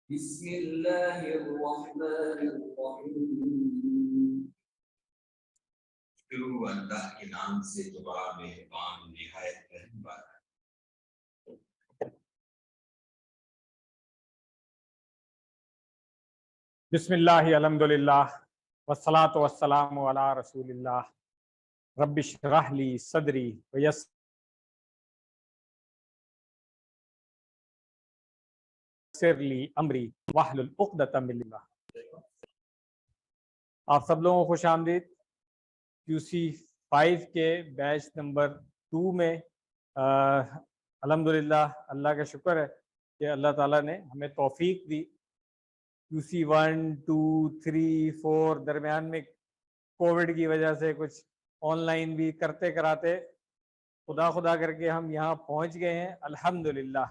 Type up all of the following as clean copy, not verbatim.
بسم اللہ الرحمن الرحیم۔ شروع اللہ کے نام سے جو بڑا مہربان نہایت رحم والا ہے۔ بسم اللہ الحمدللہ والصلاة والسلام علی رسول اللہ رب اشرح لی صدری ویسر لی امری واحلل عقدۃ من لسانی۔ آپ سب لوگوں کو خوش آمدید QC 5 کے بیچ نمبر 2 میں۔ الحمدللہ اللہ کا شکر ہے کہ اللہ تعالیٰ نے ہمیں توفیق دی۔ QC 1 2 3 4 درمیان میں کووڈ کی وجہ سے کچھ آن لائن بھی کرتے کراتے خدا کر کے ہم یہاں پہنچ گئے ہیں الحمدللہ۔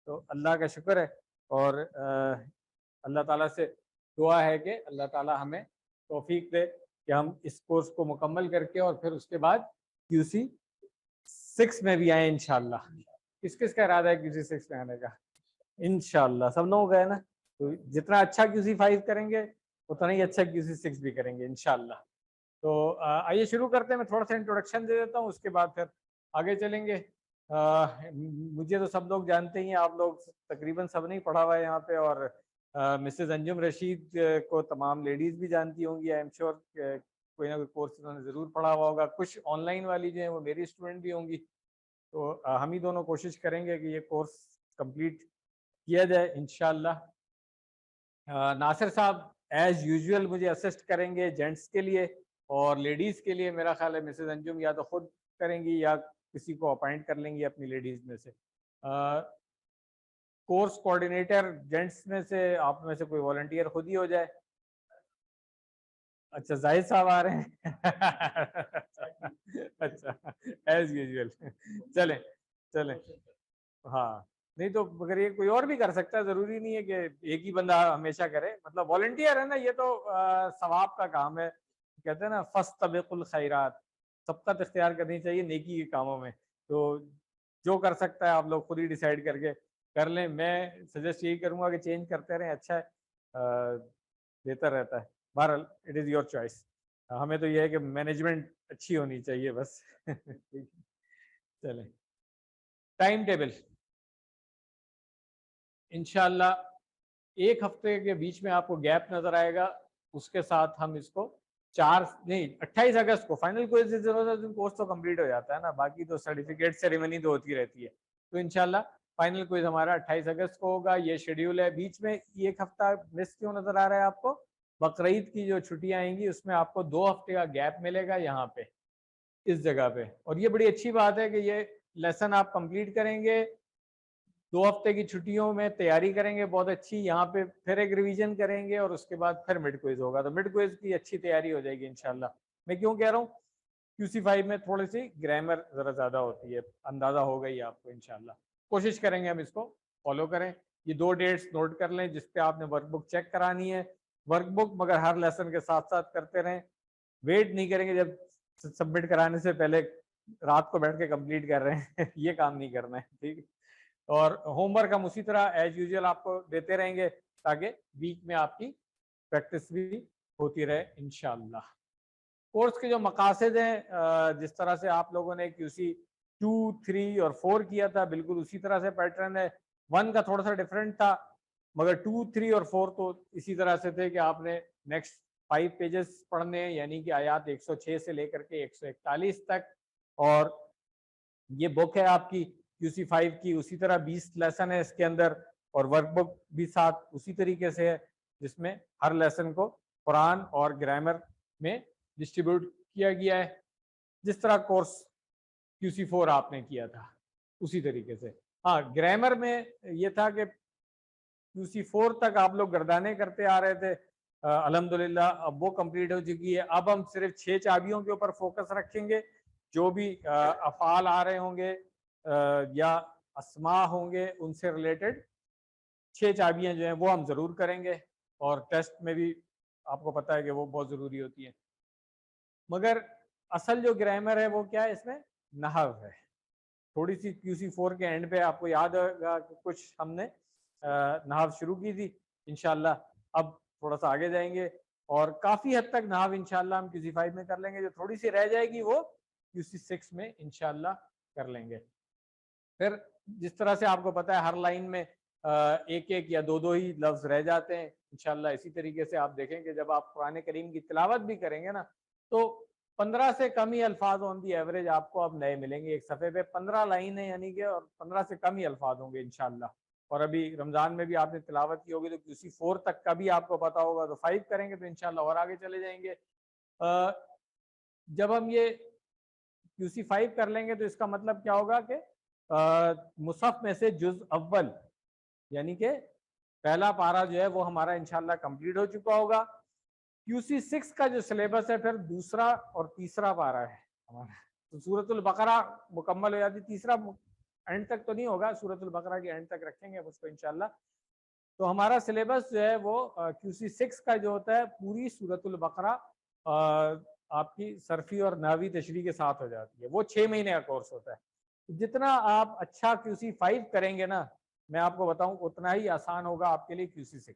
تو اللہ کا شکر ہے، اور اللہ تعالیٰ سے دعا ہے کہ اللہ تعالیٰ ہمیں توفیق دے کہ ہم اس کورس کو مکمل کر کے اور پھر اس کے بعد QC 6 میں بھی آئیں انشاءاللہ۔ کس کا ارادہ ہے QC 6 میں آنے کا؟ انشاءاللہ سب لوگوں کا ہے نا۔ تو جتنا اچھا QC 5 کریں گے اتنا ہی اچھا QC 6 بھی کریں گے انشاءاللہ۔ تو آئیے شروع کرتے ہیں۔ میں تھوڑا سا انٹروڈکشن دے دیتا ہوں، اس کے بعد پھر آگے چلیں گے۔ مجھے تو سب لوگ جانتے ہی ہیں، آپ لوگ تقریباً سب نے پڑھا ہوا ہے یہاں پہ، اور مسز انجم رشید کو تمام لیڈیز بھی جانتی ہوں گی، آئی ایم شیور کوئی نہ کوئی کورس انہوں نے ضرور پڑھا ہوا ہوگا۔ کچھ آن لائن والی جو ہیں وہ میری اسٹوڈنٹ بھی ہوں گی، تو ہم ہی دونوں کوشش کریں گے کہ یہ کورس کمپلیٹ کیا جائے انشاءاللہ۔ ناصر صاحب ایز یوزول مجھے اسسٹ کریں گے جینٹس کے لیے، اور لیڈیز کے لیے میرا خیال ہے مسز انجم یا تو خود کریں گی یا کسی کو اپائنٹ کر لیں گی اپنی لیڈیز میں سے۔ کورس کوآرڈینیٹر جینٹس میں سے آپ میں سے کوئی والنٹیئر خود ہی ہو جائے۔ اچھا زاہد صاحب آ رہے ہیں اچھا ایز یوزول چلیں ہاں، نہیں تو اگر یہ کوئی اور بھی کر سکتا ہے، ضروری نہیں ہے کہ ایک ہی بندہ ہمیشہ کرے، مطلب والنٹیئر ہے نا، یہ تو ثواب کا کام ہے۔ کہتے ہیں نا فاستبقوا الخیرات، سبقت اختیار کرنی چاہیے نیکی کے کاموں میں۔ تو جو کر سکتا ہے آپ لوگ خود ہی ڈیسائیڈ کر کے کر لیں۔ میں سجیسٹ یہی کروں گا کہ چینج کرتے رہیں، اچھا ہے، بہتر رہتا ہے۔ بہرحال اٹ از یور چوائس، ہمیں تو یہ ہے کہ مینجمنٹ اچھی ہونی چاہیے بس چلیں ٹائم ٹیبل انشاءاللہ ایک ہفتے کے بیچ میں آپ کو گیپ نظر آئے گا، اس کے ساتھ ہم اس کو 28 اگست کو فائنل کورس تو کمپلیٹ ہو جاتا ہے نا، باقی تو سرٹیفکیٹ سیریمنی تو ہوتی رہتی ہے۔ تو انشاءاللہ فائنل کوئز ہمارا 28 اگست کو ہوگا، یہ شیڈیول ہے۔ بیچ میں ایک ہفتہ مس کیوں نظر آ رہا ہے آپ کو؟ بقرعید کی جو چھٹیاں آئیں گی اس میں آپ کو 2 ہفتے کا گیپ ملے گا یہاں پہ اس جگہ پہ، اور یہ بڑی اچھی بات ہے کہ یہ لیسن آپ کمپلیٹ کریں گے 2 ہفتے کی چھٹیوں میں، تیاری کریں گے بہت اچھی، یہاں پہ پھر ایک ریویژن کریں گے، اور اس کے بعد پھر مڈ کوئز ہوگا، تو مڈ کوئز کی اچھی تیاری ہو جائے گی انشاءاللہ۔ میں کیوں کہہ رہا ہوں؟ QC 5 میں تھوڑی سی گرامر ذرا زیادہ ہوتی ہے، اندازہ ہوگا ہی آپ کو انشاءاللہ۔ کوشش کریں گے ہم اس کو فالو کریں۔ یہ 2 ڈیٹس نوٹ کر لیں جس پہ آپ نے ورک بک چیک کرانی ہے، ورک بک مگر ہر لیسن کے ساتھ ساتھ کرتے رہیں، ویٹ نہیں کریں گے جب سبمٹ کرانے سے پہلے رات کو بیٹھ کے کمپلیٹ کر رہے ہیں یہ کام نہیں کرنا ہے، ٹھیک ہے؟ اور ہوم ورک ہم اسی طرح ایز یوزول آپ کو دیتے رہیں گے تاکہ ویک میں آپ کی پریکٹس بھی ہوتی رہے انشاءاللہ۔ کورس کے جو مقاصد ہیں، جس طرح سے آپ لوگوں نے QC 2 3 اور 4 کیا تھا، بالکل اسی طرح سے پیٹرن ہے۔ 1 کا تھوڑا سا ڈفرینٹ تھا، مگر 2 3 اور 4 تو اسی طرح سے تھے کہ آپ نے نیکسٹ 5 پیجز پڑھنے ہیں، یعنی کہ آیات 106 سے لے کر کے 141 تک، اور یہ بک ہے آپ کی QC 5 کی، اسی طرح 20 لیسن ہے اس کے اندر، اور ورک بک بھی ساتھ اسی طریقے سے ہے جس میں ہر لیسن کو قرآن اور گرامر میں ڈسٹریبیوٹ کیا گیا ہے، جس طرح کورس QC 4 آپ نے کیا تھا اسی طریقے سے۔ ہاں گرامر میں یہ تھا کہ QC 4 تک آپ لوگ گردانے کرتے آ رہے تھے، الحمدللہ اب وہ کمپلیٹ ہو چکی ہے۔ اب ہم صرف 6 چابیوں کے اوپر فوکس رکھیں گے، جو بھی افعال آ رہے ہوں گے یا اسماء ہوں گے ان سے ریلیٹڈ 6 چابیاں جو ہیں وہ ہم ضرور کریں گے، اور ٹیسٹ میں بھی آپ کو پتہ ہے کہ وہ بہت ضروری ہوتی ہیں۔ مگر اصل جو گرامر ہے وہ کیا ہے؟ اس میں نحو ہے۔ تھوڑی سی QC 4 کے اینڈ پہ آپ کو یاد ہوگا کہ کچھ ہم نے نحو شروع کی تھی، انشاءاللہ اب تھوڑا سا آگے جائیں گے اور کافی حد تک نحو انشاءاللہ ہم QC5 میں کر لیں گے، جو تھوڑی سی رہ جائے گی وہ QC6 میں انشاءاللہ کر لیں گے۔ پھر جس طرح سے آپ کو پتا ہے ہر لائن میں ایک ایک یا دو ہی لفظ رہ جاتے ہیں، انشاءاللہ اسی طریقے سے آپ دیکھیں کہ جب آپ قرآن کریم کی تلاوت بھی کریں گے نا تو 15 سے کم ہی الفاظ آن دی ایوریج آپ کو اب نئے ملیں گے۔ ایک صفحے پہ 15 لائنیں یعنی کہ اور 15 سے کم ہی الفاظ ہوں گے انشاءاللہ۔ اور ابھی رمضان میں بھی آپ نے تلاوت کی ہوگی تو QC4 تک کا بھی آپ کو پتا ہوگا، تو 5 کریں گے تو انشاءاللہ اور آگے چلے جائیں گے۔ جب ہم یہ QC5 کر لیں گے تو اس کا مطلب کیا ہوگا کہ مصحف میں سے جز اول یعنی کہ پہلا پارہ جو ہے وہ ہمارا انشاءاللہ کمپلیٹ ہو چکا ہوگا۔ QC6 کا جو سلیبس ہے پھر دوسرا اور تیسرا پارہ ہے ہمارا، تو سورۃ البقرہ مکمل ہو جاتی، تیسرا اینڈ تک تو نہیں ہوگا، سورۃ البقرہ کے اینڈ تک رکھیں گے اس کو انشاءاللہ۔ تو ہمارا سلیبس جو ہے وہ QC6 کا جو ہوتا ہے پوری سورۃ البقرہ آپ کی صرفی اور نحوی تشریح کے ساتھ ہو جاتی ہے، وہ 6 مہینے کا کورس ہوتا ہے۔ جتنا آپ اچھا QC5 کریں گے نا میں آپ کو بتاؤں اتنا ہی آسان ہوگا آپ کے لیے QC6۔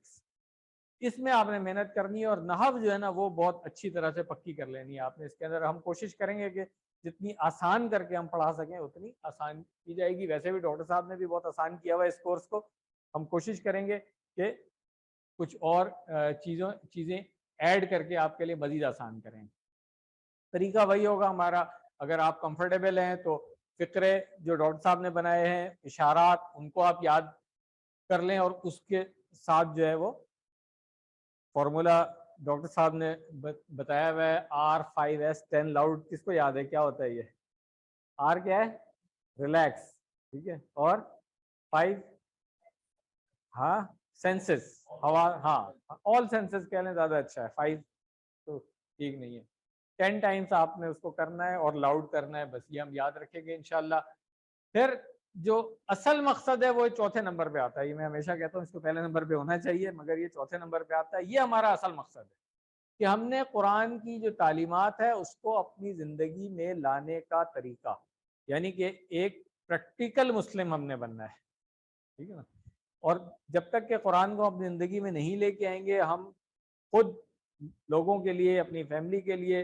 اس میں آپ نے محنت کرنی ہے اور نحو جو ہے نا وہ بہت اچھی طرح سے پکی کر لینی ہے آپ نے۔ اس کے اندر ہم کوشش کریں گے کہ جتنی آسان کر کے ہم پڑھا سکیں اتنی آسان کی جائے گی۔ ویسے بھی ڈاکٹر صاحب نے بھی بہت آسان کیا ہوا ہے اس کورس کو، ہم کوشش کریں گے کہ کچھ اور چیزیں ایڈ کر کے آپ کے لیے مزید آسان کریں۔ طریقہ وہی ہوگا ہمارا، اگر آپ کمفرٹیبل ہیں تو فقرے جو ڈاکٹر صاحب نے بنائے ہیں، اشارات، ان کو آپ یاد کر لیں اور اس کے ساتھ جو ہے وہ فارمولا ڈاکٹر صاحب نے بتایا ہوا ہے R5S10 لاؤڈ، کس کو یاد ہے کیا ہوتا ہے یہ؟ R کیا ہے؟ ریلیکس، ٹھیک ہے، اور 5 ہاں سینسز، ہاں آل سینسز کہہ لیں زیادہ اچھا ہے، 5 تو ٹھیک نہیں ہے۔ 10 ٹائمز آپ نے اس کو کرنا ہے اور لاؤڈ کرنا ہے، بس یہ ہم یاد رکھیں گے انشاءاللہ۔ پھر جو اصل مقصد ہے وہ چوتھے نمبر پہ آتا ہے، یہ میں ہمیشہ کہتا ہوں اس کو پہلے نمبر پہ ہونا چاہیے مگر یہ چوتھے نمبر پہ آتا ہے۔ یہ ہمارا اصل مقصد ہے کہ ہم نے قرآن کی جو تعلیمات ہے اس کو اپنی زندگی میں لانے کا طریقہ، یعنی کہ ایک پریکٹیکل مسلم ہم نے بننا ہے، ٹھیک ہے نا۔ اور جب تک کہ قرآن کو اپنی زندگی میں نہیں لے کے آئیں گے، ہم خود لوگوں کے لیے، اپنی فیملی کے لیے،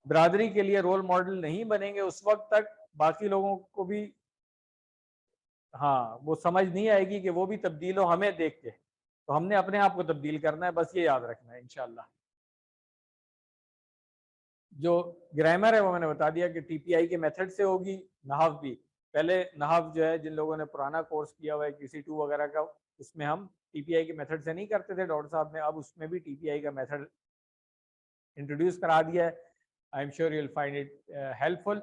برادری کے لیے رول ماڈل نہیں بنیں گے، اس وقت تک باقی لوگوں کو بھی ہاں وہ سمجھ نہیں آئے گی کہ وہ بھی تبدیل ہو ہمیں دیکھ کے۔ تو ہم نے اپنے آپ کو تبدیل کرنا ہے، بس یہ یاد رکھنا ہے انشاءاللہ۔ جو گرامر ہے وہ میں نے بتا دیا کہ TPI کے میتھڈ سے ہوگی، نحو بھی۔ پہلے نحو جو ہے جن لوگوں نے پرانا کورس کیا ہوا ہے QC2 وغیرہ کا، اس میں ہم TPI کے میتھڈ سے نہیں کرتے تھے، ڈاکٹر صاحب نے اب اس میں بھی TPI کا میتھڈ انٹروڈیوس کرا دیا ہے۔ I'm sure you will find it helpful.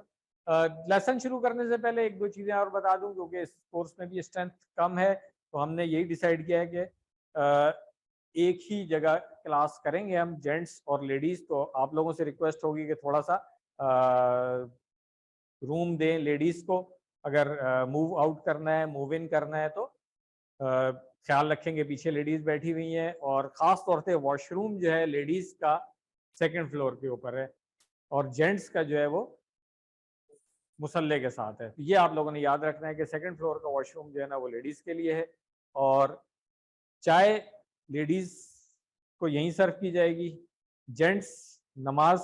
Lesson شروع کرنے سے پہلے ایک دو چیزیں اور بتا دوں، کیونکہ اس کورس میں بھی اسٹرینتھ کم ہے تو ہم نے یہی ڈیسائیڈ کیا ہے کہ ایک ہی جگہ کلاس کریں گے ہم، جینٹس اور لیڈیز۔ تو آپ لوگوں سے ریکویسٹ ہوگی کہ تھوڑا سا روم دیں لیڈیز کو، اگر موو آؤٹ کرنا ہے، موو ان کرنا ہے تو خیال رکھیں گے، پیچھے لیڈیز بیٹھی ہوئی ہیں، اور خاص طور سے واش روم جو ہے لیڈیز کا 2nd فلور کے اوپر ہے اور جینٹس کا جو ہے وہ مسلح کے ساتھ ہے۔ یہ آپ لوگوں نے یاد رکھنا ہے کہ 2nd فلور کا واش روم جو ہے نا وہ لیڈیز کے لیے ہے، اور چائے لیڈیز کو یہیں سرو کی جائے گی۔ جینٹس نماز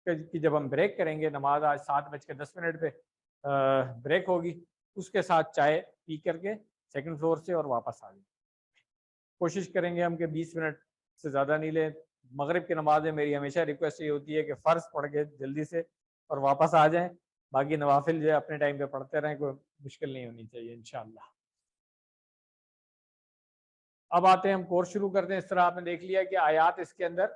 کی جب ہم بریک کریں گے، نماز آج 7:10 پہ بریک ہوگی، اس کے ساتھ چائے پی کر کے 2nd فلور سے اور واپس آ جائیں۔ کوشش کریں گے ہم کہ 20 منٹ سے زیادہ نہیں لیں۔ مغرب کی نماز میں میری ہمیشہ ریکویسٹ یہ ہوتی ہے کہ فرض پڑھ کے جلدی سے اور واپس آ جائیں، باقی نوافل جو ہے اپنے ٹائم پہ پڑھتے رہیں، کوئی مشکل نہیں ہونی چاہیے انشاءاللہ۔ اب آتے ہیں ہم کورس شروع کرتے ہیں۔ اس طرح آپ نے دیکھ لیا کہ آیات اس کے اندر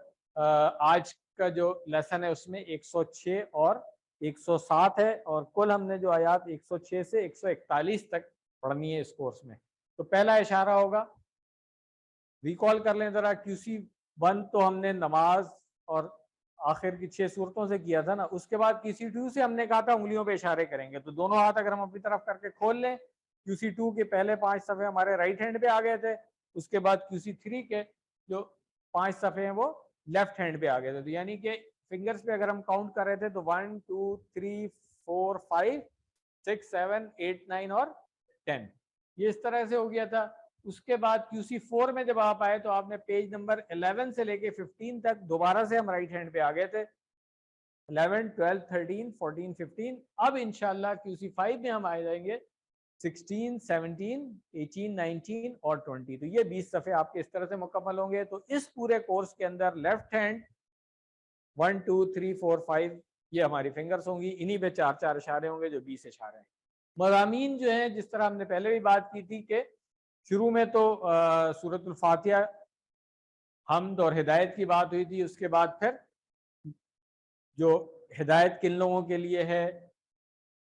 آج کا جو لیسن ہے اس میں 106 اور 107 ہے، اور کل ہم نے جو آیات 106 سے 141 تک پڑھنی ہے اس کورس میں۔ تو پہلا اشارہ ہوگا، ریکال کر لیں ذرا، QC1 تو ہم نے نماز اور آخر کی 6 صورتوں سے کیا تھا نا، اس کے بعد QC2 سے ہم نے کہا تھا انگلیوں پہ اشارے کریں گے، تو دونوں ہاتھ اگر ہم اپنی طرف کر کے کھول لیں، QC2 کے پہلے 5 صفحے ہمارے رائٹ ہینڈ پہ آ گئے تھے، اس کے بعد QC3 کے جو 5 صفحے ہیں وہ لیفٹ ہینڈ پہ آ گئے تھے، تو یعنی کہ فنگرز پہ اگر ہم کاؤنٹ کر رہے تھے تو 1 2 3 4 5 6 7 8 9 اور 10، یہ اس طرح سے ہو گیا تھا۔ اس کے بعد QC4 میں جب آپ آئے تو آپ نے پیج نمبر 11 سے لے کے 15 تک دوبارہ سے ہم رائٹ ہینڈ پہ آ گئے تھے. 11, 12, 13, 14, 15. اب انشاءاللہ QC5 میں ہم آئے جائیں گے 16, 17, 18, 19 اور 20. تو یہ 20 صفحے آپ کے اس طرح سے مکمل ہوں گے. تو اس پورے کورس کے اندر لیفٹ ہینڈ 1, 2, 3, 4, 5 یہ ہماری فنگرز ہوں گی. انہی پہ 4 اشارے ہوں گے جو 20 اشارے ہیں. مضامین جو ہیں جس طرح ہم نے پہلے بھی بات کی تھی کہ شروع میں تو سورۃ الفاتحہ حمد اور ہدایت کی بات ہوئی تھی. اس کے بعد پھر جو ہدایت کن لوگوں کے لیے ہے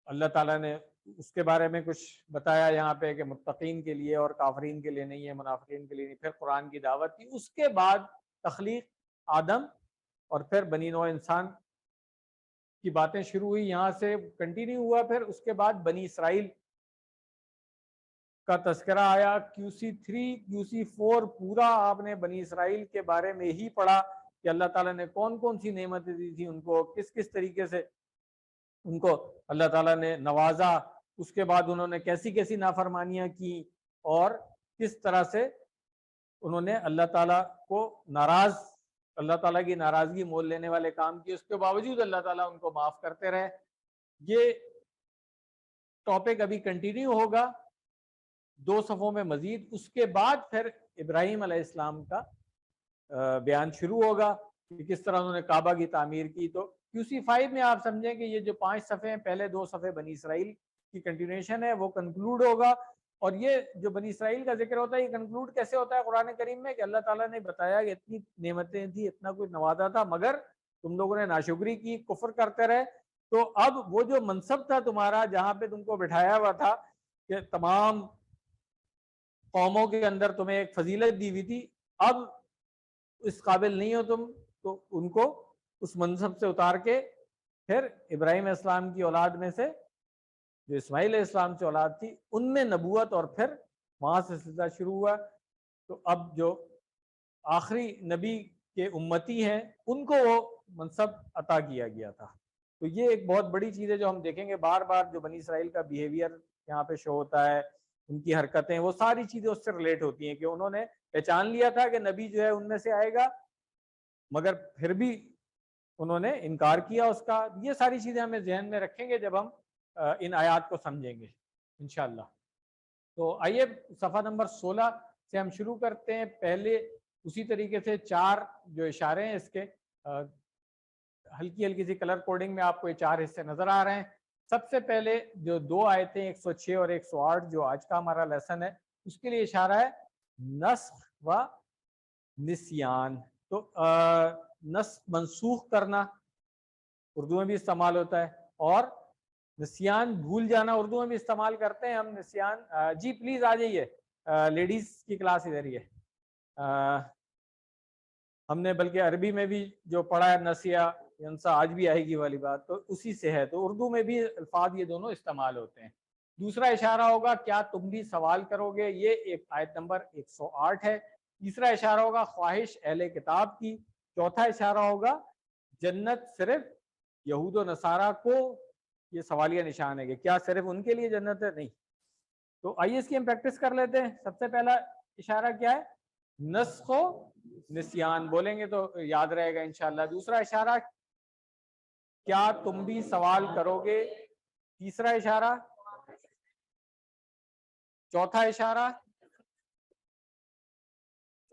اللہ تعالیٰ نے اس کے بارے میں کچھ بتایا یہاں پہ کہ متقین کے لیے اور کافرین کے لیے نہیں ہے, منافقین کے لیے نہیں. پھر قرآن کی دعوت کی. اس کے بعد تخلیق آدم اور پھر بنی نوع انسان کی باتیں شروع ہوئی, یہاں سے کنٹینیو ہوا. پھر اس کے بعد بنی اسرائیل کا تذکرہ آیا. QC3 QC4 پورا آپ نے بنی اسرائیل کے بارے میں ہی پڑھا کہ اللہ تعالیٰ نے کون کون سی نعمتیں دی تھی ان کو, کس کس طریقے سے ان کو اللہ تعالیٰ نے نوازا, اس کے بعد انہوں نے کیسی کیسی نافرمانیاں کی اور کس طرح سے انہوں نے اللہ تعالیٰ کو ناراض, اللہ تعالیٰ کی ناراضگی مول لینے والے کام کیے. اس کے باوجود اللہ تعالیٰ ان کو معاف کرتے رہے. یہ ٹاپک ابھی کنٹینیو ہوگا 2 صفوں میں مزید. اس کے بعد پھر ابراہیم علیہ السلام کا بیان شروع ہوگا کہ کس طرح انہوں نے کعبہ کی تعمیر کی. تو QC5 میں آپ سمجھیں کہ یہ جو 5 صفحے ہیں, پہلے 2 صفحے بنی اسرائیل کی کنٹینیوشن ہے, وہ کنکلوڈ ہوگا. اور یہ جو بنی اسرائیل کا ذکر ہوتا ہے یہ کنکلوڈ کیسے ہوتا ہے قرآن کریم میں کہ اللہ تعالیٰ نے بتایا کہ اتنی نعمتیں تھیں, اتنا کچھ نوازا تھا, مگر تم لوگوں نے ناشکری کی, کفر کرتے رہے. تو اب وہ جو منصب تھا تمہارا جہاں پہ تم کو بٹھایا ہوا تھا کہ تمام قوموں کے اندر تمہیں ایک فضیلت دی ہوئی تھی, اب اس قابل نہیں ہو تم, تو ان کو اس منصب سے اتار کے پھر ابراہیم علیہ السلام کی اولاد میں سے جو اسماعیل علیہ السلام سے اولاد تھی ان میں نبوت اور پھر وہاں سے سلسلہ شروع ہوا. تو اب جو آخری نبی کے امتی ہیں ان کو وہ منصب عطا کیا گیا تھا. تو یہ ایک بہت بڑی چیز ہے جو ہم دیکھیں گے بار بار, جو بنی اسرائیل کا بیہیویئر یہاں پہ شو ہوتا ہے, ان کی حرکتیں, وہ ساری چیزیں اس سے ریلیٹ ہوتی ہیں کہ انہوں نے پہچان لیا تھا کہ نبی جو ہے ان میں سے آئے گا, مگر پھر بھی انہوں نے انکار کیا اس کا. یہ ساری چیزیں ہمیں ذہن میں رکھیں گے جب ہم ان آیات کو سمجھیں گے انشاءاللہ. تو آئیے صفحہ نمبر 16 سے ہم شروع کرتے ہیں. پہلے اسی طریقے سے 4 جو اشارے ہیں اس کے ہلکی ہلکی سی کلر کوڈنگ میں آپ کو یہ 4 حصے نظر آ رہے ہیں. سب سے پہلے جو 2 آیتیں 106 اور 108 جو آج کا ہمارا لیسن ہے اس کے لیے اشارہ ہے نسخ و نسیان. تو نسخ منسوخ کرنا اردو میں بھی استعمال ہوتا ہے, اور نسیان بھول جانا اردو میں بھی استعمال کرتے ہیں ہم. نسیان جی پلیز آ جائیے, لیڈیز کی کلاس ادھر ہی ہے. ہم نے بلکہ عربی میں بھی جو پڑھا ہے نسیہ ینسا, آج بھی آئے گی والی بات, تو اسی سے ہے. تو اردو میں بھی الفاظ یہ دونوں استعمال ہوتے ہیں. دوسرا اشارہ ہوگا کیا تم بھی سوال کرو گے, یہ ایک آیت نمبر 108 ہے. تیسرا اشارہ ہوگا خواہش اہل کتاب کی. چوتھا اشارہ ہوگا جنت صرف یہود و نصارہ کو, یہ سوالیہ نشان ہے کہ کیا صرف ان کے لیے جنت ہے, نہیں. تو آئیے اس کی ہم پریکٹس کر لیتے ہیں. سب سے پہلا اشارہ کیا ہے, نسخ و نسیان, بولیں گے تو یاد رہے گا انشاءاللہ. دوسرا اشارہ کیا تم بھی سوال کرو گے. تیسرا اشارہ, چوتھا اشارہ.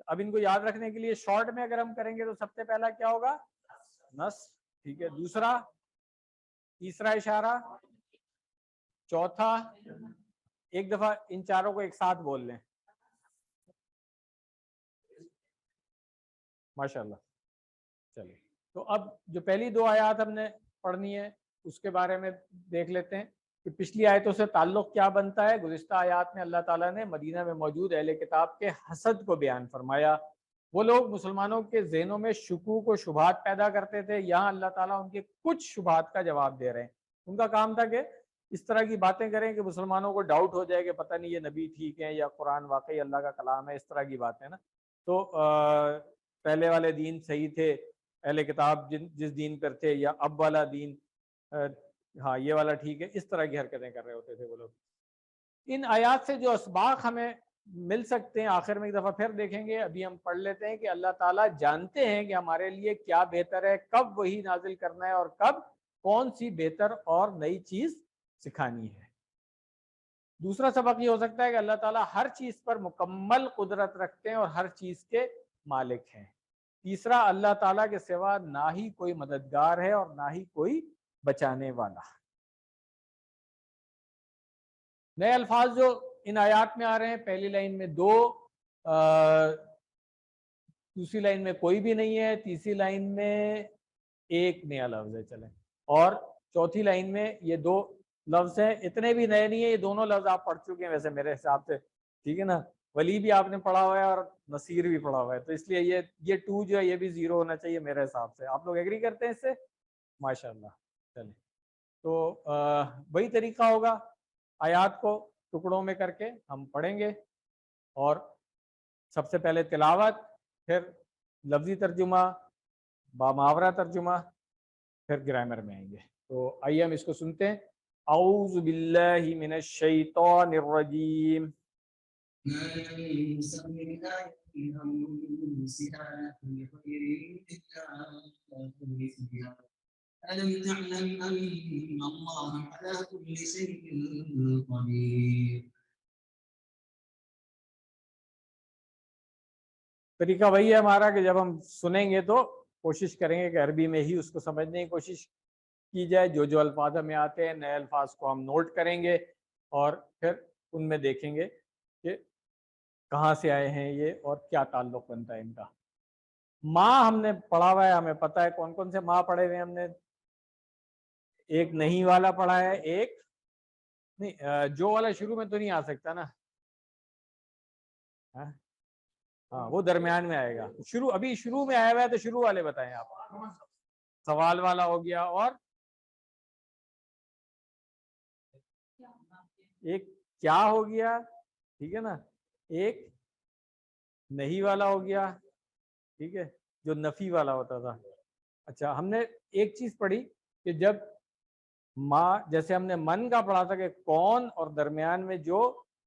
اب ان کو یاد رکھنے کے لیے شارٹ میں اگر ہم کریں گے تو سب سے پہلا کیا ہوگا, نسخ, ٹھیک ہے. دوسرا, تیسرا اشارہ, چوتھا. ایک دفعہ ان چاروں کو ایک ساتھ بول لیں, ماشاءاللہ. چلیے, تو اب جو پہلی 2 آیات ہم نے پڑھنی ہے اس کے بارے میں دیکھ لیتے ہیں کہ پچھلی آیتوں سے تعلق کیا بنتا ہے. گزشتہ آیات میں اللہ تعالیٰ نے مدینہ میں موجود اہل کتاب کے حسد کو بیان فرمایا. وہ لوگ مسلمانوں کے ذہنوں میں شکوک و شبہات پیدا کرتے تھے. یہاں اللہ تعالیٰ ان کے کچھ شبہات کا جواب دے رہے ہیں. ان کا کام تھا کہ اس طرح کی باتیں کریں کہ مسلمانوں کو ڈاؤٹ ہو جائے کہ پتہ نہیں یہ نبی ٹھیک ہے یا قرآن واقعی اللہ کا کلام ہے, اس طرح کی باتیں نا. تو پہلے والے دین صحیح تھے, اہل کتاب جس دین پر تھے, یا اب والا دین ہاں یہ والا ٹھیک ہے, اس طرح کی حرکتیں کر رہے ہوتے تھے وہ لوگ. ان آیات سے جو اسباق ہمیں مل سکتے ہیں آخر میں ایک دفعہ پھر دیکھیں گے. ابھی ہم پڑھ لیتے ہیں کہ اللہ تعالیٰ جانتے ہیں کہ ہمارے لیے کیا بہتر ہے, کب وہی نازل کرنا ہے اور کب کون سی بہتر اور نئی چیز سکھانی ہے. دوسرا سبق یہ ہو سکتا ہے کہ اللہ تعالیٰ ہر چیز پر مکمل قدرت رکھتے ہیں اور ہر چیز کے مالک ہیں. تیسرا, اللہ تعالیٰ کے سوا نہ ہی کوئی مددگار ہے اور نہ ہی کوئی بچانے والا. نئے الفاظ جو ان آیات میں آ رہے ہیں, پہلی لائن میں 2, دوسری لائن میں کوئی بھی نہیں ہے, تیسری لائن میں ایک نیا لفظ ہے, چلیں, اور چوتھی لائن میں یہ 2 لفظ ہیں. اتنے بھی نئے نہیں ہیں, یہ دونوں لفظ آپ پڑھ چکے ہیں ویسے میرے حساب سے, ٹھیک ہے نا. ولی بھی آپ نے پڑھا ہوا ہے اور نصیر بھی پڑھا ہوا ہے, تو اس لیے یہ 2 جو ہے یہ بھی 0 ہونا چاہیے میرے حساب سے. آپ لوگ ایگری کرتے ہیں اس سے؟ ماشاءاللہ. چلیں, تو وہی طریقہ ہوگا, آیات کو ٹکڑوں میں کر کے ہم پڑھیں گے, اور سب سے پہلے تلاوت, پھر لفظی ترجمہ, بامحاورہ ترجمہ, پھر گرامر میں آئیں گے. تو آئیے ہم اس کو سنتے ہیں. اعوذ باللہ من الشیطان الرجیم. ألم تعلم أن الله على كل شيء قدير. طریقہ وہی ہے ہمارا کہ جب ہم سنیں گے تو کوشش کریں گے کہ عربی میں ہی اس کو سمجھنے کی کوشش کی جائے. جو الفاظ ہمیں آتے ہیں, نئے الفاظ کو ہم نوٹ کریں گے اور پھر ان میں دیکھیں گے کہ کہاں سے آئے ہیں یہ اور کیا تعلق بنتا ہے ان کا. ماں ہم نے پڑھا ہوا ہے, ہمیں پتہ ہے کون کون سے ماں پڑھے ہوئے ہیں ہم نے. ایک نہیں والا پڑھا ہے, ایک نہیں, جو والا شروع میں تو نہیں آ سکتا نا, ہاں وہ درمیان میں آئے گا. ابھی شروع میں آیا ہوا ہے تو شروع والے بتائیں آپ. سوال والا ہو گیا, اور ایک کیا ہو گیا, ٹھیک ہے نا, ایک نہیں والا ہو گیا, ٹھیک ہے, جو نفی والا ہوتا تھا. اچھا, ہم نے ایک چیز پڑھی کہ جب ماں, جیسے ہم نے من کا پڑھا تھا کہ کون اور درمیان میں جو,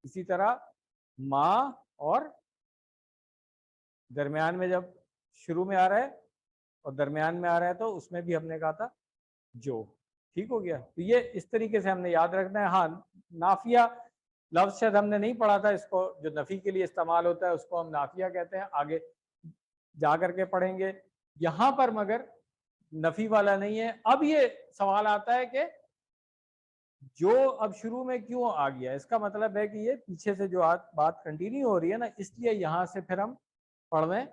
اسی طرح ماں اور درمیان میں جب شروع میں آ رہا ہے اور درمیان میں آ رہا ہے تو اس میں بھی ہم نے کہا تھا جو. ٹھیک ہو گیا. تو یہ اس طریقے سے ہم نے یاد رکھنا ہے. ہاں, نافیہ لفظ شاید ہم نے نہیں پڑھا تھا, اس کو جو نفی کے لیے استعمال ہوتا ہے اس کو ہم نافیہ کہتے ہیں, آگے جا کر کے پڑھیں گے. یہاں پر مگر نفی والا نہیں ہے. اب یہ سوال آتا ہے کہ جو اب شروع میں کیوں آ گیا, اس کا مطلب ہے کہ یہ پیچھے سے جو بات کنٹینیو ہو رہی ہے نا, اس لیے یہاں سے پھر ہم پڑھ رہے ہیں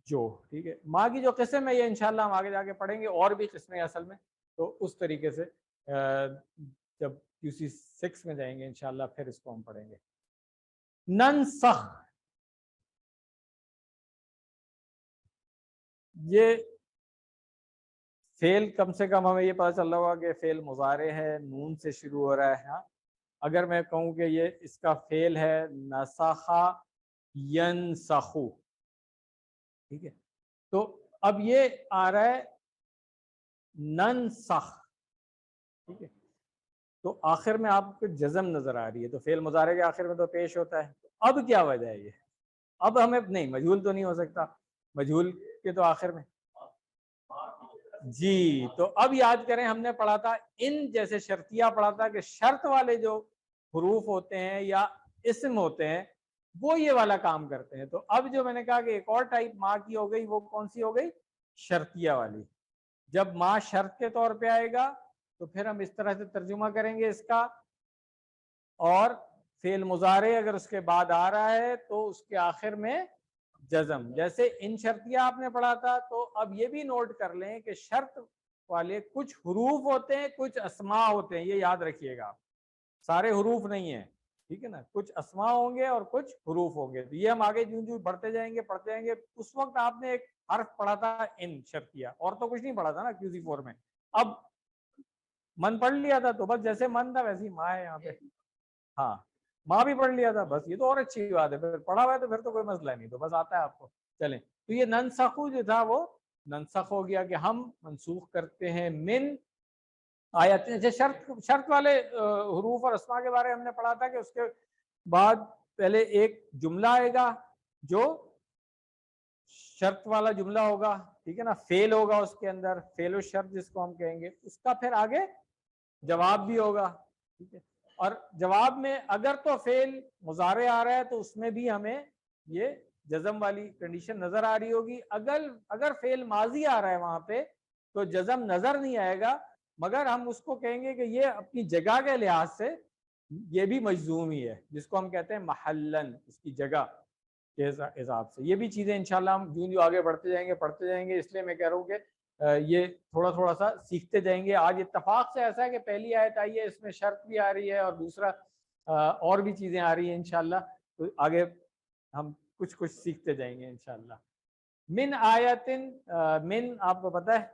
جو. ٹھیک ہے, ماں کی جو قسم ہے یہ انشاءاللہ ہم آگے جا کے پڑھیں گے, اور بھی قسمیں اصل میں, تو اس طریقے سے جب QC 6 میں جائیں گے انشاءاللہ پھر اس کو ہم پڑھیں گے. ننسخ, یہ فعل کم سے کم ہمیں یہ پتہ چل رہا ہوگا کہ فعل مضارع ہے, نون سے شروع ہو رہا ہے. ہاں, اگر میں کہوں کہ یہ اس کا فعل ہے نسخ ینسخو, ٹھیک ہے, تو اب یہ آ رہا ہے ننسخ, ٹھیک ہے, تو آخر میں آپ کو جزم نظر آ رہی ہے, تو فعل مضارع کے آخر میں تو پیش ہوتا ہے. اب کیا وجہ ہے یہ, اب ہمیں نہیں, مجہول تو نہیں ہو سکتا, مجہول کے تو آخر میں جی. تو اب یاد کریں, ہم نے پڑھا تھا ان جیسے شرطیہ پڑھا تھا کہ شرط والے جو حروف ہوتے ہیں یا اسم ہوتے ہیں وہ یہ والا کام کرتے ہیں. تو اب جو میں نے کہا کہ ایک اور ٹائپ ماں کی ہو گئی, وہ کون سی ہو گئی, شرطیہ والی. جب ماں شرط کے طور پہ آئے گا تو پھر ہم اس طرح سے ترجمہ کریں گے اس کا, اور فعل مضارع اگر اس کے بعد آ رہا ہے تو اس کے آخر میں جزم. جیسے ان شرطیہ آپ نے پڑھا تھا, تو اب یہ بھی نوٹ کر لیں کہ شرط والے کچھ حروف ہوتے ہیں, کچھ اسماء ہوتے ہیں, یہ یاد رکھیے گا. سارے حروف نہیں ہیں, ٹھیک ہے نا, کچھ اسماء ہوں گے اور کچھ حروف ہوں گے. تو یہ ہم آگے جو بڑھتے جائیں گے پڑھتے جائیں گے. اس وقت آپ نے ایک حرف پڑھا تھا ان شرطیہ, اور تو کچھ نہیں پڑھا تھا نا QC 4 میں. اب من پڑھ لیا تھا تو بس جیسے من تھا ویسے ہی ماں ہے یہاں پہ. ہاں, ماں بھی پڑھ لیا تھا, بس یہ تو اور اچھی بات ہے, پھر پڑھا ہوا ہے تو پھر تو کوئی مسئلہ نہیں, تو بس آتا ہے آپ کو. چلیں, تو یہ ننسخو جو تھا وہ ننسخ ہو گیا کہ ہم منسوخ کرتے ہیں من آیت. شرط والے حروف اور اسماء کے بارے ہم نے پڑھا تھا کہ اس کے بعد پہلے ایک جملہ آئے گا جو شرط والا جملہ ہوگا، ٹھیک ہے نا، فعل ہوگا اس کے اندر، فعل و شرط جس کو ہم کہیں گے، اس کا پھر آگے جواب بھی ہوگا، ٹھیک ہے، اور جواب میں اگر تو فعل مضارع آ رہا ہے تو اس میں بھی ہمیں یہ جزم والی کنڈیشن نظر آ رہی ہوگی، اگر فعل ماضی آ رہا ہے وہاں پہ تو جزم نظر نہیں آئے گا، مگر ہم اس کو کہیں گے کہ یہ اپنی جگہ کے لحاظ سے یہ بھی مجزوم ہی ہے، جس کو ہم کہتے ہیں محلن، اس کی جگہ کے حساب سے۔ یہ بھی چیزیں انشاءاللہ ہم جو آگے بڑھتے جائیں گے، اس لیے میں کہہ رہا ہوں کہ یہ تھوڑا سا سیکھتے جائیں گے۔ آج اتفاق سے ایسا ہے کہ پہلی آیت آئی ہے، اس میں شرط بھی آ رہی ہے اور دوسرا اور بھی چیزیں آ رہی ہیں انشاءاللہ، تو آگے ہم کچھ سیکھتے جائیں گے انشاءاللہ۔ من آیتن، من آپ کو پتہ ہے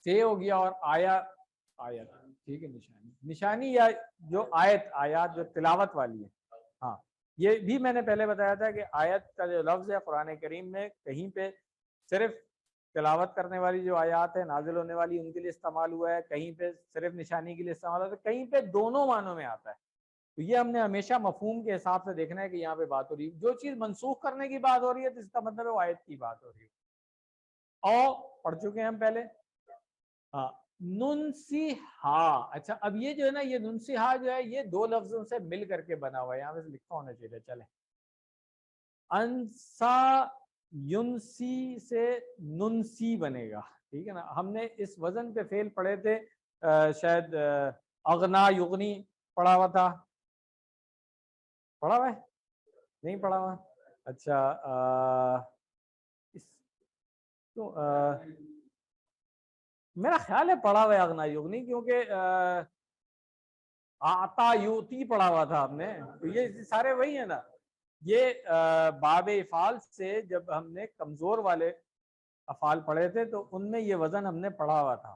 سے ہو گیا، اور آیت، ٹھیک ہے، نشانی یا جو آیات جو تلاوت والی ہے، ہاں یہ بھی میں نے پہلے بتایا تھا کہ آیت کا جو لفظ ہے قرآن کریم میں کہیں پہ صرف تلاوت کرنے والی جو آیات ہے نازل ہونے والی ان کے لیے استعمال ہوا ہے، کہیں پہ صرف نشانی کے لیے استعمال ہوتا ہے، کہیں پہ دونوں معنوں میں آتا ہے۔ تو یہ ہم نے ہمیشہ مفہوم کے حساب سے دیکھنا ہے کہ یہاں پہ بات ہو رہی ہے، جو چیز منسوخ کرنے کی بات ہو رہی ہے تو اس کا مطلب ہے وہ آیت کی بات ہو رہی ہے۔ او پڑھ چکے ہیں ہم پہلے، ہاں ننسیہا۔ اچھا اب یہ جو ہے نا، یہ ننسیہا جو ہے یہ دو لفظوں سے مل کر کے بنا ہوا ہے، یہاں پہ لکھا ہونا چاہیے، چلیں، انسا ینسی سے ننسی بنے گا، ٹھیک ہے نا۔ ہم نے اس وزن پہ فعل پڑھے تھے، شاید اغنا یغنی پڑھا ہوا تھا، پڑھا ہوا ہے نہیں پڑھا ہوا؟ اچھا تو میرا خیال ہے پڑھا ہوا ہے اغنا یغنی، کیونکہ آتا یوتی پڑھا ہوا تھا ہم نے، تو یہ سارے وہی ہیں نا۔ یہ باب افعال سے جب ہم نے کمزور والے افعال پڑھے تھے تو ان میں یہ وزن ہم نے پڑھا ہوا تھا۔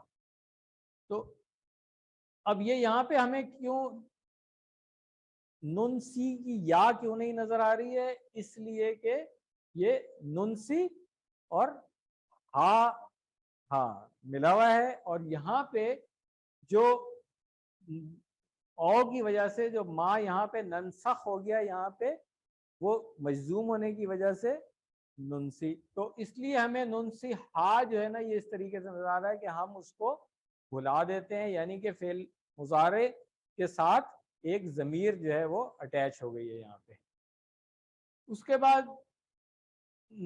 تو اب یہ یہاں پہ ہمیں کیوں ننسی کی یا کیوں نہیں نظر آ رہی ہے؟ اس لیے کہ یہ ننسی اور ہاں ملا ہوا ہے، اور یہاں پہ جو او کی وجہ سے جو ما یہاں پہ ننسخ ہو گیا، یہاں پہ وہ مجزوم ہونے کی وجہ سے ننسی، تو اس لیے ہمیں ننسی ہا جو ہے نا یہ اس طریقے سے نظر آ رہا ہے کہ ہم اس کو بھلا دیتے ہیں، یعنی کہ فعل مضارع کے ساتھ ایک ضمیر جو ہے وہ اٹیچ ہو گئی ہے یہاں پہ۔ اس کے بعد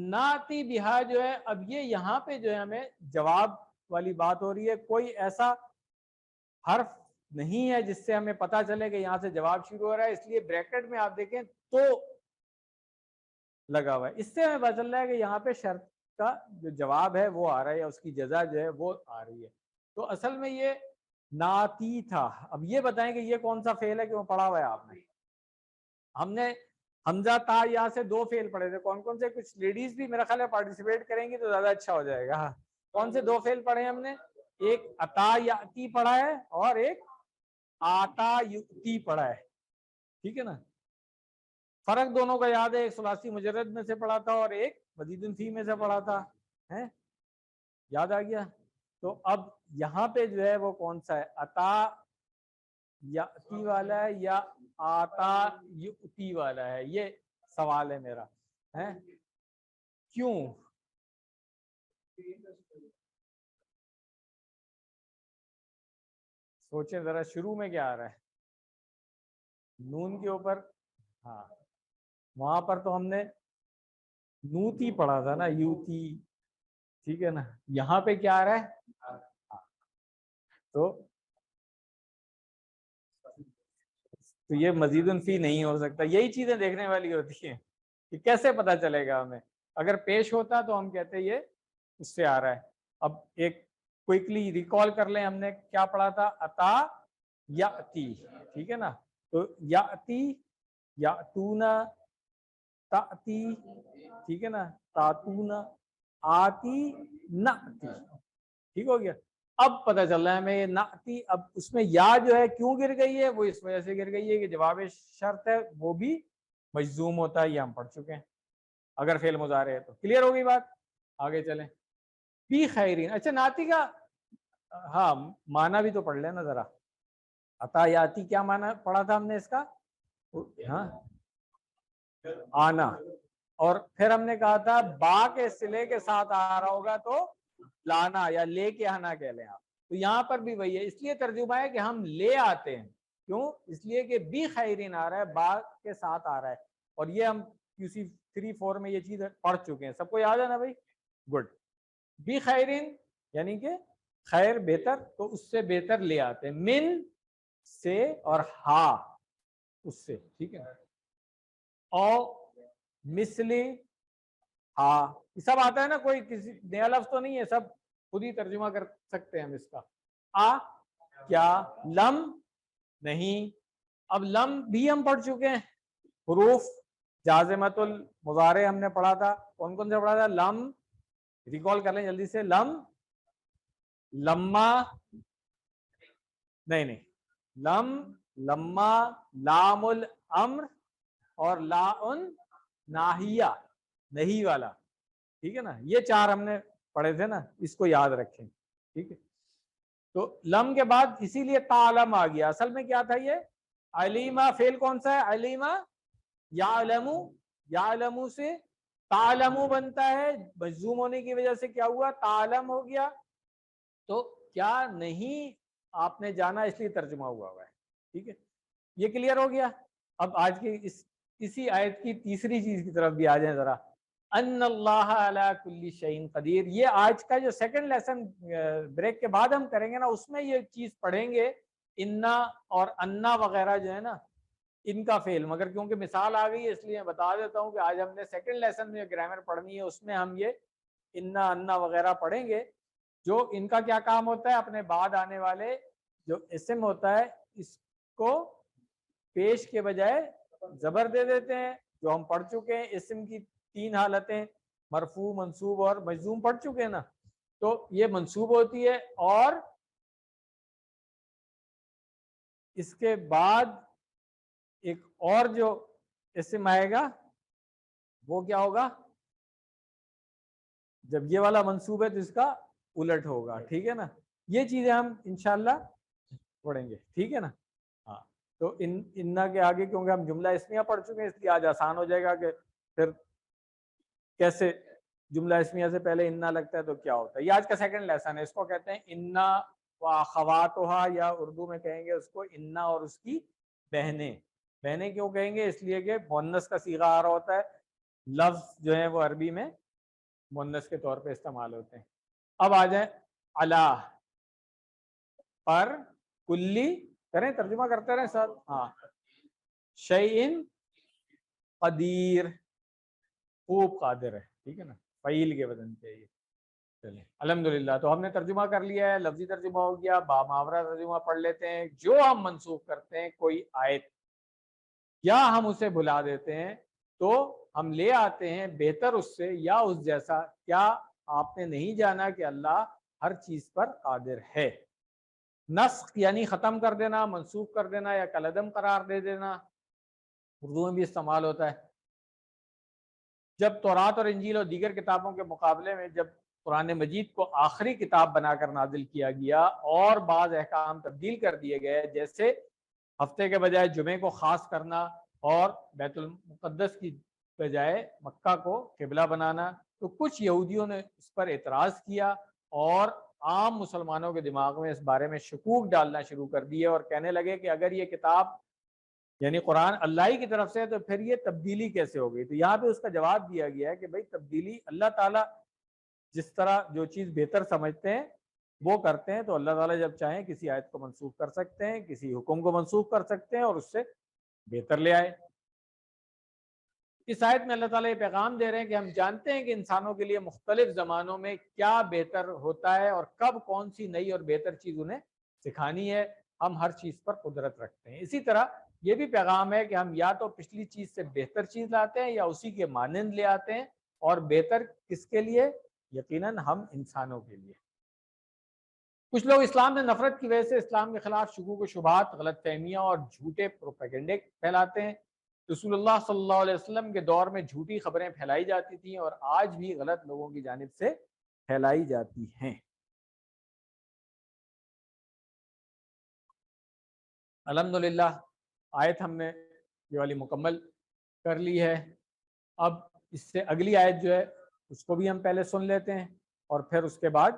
ناتی بہا جو ہے، اب یہ یہاں پہ جو ہے ہمیں جواب والی بات ہو رہی ہے، کوئی ایسا حرف نہیں ہے جس سے ہمیں پتا چلے کہ یہاں سے جواب شروع ہو رہا ہے، اس لیے بریکٹ میں آپ دیکھیں تو لگا ہوا ہے، اس سے ہمیں پتا چل رہا ہے کہ یہاں پہ شرط کا جو جواب ہے وہ آ رہا ہے، یا اس کی جزا جو ہے وہ آ رہی ہے۔ تو اصل میں یہ ناتی تھا۔ اب یہ بتائیں کہ یہ کون سا فعل ہے کہ وہ پڑھا ہوا ہے آپ نے؟ ہم نے حمزہ تا یہاں سے دو فعل پڑھے تھے، کون سے؟ کچھ لیڈیز بھی میرا خیال ہے پارٹیسپیٹ کریں گی تو زیادہ اچھا ہو جائے گا۔ کون سے دو فعل پڑھے ہم نے؟ ایک عطا یاتی پڑھا ہے اور ایک آتا یؤتی پڑھا ہے، ٹھیک ہے نا۔ فرق دونوں کا یاد ہے، ایک ثلاثی مجرد میں سے پڑھا تھا اور ایک مزید فی میں سے پڑھا تھا، ہے یاد آ گیا؟ تو اب یہاں پہ جو ہے وہ کون سا ہے؟ عطا یاتی والا ہے یا آتا یؤتی والا ہے؟ یہ سوال ہے میرا، ہے کیوں؟ سوچیں ذرا، شروع میں کیا آ رہا ہے؟ نون کے اوپر، ہاں وہاں پر تو ہم نے نوتی پڑھا تھا نا، یوتی، ٹھیک ہے نا۔ یہاں پہ کیا آ رہا ہے؟ تو یہ مزید فی نہیں ہو سکتا۔ یہی چیزیں دیکھنے والی ہوتی ہیں کہ کیسے پتا چلے گا ہمیں، اگر پیش ہوتا تو ہم کہتے یہ اس سے آ رہا ہے۔ اب ایک کوئکلی ریکال کر لیں، ہم نے کیا پڑھا تھا؟ عطا یاتی، ٹھیک ہے نا۔ تو یاتی، یاتونا، تاتی، ٹھیک ہے نا، تاتونا، آتی، ناتی، ٹھیک ہو گیا۔ اب پتہ چل رہا ہے ہمیں یہ ناتی، اب اس میں یا جو ہے کیوں گر گئی ہے؟ وہ اس وجہ سے گر گئی ہے کہ جواب شرط ہے وہ بھی مجزوم ہوتا ہے، یہ ہم پڑھ چکے ہیں اگر فعل مضارع ہے تو۔ کلیئر ہوگی بات؟ آگے چلیں۔ فی خیرین، اچھا ناتی کا ہاں معنی بھی تو پڑھ لینا ذرا۔ عطا یاتی کیا معنی پڑھا تھا ہم نے اس کا؟ ہاں آنا، اور پھر ہم نے کہا تھا با کے صلے کے ساتھ آ رہا ہوگا تو لانا یا لے کے آنا کہہ لیں آپ. تو یہاں پر بھی وہی ہے، اس لیے ترجمہ ہے کہ ہم لے آتے ہیں. کیوں؟ اس لیے کہ بی خیرین آ رہا ہے، با کے ساتھ آ رہا ہے، اور یہ ہم QC 3-4 میں یہ چیز پڑھ چکے ہیں. سب کو یاد ہے نا بھائی؟ گڈ. بی خیرین یعنی کہ خیر بہتر، تو اس سے بہتر لے آتے ہیں. من سے اور ہا اس سے، ٹھیک ہے. او مثلی ہاں، یہ سب آتا ہے نا، کوئی کسی نیا لفظ تو نہیں ہے، سب خود ہی ترجمہ کر سکتے ہیں ہم اس کا. آ کیا، لم نہیں. اب لم بھی ہم پڑھ چکے ہیں. حروف جازمت المضارع ہم نے پڑھا تھا. کون کون سے پڑھا تھا؟ لم، ریکال کر لیں جلدی سے. لم، لما، نہیں، لم، لما، لام الامر اور لا ان ناہیہ، نہیں والا، ٹھیک ہے نا. یہ 4 ہم نے پڑھے تھے نا، اس کو یاد رکھیں. ٹھیک ہے. تو لم کے بعد اسی لیے تعلم آ گیا. اصل میں کیا تھا یہ؟ علیما. فعل کون سا ہے؟ علیما یعلمو. یعلمو سے تعلمو بنتا ہے، مجزوم ہونے کی وجہ سے کیا ہوا؟ تعلم ہو گیا. تو کیا نہیں آپ نے جانا، اس لیے ترجمہ ہوا ہے. ٹھیک ہے، یہ کلیئر ہو گیا. اب آج کی اسی آیت کی تیسری چیز کی طرف بھی آ جائیں ذرا. ان اللہ علی کل شیء قدیر. یہ آج کا جو سیکنڈ لیسن بریک کے بعد ہم کریں گے نا، اس میں یہ چیز پڑھیں گے. انا اور انا وغیرہ جو ہے نا، ان کا فعل. مگر کیونکہ مثال آ گئی ہے اس لیے میں بتا دیتا ہوں کہ آج ہم نے سیکنڈ لیسن میں گرامر پڑھنی ہے، اس میں ہم یہ انا انا وغیرہ پڑھیں گے. جو ان کا کیا کام ہوتا ہے؟ اپنے بعد آنے والے جو اسم ہوتا ہے اس کو پیش کے بجائے زبر دے دیتے ہیں. جو ہم پڑھ چکے ہیں اسم کی 3 حالتیں، مرفوع، منصوب اور مجزوم پڑھ چکے ہیں نا. تو یہ منصوب ہوتی ہے، اور اس کے بعد ایک اور جو اسم آئے گا وہ کیا ہوگا؟ جب یہ والا منصوب ہے تو اس کا الٹ ہوگا. ٹھیک ہے نا. یہ چیزیں ہم انشاءاللہ پڑھیں گے. ٹھیک ہے نا. ہاں، تو انا کے آگے کیونکہ ہم جملہ اسمیہ پڑھ چکے ہیں، اس لیے آج آسان ہو جائے گا کہ پھر کیسے جملہ اسمیہ سے پہلے انا لگتا ہے تو کیا ہوتا ہے. یہ آج کا سیکنڈ لیسن ہے. اس کو کہتے ہیں انا واخواتھا، یا اردو میں کہیں گے اس کو انا اور اس کی بہنیں. بہنیں کیوں کہیں گے؟ اس لیے کہ مؤنث کا صیغہ آ رہا ہوتا ہے. لفظ جو ہے وہ عربی میں مؤنث کے طور پہ استعمال ہوتے ہیں. اب آ جائیں علا، پر، کلی. کریں ترجمہ کرتے رہیں ساتھ. ہاں، شیئن قدیر، خوب قادر ہے. ٹھیک ہے نا، فعیل کے وزن پہ. یہ چلیں الحمدللہ. تو ہم نے ترجمہ کر لیا ہے، لفظی ترجمہ ہو گیا. با محاورہ ترجمہ پڑھ لیتے ہیں. جو ہم منسوخ کرتے ہیں کوئی آیت، یا ہم اسے بھلا دیتے ہیں، تو ہم لے آتے ہیں بہتر اس سے یا اس جیسا. کیا آپ نے نہیں جانا کہ اللہ ہر چیز پر قادر ہے؟ نسخ یعنی ختم کر دینا، منسوخ کر دینا، یا کالعدم قرار دے دینا. اردو میں بھی استعمال ہوتا ہے. جب تورات اور انجیل اور دیگر کتابوں کے مقابلے میں جب قرآن مجید کو آخری کتاب بنا کر نازل کیا گیا اور بعض احکام تبدیل کر دیے گئے، جیسے ہفتے کے بجائے جمعے کو خاص کرنا اور بیت المقدس کی بجائے مکہ کو قبلہ بنانا، تو کچھ یہودیوں نے اس پر اعتراض کیا اور عام مسلمانوں کے دماغ میں اس بارے میں شکوک ڈالنا شروع کر دیے، اور کہنے لگے کہ اگر یہ کتاب یعنی قرآن اللہ ہی کی طرف سے ہے تو پھر یہ تبدیلی کیسے ہو گئی؟ تو یہاں پہ اس کا جواب دیا گیا ہے کہ بھائی تبدیلی اللہ تعالیٰ جس طرح جو چیز بہتر سمجھتے ہیں وہ کرتے ہیں. تو اللہ تعالیٰ جب چاہیں کسی آیت کو منسوخ کر سکتے ہیں، کسی حکم کو منسوخ کر سکتے ہیں اور اس سے بہتر لے آئے. اس آیت میں اللہ تعالیٰ یہ پیغام دے رہے ہیں کہ ہم جانتے ہیں کہ انسانوں کے لیے مختلف زمانوں میں کیا بہتر ہوتا ہے اور کب کون سی نئی اور بہتر چیز انہیں سکھانی ہے. ہم ہر چیز پر قدرت رکھتے ہیں. اسی طرح یہ بھی پیغام ہے کہ ہم یا تو پچھلی چیز سے بہتر چیز لاتے ہیں یا اسی کے مانند لے آتے ہیں. اور بہتر کس کے لیے؟ یقیناً ہم انسانوں کے لیے. کچھ لوگ اسلام میں نفرت کی وجہ سے اسلام کے خلاف شکوک و شبہات، غلط فہمیاں اور جھوٹے پروپیگنڈے پھیلاتے ہیں. رسول اللہ صلی اللہ علیہ وسلم کے دور میں جھوٹی خبریں پھیلائی جاتی تھیں اور آج بھی غلط لوگوں کی جانب سے پھیلائی جاتی ہیں. الحمدللہ آیت ہم نے یہ والی مکمل کر لی ہے. اب اس سے اگلی آیت جو ہے اس کو بھی ہم پہلے سن لیتے ہیں اور پھر اس کے بعد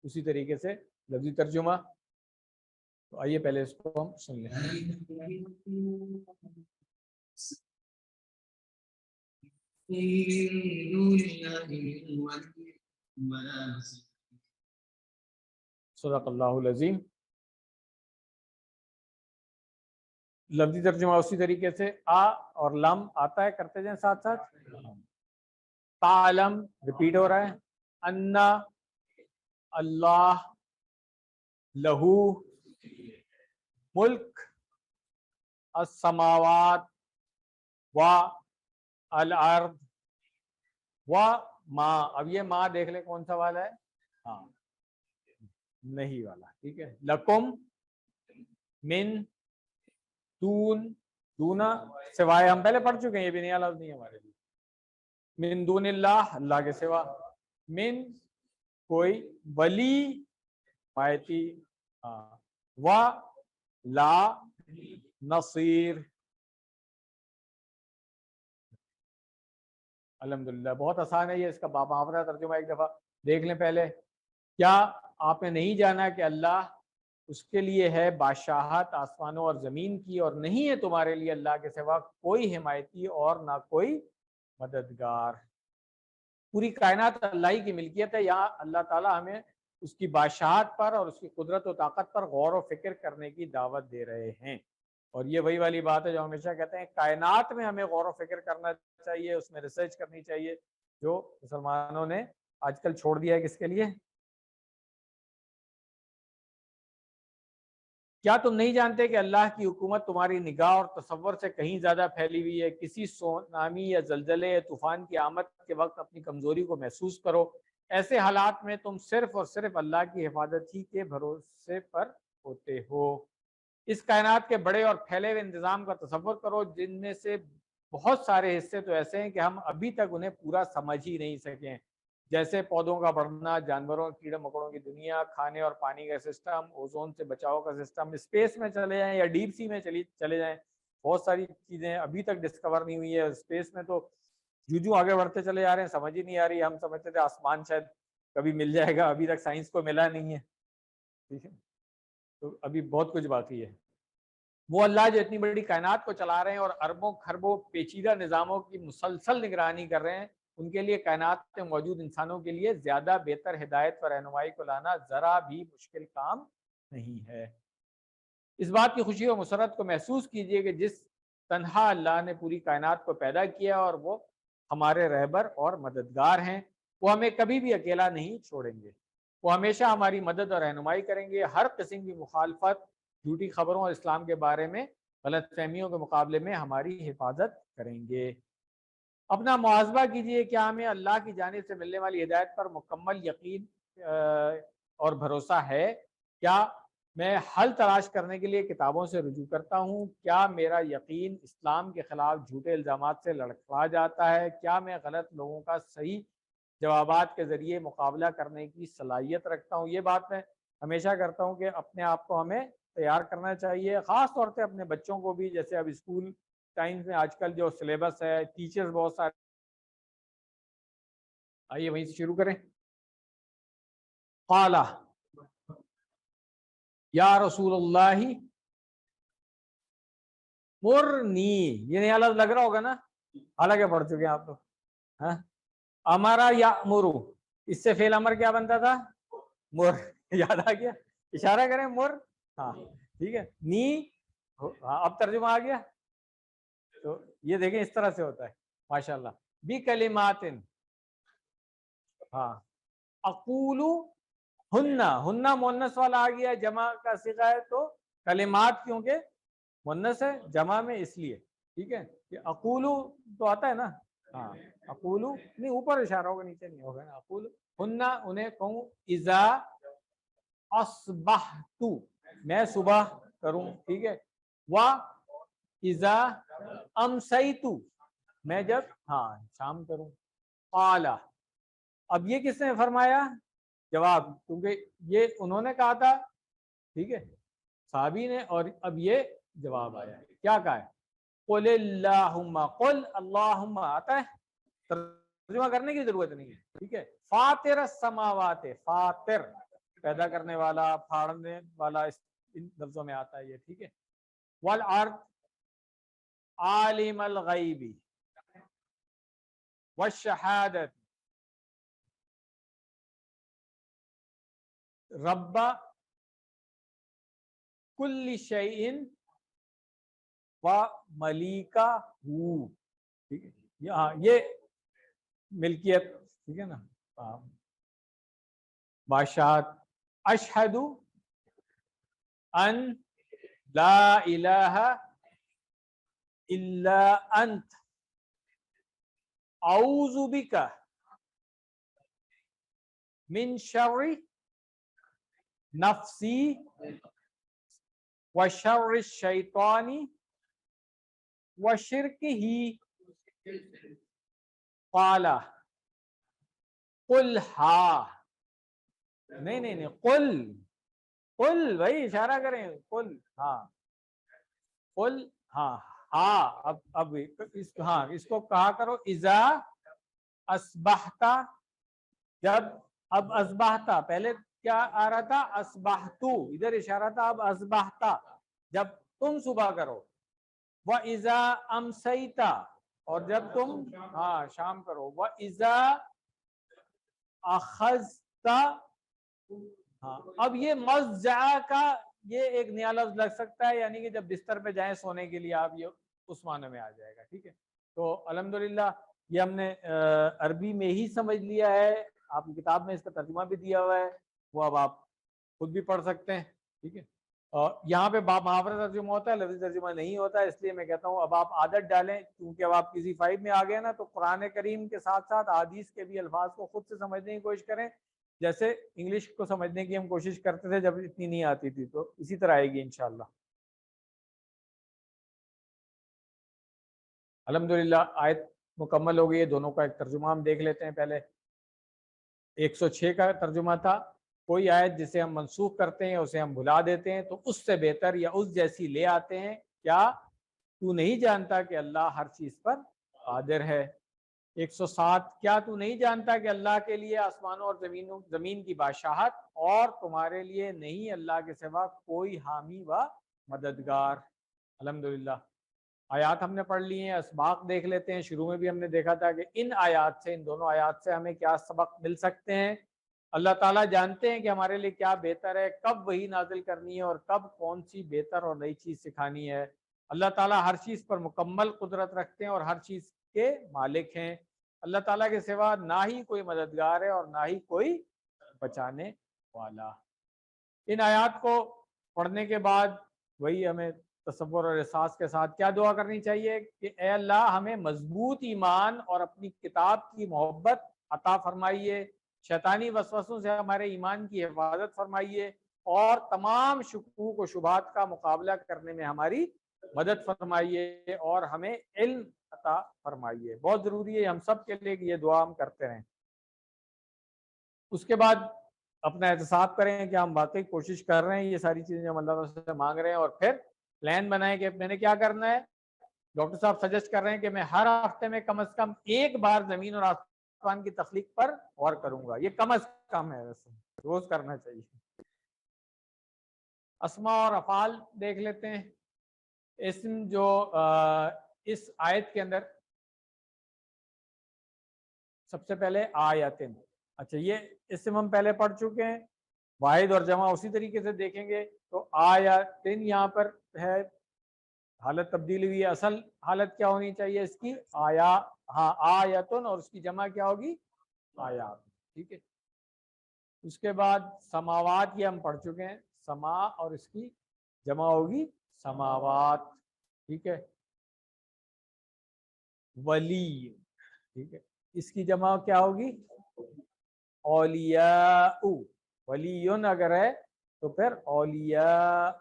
اسی طریقے سے لفظی ترجمہ. تو آئیے پہلے اس کو ہم سن لیں. صدق اللہ العظیم. لفظی ترجمہ اسی طریقے سے آ اور لم آتا ہے, کرتے جائیں ساتھ ساتھ. تعلم ریپیٹ ہو رہا ہے. انا اللہ لہو ملک السماوات و الارض و ما. اب یہ ما دیکھ لیں کون سا والا ہے. ہاں نہیں والا, ٹھیک ہے. لکم من دون, دونا سوائے, ہم پہلے پڑھ چکے ہیں, یہ بھی نیا لفظ نہیں ہے ہمارے لیے. من دون اللہ, اللہ کے سوا. من کوئی, ولی پایتی, ہاں, و لا نصیر. الحمدللہ بہت آسان ہے یہ, اس کا بامحاورہ ترجمہ ایک دفعہ دیکھ لیں پہلے. کیا آپ نے نہیں جانا کہ اللہ اس کے لیے ہے بادشاہت آسمانوں اور زمین کی, اور نہیں ہے تمہارے لیے اللہ کے سوا کوئی حمایتی اور نہ کوئی مددگار. پوری کائنات اللہ ہی کی ملکیت ہے. یہاں اللہ تعالیٰ ہمیں اس کی بادشاہت پر اور اس کی قدرت و طاقت پر غور و فکر کرنے کی دعوت دے رہے ہیں. اور یہ وہی والی بات ہے جو ہمیشہ کہتے ہیں, کائنات میں ہمیں غور و فکر کرنا چاہیے, اس میں ریسرچ کرنی چاہیے, جو مسلمانوں نے آج کل چھوڑ دیا ہے. کس کے لیے؟ کیا تم نہیں جانتے کہ اللہ کی حکومت تمہاری نگاہ اور تصور سے کہیں زیادہ پھیلی ہوئی ہے؟ کسی سونامی یا زلزلے یا طوفان کی آمد کے وقت اپنی کمزوری کو محسوس کرو. ایسے حالات میں تم صرف اور صرف اللہ کی حفاظت ہی کے بھروسے پر ہوتے ہو. اس کائنات کے بڑے اور پھیلے ہوئے انتظام کا تصور کرو, جن میں سے بہت سارے حصے تو ایسے ہیں کہ ہم ابھی تک انہیں پورا سمجھ ہی نہیں سکے, جیسے پودوں کا بڑھنا, جانوروں کیڑے مکوڑوں کی دنیا, کھانے اور پانی کا سسٹم, اوزون سے بچاؤ کا سسٹم. اسپیس میں چلے جائیں یا ڈیپ سی میں چلے جائیں, بہت ساری چیزیں ابھی تک ڈسکور نہیں ہوئی ہے. اسپیس میں تو جو آگے بڑھتے چلے جا رہے ہیں, سمجھ ہی نہیں آ رہی. ہم سمجھتے تھے آسمان شاید کبھی مل جائے گا, ابھی تک سائنس کو ملا نہیں ہے, ٹھیک ہے. تو ابھی بہت کچھ باقی ہے. وہ اللہ جو اتنی بڑی کائنات کو چلا رہے ہیں اور اربوں خربوں پیچیدہ نظاموں کی مسلسل نگرانی کر رہے ہیں, ان کے لیے کائنات میں موجود انسانوں کے لیے زیادہ بہتر ہدایت و رہنمائی کو لانا ذرا بھی مشکل کام نہیں ہے. اس بات کی خوشی و مسرت کو محسوس کیجئے کہ جس تنہا اللہ نے پوری کائنات کو پیدا کیا اور وہ ہمارے رہبر اور مددگار ہیں, وہ ہمیں کبھی بھی اکیلا نہیں چھوڑیں گے. وہ ہمیشہ ہماری مدد اور رہنمائی کریں گے. ہر قسم کی مخالفت, جھوٹی خبروں اور اسلام کے بارے میں غلط فہمیوں کے مقابلے میں ہماری حفاظت کریں گے. اپنا محاسبہ کیجئے, کیا ہمیں اللہ کی جانب سے ملنے والی ہدایت پر مکمل یقین اور بھروسہ ہے؟ کیا میں حل تلاش کرنے کے لیے کتابوں سے رجوع کرتا ہوں؟ کیا میرا یقین اسلام کے خلاف جھوٹے الزامات سے لڑکھڑا جاتا ہے؟ کیا میں غلط لوگوں کا صحیح جوابات کے ذریعے مقابلہ کرنے کی صلاحیت رکھتا ہوں؟ یہ بات میں ہمیشہ کرتا ہوں کہ اپنے آپ کو ہمیں تیار کرنا چاہیے, خاص طور سے اپنے بچوں کو بھی. جیسے اب اسکول ٹائمز میں آج کل جو سلیبس ہے, ٹیچرز بہت سارے. آئیے وہیں سے شروع کریں. قال یا رسول اللہ مرنی, یہ نیا لفظ لگ رہا ہوگا نا, حالانکہ پڑھ چکے ہیں آپ تو. ہاں, امارا یا مرو, اس سے فعل امر کیا بنتا تھا؟ مر. یاد آ گیا؟ اشارہ کریں مر. ہاں ٹھیک ہے. نی, اب ترجمہ آ گیا. تو یہ دیکھیں اس طرح سے ہوتا ہے ماشاءاللہ. بی کلمات, ہاں, اقولو ہننا, ہننا مونس والا آ گیا, جمع کا صیغہ ہے, تو کلمات کیونکہ مونس ہے, جمع میں اس لیے, ٹھیک ہے. کہ اقولو تو آتا ہے نا, ہاں, اقولو نہیں, اوپر اشارہ ہوگا, نیچے نہیں ہوگا نا. اقولو ہننا, انہیں کہوں, اذا اصبحت, میں صبح کروں, ٹھیک ہے. وا اذا امسیت, میں جب, ہاں, شام کروں. قال, اب یہ کس نے فرمایا؟ جواب, کیونکہ یہ انہوں نے کہا تھا, ٹھیک ہے, صحابی نے, اور اب یہ جواب آیا. کیا کہا ہے؟ قل اللہم، قل اللہم آتا ہے، ترجمہ کرنے کی ضرورت نہیں ہے، ٹھیک ہے. فاطر السماوات، فاطر پیدا کرنے والا، پھاڑنے والا، ان لفظوں میں آتا ہے یہ، ٹھیک ہے. والارض عالم الغیب والشہادت رب کل شیء و ملیکہ، ٹھیک ہے. یہ ملکیت، ٹھیک ہے نا، بادشاہت. اشہد ان لا الہ الا انت اعوذ بک من شر نفسی وشر الشیطان وشرکہ. قال قل ہا، نہیں قل، قل بھائی اشارہ کریں، قل ہاں، قل ہاں، ہاں اب اس کو کہا کرو اذا اصبحت، جب، اب اصبحت، پہلے کیا آ رہا تھا اصبحتو، ادھر اشارہ تھا اب اصبحت، جب تم صبح کرو. وَإِذَا أَمْسَيْتَ، اور جب تم ہاں شام کرو. وَإِذَا أَخَذْتَ، ہاں اب یہ مضجع کا یہ ایک نیا لفظ لگ سکتا ہے، یعنی کہ جب بستر پہ جائیں سونے کے لیے، آپ یہ اس معنی میں آ جائے گا، ٹھیک ہے. تو الحمدللہ یہ ہم نے عربی میں ہی سمجھ لیا ہے، آپ کی کتاب میں اس کا ترجمہ بھی دیا ہوا ہے، وہ اب آپ خود بھی پڑھ سکتے ہیں، ٹھیک ہے. اور یہاں پہ محاورہ ترجمہ ہوتا ہے، لفظی ترجمہ نہیں ہوتا ہے، اس لیے میں کہتا ہوں اب آپ عادت ڈالیں، کیونکہ اب آپ کسی فائد میں آ گئے نا، تو قرآن کریم کے ساتھ ساتھ حدیث کے بھی الفاظ کو خود سے سمجھنے کی کوشش کریں، جیسے انگلش کو سمجھنے کی ہم کوشش کرتے تھے جب اتنی نہیں آتی تھی، تو اسی طرح آئے گی انشاءاللہ. الحمدللہ آیت مکمل ہو گئی ہے. دونوں کا ایک ترجمہ ہم دیکھ لیتے ہیں. پہلے 106 کا ترجمہ تھا، کوئی آیت جسے ہم منسوخ کرتے ہیں، اسے ہم بھلا دیتے ہیں، تو اس سے بہتر یا اس جیسی لے آتے ہیں. کیا تو نہیں جانتا کہ اللہ ہر چیز پر قادر ہے. 107 کیا تو نہیں جانتا کہ اللہ کے لیے آسمانوں اور زمین کی بادشاہت، اور تمہارے لیے نہیں اللہ کے سوا کوئی حامی و مددگار. الحمدللہ آیات ہم نے پڑھ لی ہیں. اسباق دیکھ لیتے ہیں. شروع میں بھی ہم نے دیکھا تھا کہ ان آیات سے، ان دونوں آیات سے ہمیں کیا سبق مل سکتے ہیں. اللہ تعالیٰ جانتے ہیں کہ ہمارے لیے کیا بہتر ہے، کب وحی نازل کرنی ہے اور کب کون سی بہتر اور نئی چیز سکھانی ہے. اللہ تعالیٰ ہر چیز پر مکمل قدرت رکھتے ہیں اور ہر چیز کے مالک ہیں. اللہ تعالیٰ کے سوا نہ ہی کوئی مددگار ہے اور نہ ہی کوئی بچانے والا. ان آیات کو پڑھنے کے بعد وہی ہمیں تصور اور احساس کے ساتھ کیا دعا کرنی چاہیے کہ اے اللہ ہمیں مضبوط ایمان اور اپنی کتاب کی محبت عطا فرمائیے، شیطانی وسوسوں سے ہمارے ایمان کی حفاظت فرمائیے، اور تمام شکوک و شبہات کا مقابلہ کرنے میں ہماری مدد فرمائیے، اور ہمیں علم عطا فرمائیے. بہت ضروری ہے ہم سب کے لیے کہ یہ دعا ہم کرتے رہیں. اس کے بعد اپنا احتساب کریں کہ ہم واقعی کوشش کر رہے ہیں یہ ساری چیزیں ہم اللہ تعالیٰ سے مانگ رہے ہیں، اور پھر پلان بنائیں کہ میں نے کیا کرنا ہے. ڈاکٹر صاحب سجیسٹ کر رہے ہیں کہ میں ہر ہفتے میں کم از کم ایک بار زمین اور آسمان کی تخلیق پر غور کروں گا. یہ کم از کم ہے، ویسے روز کرنا چاہیے. اسماء اور افعال دیکھ لیتے ہیں. اسم جو اس آیت کے اندر سب سے پہلے آیاتن، اچھا یہ اسم ہم پہلے پڑھ چکے ہیں. واحد اور جمع اسی طریقے سے دیکھیں گے تو آیاتن یہاں پر ہے، حالت تبدیل ہوئی ہے. اصل حالت کیا ہونی چاہیے اس کی؟ آیا، ہاں آیاتن، اور اس کی جمع کیا ہوگی؟ آیات. ٹھیک ہے. اس کے بعد سماوات یہ ہم پڑھ چکے ہیں، سما اور اس کی جمع ہوگی سماوات. ٹھیک ہے. ولی، ٹھیک ہے، اس کی جمع کیا ہوگی؟ اولیاء. ولیون اگر ہے تو پھر اولیاء.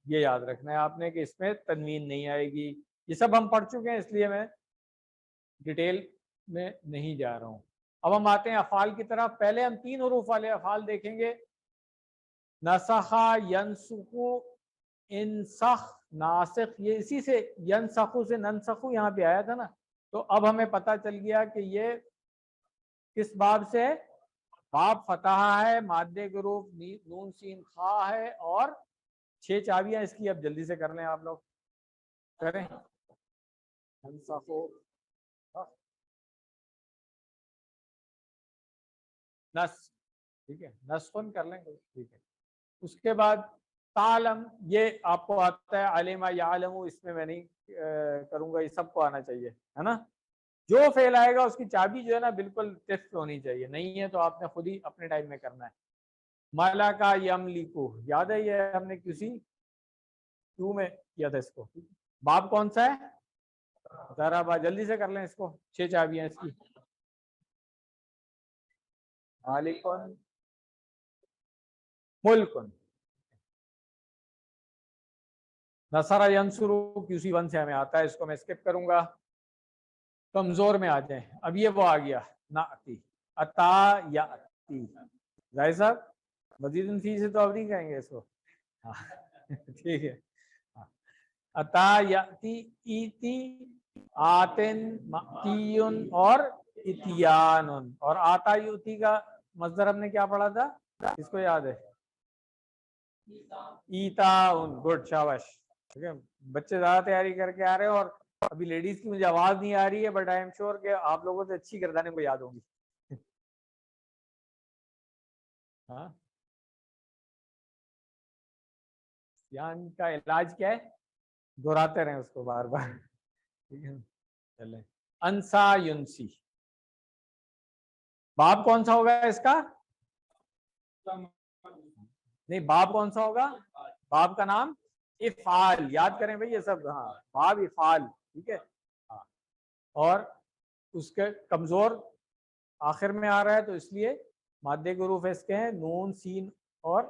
یہ یاد رکھنا ہے آپ نے کہ اس میں تنوین نہیں آئے گی. یہ سب ہم پڑھ چکے ہیں، اس لیے میں ڈیٹیل میں نہیں جا رہا ہوں. اب ہم آتے ہیں افعال کی طرف. پہلے ہم 3 حروف والے افعال دیکھیں گے. نسخ، ینسخ انسخ ناسخ یہ اسی سے ینسخو سے ننسخو یہاں پہ آیا تھا نا، تو اب ہمیں پتہ چل گیا کہ یہ کس باب سے ہے، باب فتح ہے، مادے کے حروف نون سین خا ہے، اور 6 چابیاں اس کی اب جلدی سے کر لیں آپ لوگ، کریں انسخو نسخ، ٹھیک ہے نسخن کر لیں گے، ٹھیک ہے. اس کے بعد تعلم یہ آپ کو آتا ہے، علم یعلم اس میں نہیں کروں گا، یہ سب کو آنا چاہیے ہے نا. جو فعل آئے گا اس کی چابی جو ہے نا بالکل ٹیسٹ ہونی چاہیے، نہیں ہے تو آپ نے خود ہی اپنے ٹائم میں کرنا ہے. ملکا یملکو یاد ہے یہ ہم نے کسی کیوں میں کیا تھا اس کو. باب کون سا ہے؟ ذرا جلدی سے کر لیں اس کو، 6 چابیاں اس کی. مالکن ملکن. نصر ینصرو QC 1 سے ہمیں آتا ہے، اس کو میں اسکپ کروں گا. کمزور میں آ جائیں، اب یہ وہ آ گیا ناتی عطا یاتی. ظاہر صاحب مزید فی سے تو اب نہیں کہیں گے اس کو، ٹھیک ہے. عطا یاتی ایتی آتن ماتیون اور اتیان. اور آتا یوتی کا مصدر ہم نے کیا پڑھا تھا، اس کو یاد ہے؟ ایتاون. گڈ شاباش. ٹھیک ہے بچے زیادہ تیاری کر کے آ رہے ہیں، اور ابھی لیڈیز کی مجھے آواز نہیں آ رہی ہے، بٹ آئی ایم شیور کہ آپ لوگوں سے اچھی گردانیں کو یاد ہوں گی. ہاں یان کا علاج کیا ہے؟ دہراتے رہیں اس کو بار بار. ٹھیک ہے چلیں. انسا ینسی. باب کون سا ہوگا اس کا؟ نہیں باب کون سا ہوگا؟ باب کا نام افعال. یاد کریں بھائی یہ سب. ہاں باب افعال. ٹھیک ہے ہاں. اور اس کے کمزور آخر میں آ رہا ہے تو اس لیے مادے کے حروف اس کے ہیں نون سین اور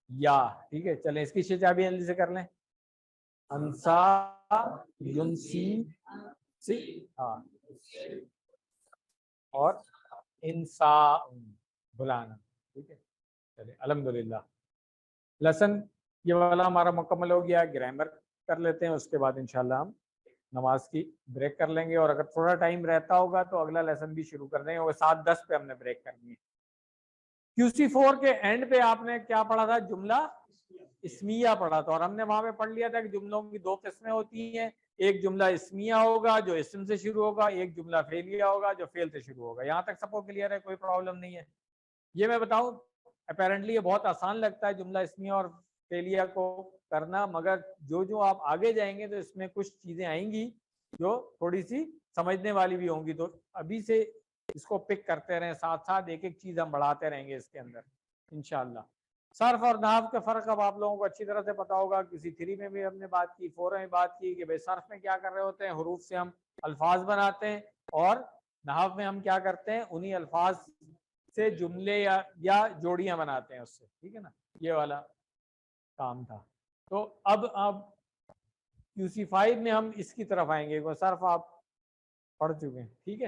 یا. ٹھیک ہے چلیں اس کی 6 چابیاں جلدی سے کر لیں. انسا ینسی سی ہاں، اور انسا بلانا. ٹھیک ہے چلیں الحمدللہ. لیسن یہ والا ہمارا مکمل ہو گیا. گرامر کر لیتے ہیں، اس کے بعد انشاءاللہ ہم نماز کی بریک کر لیں گے، اور اگر تھوڑا ٹائم رہتا ہوگا تو اگلا لیسن بھی شروع کر دیں گے. وہ 7:10 پہ ہم نے بریک کرنی ہے. QC4 کے اینڈ پہ آپ نے کیا پڑھا تھا؟ جملہ اسمیہ پڑھا تھا، اور ہم نے وہاں پہ پڑھ لیا تھا کہ جملوں کی 2 قسمیں ہوتی ہیں. ایک جملہ اسمیہ ہوگا جو اسم سے شروع ہوگا، ایک جملہ فعلیہ ہوگا جو فعل سے شروع ہوگا. یہاں تک سب کو کلیئر ہے؟ کوئی پرابلم نہیں ہے؟ یہ میں بتاؤں اپیرنٹلی یہ بہت آسان لگتا ہے جملہ اسمیہ اور فعلیہ کو کرنا، مگر جو آپ آگے جائیں گے تو اس میں کچھ چیزیں آئیں گی جو تھوڑی سی سمجھنے والی بھی ہوں گی. تو ابھی سے اس کو پک کرتے رہیں، ساتھ ساتھ ایک ایک چیز ہم بڑھاتے رہیں گے اس کے اندر انشاءاللہ. صرف اور نحو کا فرق اب آپ لوگوں کو اچھی طرح سے پتا ہوگا. کسی 3 میں بھی ہم نے بات کی، 4 میں بات کی کہ بھائی صرف میں کیا کر رہے ہوتے ہیں، حروف سے ہم الفاظ بناتے ہیں، اور نحو میں ہم کیا کرتے ہیں، انہی الفاظ سے جملے یا جوڑیاں بناتے ہیں اس سے. ٹھیک ہے نا، یہ والا کام تھا. تو اب QC5 میں ہم اس کی طرف آئیں گے. وہ صرف آپ پڑھ چکے ہیں. ٹھیک ہے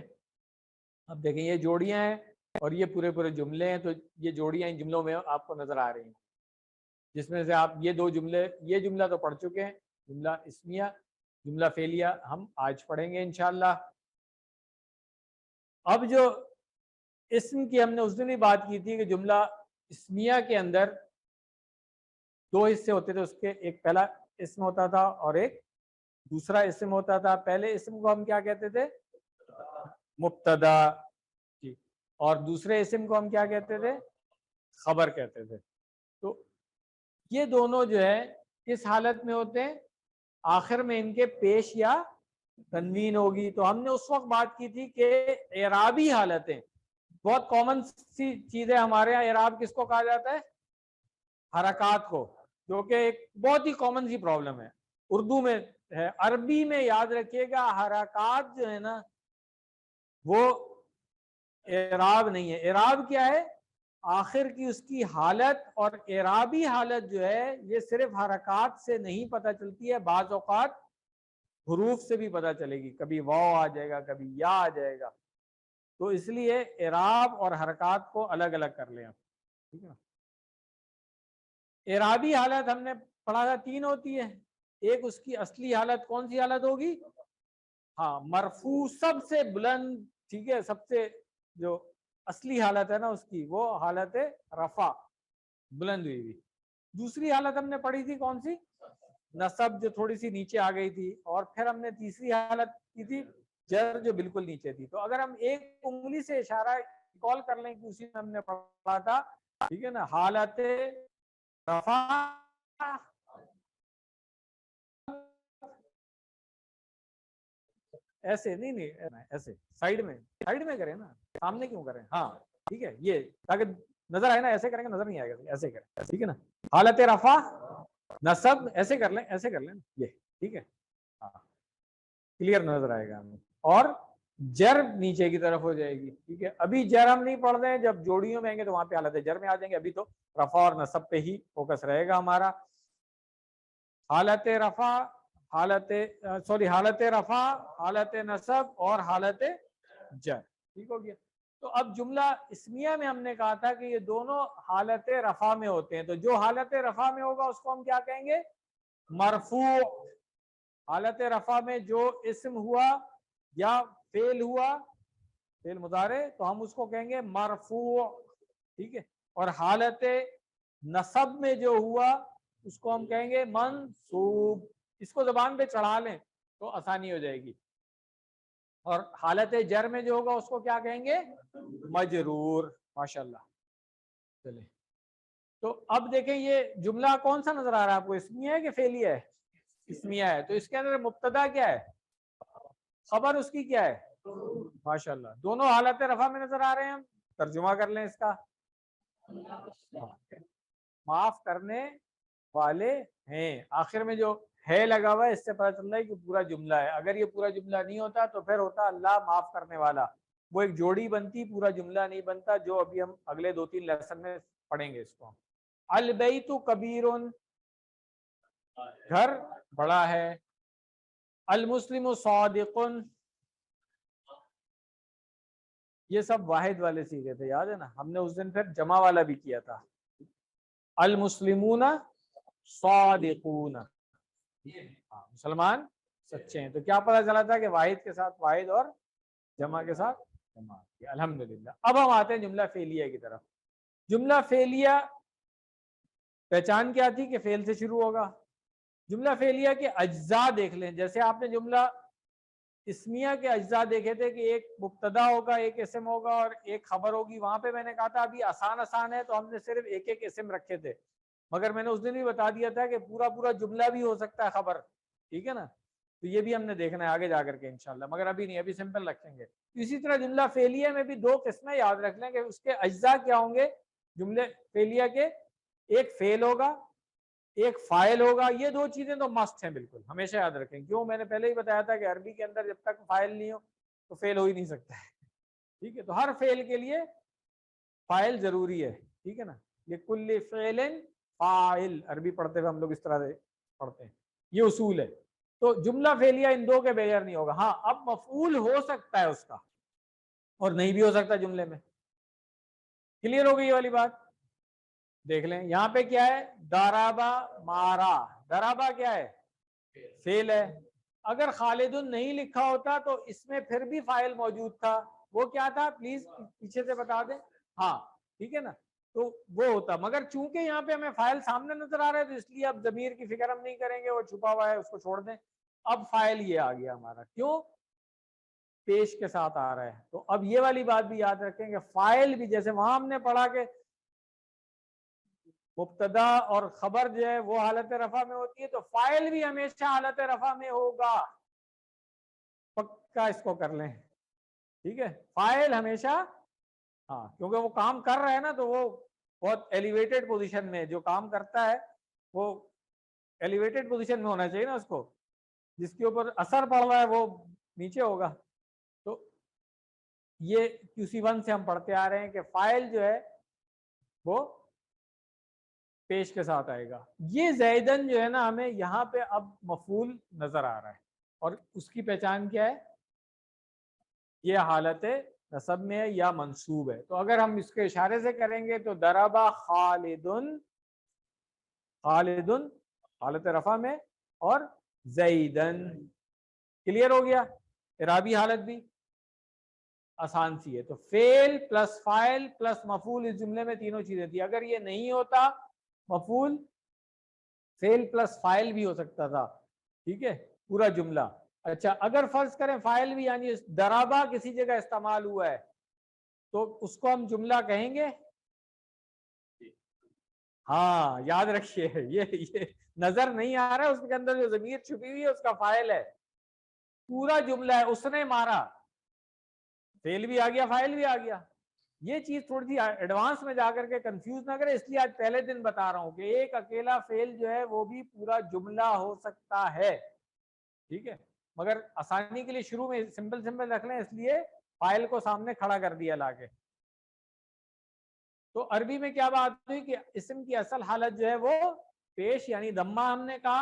اب دیکھیں یہ جوڑیاں ہیں اور یہ پورے جملے ہیں. تو یہ جوڑیاں ان جملوں میں آپ کو نظر آ رہی ہیں، جس میں سے آپ یہ 2 جملے، یہ جملہ تو پڑھ چکے ہیں، جملہ اسمیہ، جملہ فعلیہ ہم آج پڑھیں گے انشاءاللہ. اب جو اسم کی ہم نے اس دن بھی بات کی تھی کہ جملہ اسمیہ کے اندر 2 حصے ہوتے تھے اس کے. ایک پہلا اسم ہوتا تھا اور ایک دوسرا اسم ہوتا تھا. پہلے اسم کو ہم کیا کہتے تھے؟ مبتدا. اور دوسرے اسم کو ہم کیا کہتے تھے؟ خبر کہتے تھے. تو یہ دونوں جو ہے کس حالت میں ہوتے ہیں؟ آخر میں ان کے پیش یا تنوین ہوگی. تو ہم نے اس وقت بات کی تھی کہ اعرابی حالتیں بہت کامن سی چیز ہے ہمارے یہاں. اعراب کس کو کہا جاتا ہے؟ حرکات کو، جو کہ ایک بہت ہی کامن سی پرابلم ہے، اردو میں ہے. عربی میں یاد رکھیے گا حرکات جو ہے نا وہ اعراب نہیں ہے. اعراب کیا ہے؟ آخر کی اس کی حالت. اور اعرابی حالت جو ہے یہ صرف حرکات سے نہیں پتہ چلتی ہے، بعض اوقات حروف سے بھی پتہ چلے گی. کبھی واو آ جائے گا، کبھی یا آ جائے گا. تو اس لیے اعراب اور حرکات کو الگ الگ کر لیں آپ. ٹھیک ہے اعرابی حالت ہم نے پڑھا تھا 3 ہوتی ہے. ایک اس کی اصلی حالت کون سی حالت ہوگی؟ ہاں مرفوع سب سے بلند, ٹھیک ہے, سب سے جو اصلی حالت ہے نا اس کی, وہ حالت رفع, بلند ہوئی ہوئی. دوسری حالت ہم نے پڑھی تھی کون سی؟ نصب, جو تھوڑی سی نیچے آ گئی تھی. اور پھر ہم نے تیسری حالت کی تھی جر, جو بالکل نیچے تھی. تو اگر ہم ایک انگلی سے اشارہ کال کر لیں کہ اسی میں ہم نے پڑھا تھا, ٹھیک ہے نا, حالت رفع ایسے نہیں ایسے سائڈ میں کریں نا, سامنے کیوں کریں؟ ہاں ٹھیک ہے, یہ تاکہ نظر آئے نا. ایسے کریں گے نظر نہیں آئے گا, ایسے کریں, ٹھیک ہے نا. حالت رفع نصب ایسے کر لیں, ایسے کر لیں یہ, ٹھیک ہے, ہاں کلیئر نظر آئے گا ہمیں. اور جر نیچے کی طرف ہو جائے گی, ٹھیک ہے. ابھی جر ہم نہیں پڑھ رہے ہیں, جب جوڑیوں میں آئیں گے تو وہاں پہ حالت جر میں آ جائیں گے. ابھی تو رفع اور نصب پہ ہی فوکس رہے گا ہمارا. حالت رفع, حالت رفع, حالت نصب اور حالت جر, ٹھیک ہو گیا. تو اب جملہ اسمیہ میں ہم نے کہا تھا کہ یہ دونوں حالت رفع میں ہوتے ہیں. تو جو حالت رفع میں ہوگا اس کو ہم کیا کہیں گے؟ مرفوع. حالت رفع میں جو اسم ہوا یا فعل ہوا, فعل مضارع, تو ہم اس کو کہیں گے مرفوع, ٹھیک ہے. اور حالت نصب میں جو ہوا اس کو ہم کہیں گے منصوب. اس کو زبان پہ چڑھا لیں تو آسانی ہو جائے گی. اور حالت جر میں جو ہوگا اس کو کیا کہیں گے؟ مجرور. ماشاءاللہ. چلے تو اب دیکھیں یہ جملہ کون سا نظر آ رہا ہے آپ کو, اسمیہ ہے کہ فعلیہ ہے؟ اسمیہ ہے. تو اس کے اندر مبتدا کیا ہے, خبر اس کی کیا ہے؟ ماشاءاللہ. دونوں حالت رفع میں نظر آ رہے ہیں. ہم ترجمہ کر لیں اس کا. معاف کرنے والے ہیں, آخر میں جو ہے لگا ہوا ہے, اس سے پتہ چل رہا ہے کہ پورا جملہ ہے. اگر یہ پورا جملہ نہیں ہوتا تو پھر ہوتا اللہ معاف کرنے والا, وہ ایک جوڑی بنتی, پورا جملہ نہیں بنتا, جو ابھی ہم اگلے 2-3 لیسن میں پڑھیں گے اس کو. البیت کبیر, گھر بڑا ہے. المسلم صادق, یہ سب واحد والے سیغے تھے, یاد ہے نا, ہم نے اس دن پھر جمع والا بھی کیا تھا. المسلمون صادقون, مسلمان سچے ہیں. تو کیا پتہ چلا تھا کہ واحد کے ساتھ واحد اور جمع کے ساتھ جمع. الحمدللہ. اب ہم آتے ہیں جملہ فعلیہ کی طرف. جملہ فعلیہ پہچان کیا تھی کہ فعل سے شروع ہوگا. جملہ فعلیہ کے اجزاء دیکھ لیں. جیسے آپ نے جملہ اسمیہ کے اجزاء دیکھے تھے کہ ایک مبتدا ہوگا, ایک اسم ہوگا اور ایک خبر ہوگی. وہاں پہ میں نے کہا تھا ابھی آسان ہے تو ہم نے صرف ایک ایک اسم رکھے تھے, مگر میں نے اس دن بھی بتا دیا تھا کہ پورا جملہ بھی ہو سکتا ہے خبر, ٹھیک ہے نا. تو یہ بھی ہم نے دیکھنا ہے آگے جا کر کے انشاءاللہ, مگر ابھی نہیں, ابھی سمپل رکھیں گے. اسی طرح جملہ فعلیہ میں بھی 2 قسمیں یاد رکھ لیں کہ اس کے اجزاء کیا ہوں گے. جملے فعلیہ کے ایک فعل ہوگا, ایک فاعل ہوگا. یہ 2 چیزیں تو مسٹ ہیں, بالکل ہمیشہ یاد رکھیں. کیوں؟ میں نے پہلے ہی بتایا تھا کہ عربی کے اندر جب تک فاعل نہیں ہو تو فعل ہو ہی نہیں سکتا ہے, ٹھیک ہے. تو ہر فعل کے لیے فاعل ضروری ہے, ٹھیک ہے نا. لکل فعل فاعل, عربی پڑھتے ہوئے ہم لوگ اس طرح سے پڑھتے ہیں, یہ اصول ہے. تو جملہ فعلیہ ان 2 کے بغیر نہیں ہوگا. ہاں اب مفعول ہو سکتا ہے اس کا اور نہیں بھی ہو سکتا جملے میں. کلیئر ہو گئی یہ والی بات؟ دیکھ لیں یہاں پہ کیا ہے, ضربا مارا. ضربا کیا ہے؟ فعل ہے. اگر خالدن نہیں لکھا ہوتا تو اس میں پھر بھی فاعل موجود تھا. وہ کیا تھا پلیز پیچھے سے بتا دیں. ہاں ٹھیک ہے نا, تو وہ ہوتا. مگر چونکہ یہاں پہ ہمیں فاعل سامنے نظر آ رہا ہے تو اس لیے اب ضمیر کی فکر ہم نہیں کریں گے, وہ چھپا ہوا ہے اس کو چھوڑ دیں. اب فاعل یہ آ گیا ہمارا, کیوں؟ پیش کے ساتھ آ رہا ہے. تو اب یہ والی بات بھی یاد رکھیں کہ فاعل بھی, جیسے وہاں ہم نے پڑھا کہ مبتدا اور خبر جو ہے وہ حالت رفع میں ہوتی ہے, تو فاعل بھی ہمیشہ حالت رفع میں ہوگا. پکا اس کو کر لیں, ٹھیک ہے. فاعل ہمیشہ, ہاں کیونکہ وہ کام کر رہا ہے نا, تو وہ بہت ایلیویٹڈ پوزیشن میں جو کام کرتا ہے وہ ایلیویٹڈ پوزیشن میں ہونا چاہیے نا اس کو. جس کے اوپر اثر پڑ رہا ہے وہ نیچے ہوگا. تو یہ QC1 سے ہم پڑھتے آ رہے ہیں کہ فاعل جو ہے وہ پیش کے ساتھ آئے گا. یہ زیدن جو ہے نا, ہمیں یہاں پہ اب مفعول نظر آ رہا ہے اور اس کی پہچان کیا ہے؟ یہ حالت نصب میں ہے یا منصوب ہے. تو اگر ہم اس کے اشارے سے کریں گے تو ضربا خالدن, خالدن حالت رفع میں، اور زیدن. کلیئر ہو گیا؟ اعرابی حالت بھی آسان سی ہے. تو فعل پلس فاعل پلس مفعول اس جملے میں تینوں چیزیں تھی. اگر یہ نہیں ہوتا مفعول فعل پلس فاعل بھی ہو سکتا تھا. ٹھیک ہے، پورا جملہ. اچھا اگر فرض کریں فاعل بھی یعنی ضربہ کسی جگہ استعمال ہوا ہے تو اس کو ہم جملہ کہیں گے. ہاں یاد رکھیے یہ نظر نہیں آ رہا ہے، اس کے اندر جو ضمیر چھپی ہوئی ہے اس کا فاعل ہے. پورا جملہ ہے اس نے مارا، فعل بھی آ گیا فاعل بھی آ گیا. یہ چیز تھوڑی سی ایڈوانس میں جا کر کے کنفیوز نہ کرے، اس لیے آج پہلے دن بتا رہا ہوں کہ ایک اکیلا فعل جو ہے وہ بھی پورا جملہ ہو سکتا ہے. ٹھیک ہے، مگر آسانی کے لیے شروع میں سمپل رکھ لیں، اس لیے فاعل کو سامنے کھڑا کر دیا لا کے. تو عربی میں کیا بات ہوئی کہ اسم کی اصل حالت جو ہے وہ پیش یعنی ضمہ ہم نے کہا،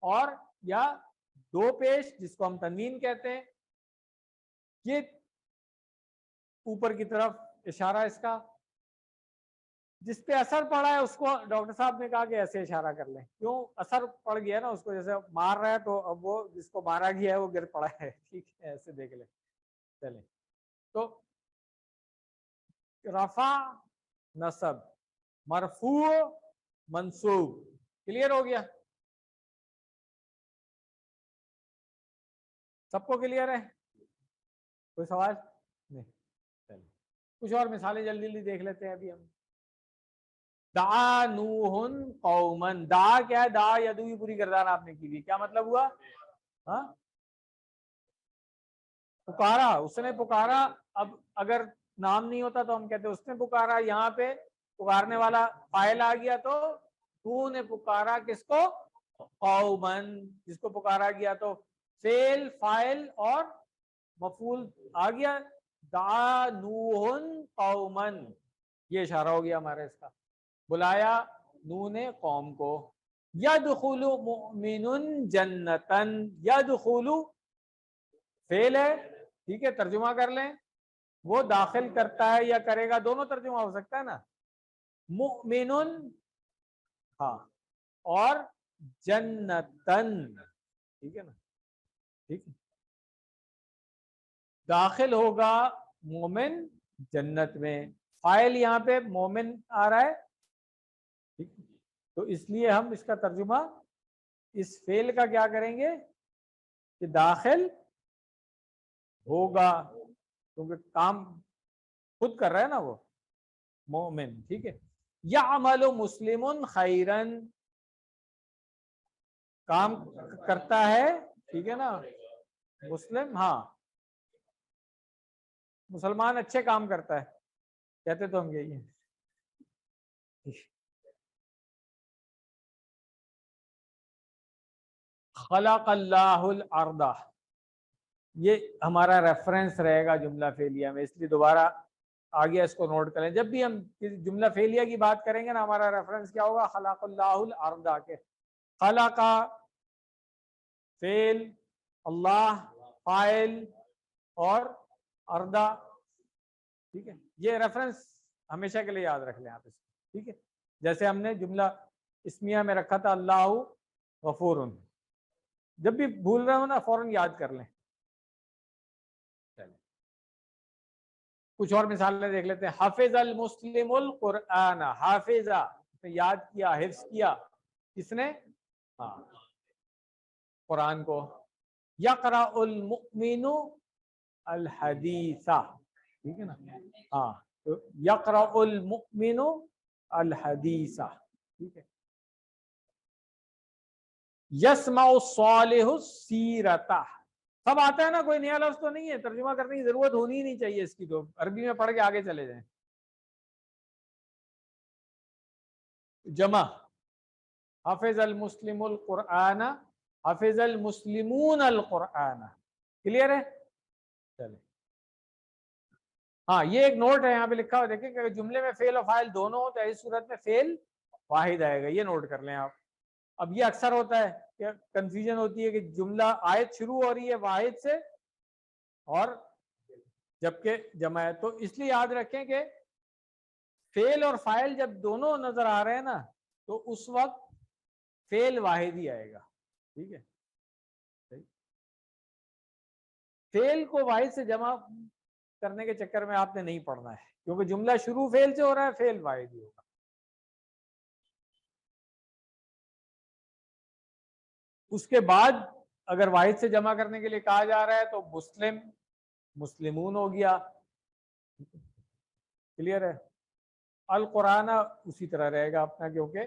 اور یا دو پیش جس کو ہم تنوین کہتے ہیں. یہ اوپر کی طرف اشارہ اس کا، جس پہ اثر پڑا ہے اس کو ڈاکٹر صاحب نے کہا کہ ایسے اشارہ کر لیں. کیوں؟ اثر پڑ گیا نا اس کو، جیسے مار رہا ہے تو اب وہ جس کو مارا گیا ہے وہ گر پڑا ہے. ٹھیک ہے، ایسے دیکھ لیں. چلیں تو رفع نصب، مرفوع منصوب. کلیئر ہو گیا؟ سب کو کلیئر ہے؟ کوئی سوال نہیں؟ چلیں کچھ اور مثالیں جلدی جلدی دیکھ لیتے ہیں ابھی ہم. دعا نوح قوما، دعا کیا ہے؟ دعا یدو کی پوری گردان آپ نے کی ہوئی، کیا مطلب ہوا؟ ہاں پکارا، اس نے پکارا. اب اگر نام نہیں ہوتا تو ہم کہتے اس نے پکارا. یہاں پہ پکارنے والا فاعل آ گیا تو تو نے پکارا کس کو؟ قوما. جس کو پکارا گیا تو فعل فاعل اور مفعول آ گیا. دعا نوح قوما، یہ اشارہ ہو گیا ہمارا اس کا. بلایا نوح نے قوم کو. یدخل مؤمن جنتن، یدخل فعل ہے. ٹھیک ہے، ترجمہ کر لیں. وہ داخل کرتا ہے یا کرے گا، دونوں ترجمہ ہو سکتا ہے نا. مؤمن، ہاں، اور جنتن. ٹھیک ہے نا، ٹھیک ہے. داخل ہوگا مومن جنت میں. فائل یہاں پہ مومن آ رہا ہے. ٹھیک، تو اس لیے ہم اس کا ترجمہ اس فعل کا کیا کریں گے کہ داخل ہوگا، کیونکہ کام خود کر رہا ہے نا وہ مومن. ٹھیک ہے. یعمل مسلم خیرن، کام کرتا ہے. ٹھیک ہے نا، مسلم، ہاں مسلمان اچھے کام کرتا ہے، کہتے تو ہم یہی ہیں. خلق اللہ الارض، یہ ہمارا ریفرنس رہے گا جملہ فعلیہ میں، اس لیے دوبارہ آگے اس کو نوٹ کریں. جب بھی ہم جملہ فعلیہ کی بات کریں گے نا ہمارا ریفرنس کیا ہوگا؟ خلق اللہ الارض کے. خلق فعل، اللہ فاعل، اور اردا. ٹھیک ہے، یہ ریفرنس ہمیشہ کے لیے یاد رکھ لیں آپ اس کو. ٹھیک ہے، جیسے ہم نے جملہ اسمیہ میں رکھا تھا اللہ غفور، جب بھی بھول رہے ہو نا فوراً یاد کر لیں. کچھ اور مثالیں دیکھ لیتے ہیں. حافظ المسلم القرآن، حافظہ یاد کیا، حفظ کیا کس نے؟ ہاں قرآن کو. یقرأ المؤمن الحدیث، ٹھیک ہے نا، ہاں تو یقرأ المؤمن الحدیث. ٹھیک ہے. یسمع الصالح السیرۃ، سب آتا ہے نا، کوئی نیا لفظ تو نہیں ہے، ترجمہ کرنے کی ضرورت ہونی ہی نہیں چاہیے اس کی، تو عربی میں پڑھ کے آگے چلے جائیں. جمع، حفظ المسلم القرآن، حفظ المسلمون القرآن. کلیئر ہے؟ چلے ہاں یہ ایک نوٹ ہے یہاں پہ لکھا ہوا، دیکھیں کہ جملے میں فعل اور فاعل دونوں ہو تو اس صورت میں فعل واحد آئے گا، یہ نوٹ کر لیں آپ. اب یہ اکثر ہوتا ہے کہ کنفیوژن ہوتی ہے کہ جملہ آیت شروع ہو رہی ہے واحد سے اور جبکہ جمع ہے، تو اس لیے یاد رکھیں کہ فعل اور فاعل جب دونوں نظر آ رہے ہیں نا تو اس وقت فعل واحد ہی آئے گا. ٹھیک ہے, فعل کو واحد سے جمع کرنے کے چکر میں آپ نے نہیں پڑھنا ہے, کیونکہ جملہ شروع فعل سے ہو رہا ہے, فعل واحد ہی ہوگا. اس کے بعد اگر واحد سے جمع کرنے کے لیے کہا جا رہا ہے تو مسلم مسلمون ہو گیا. کلیئر ہے. القرآن اسی طرح رہے گا اپنا, کیونکہ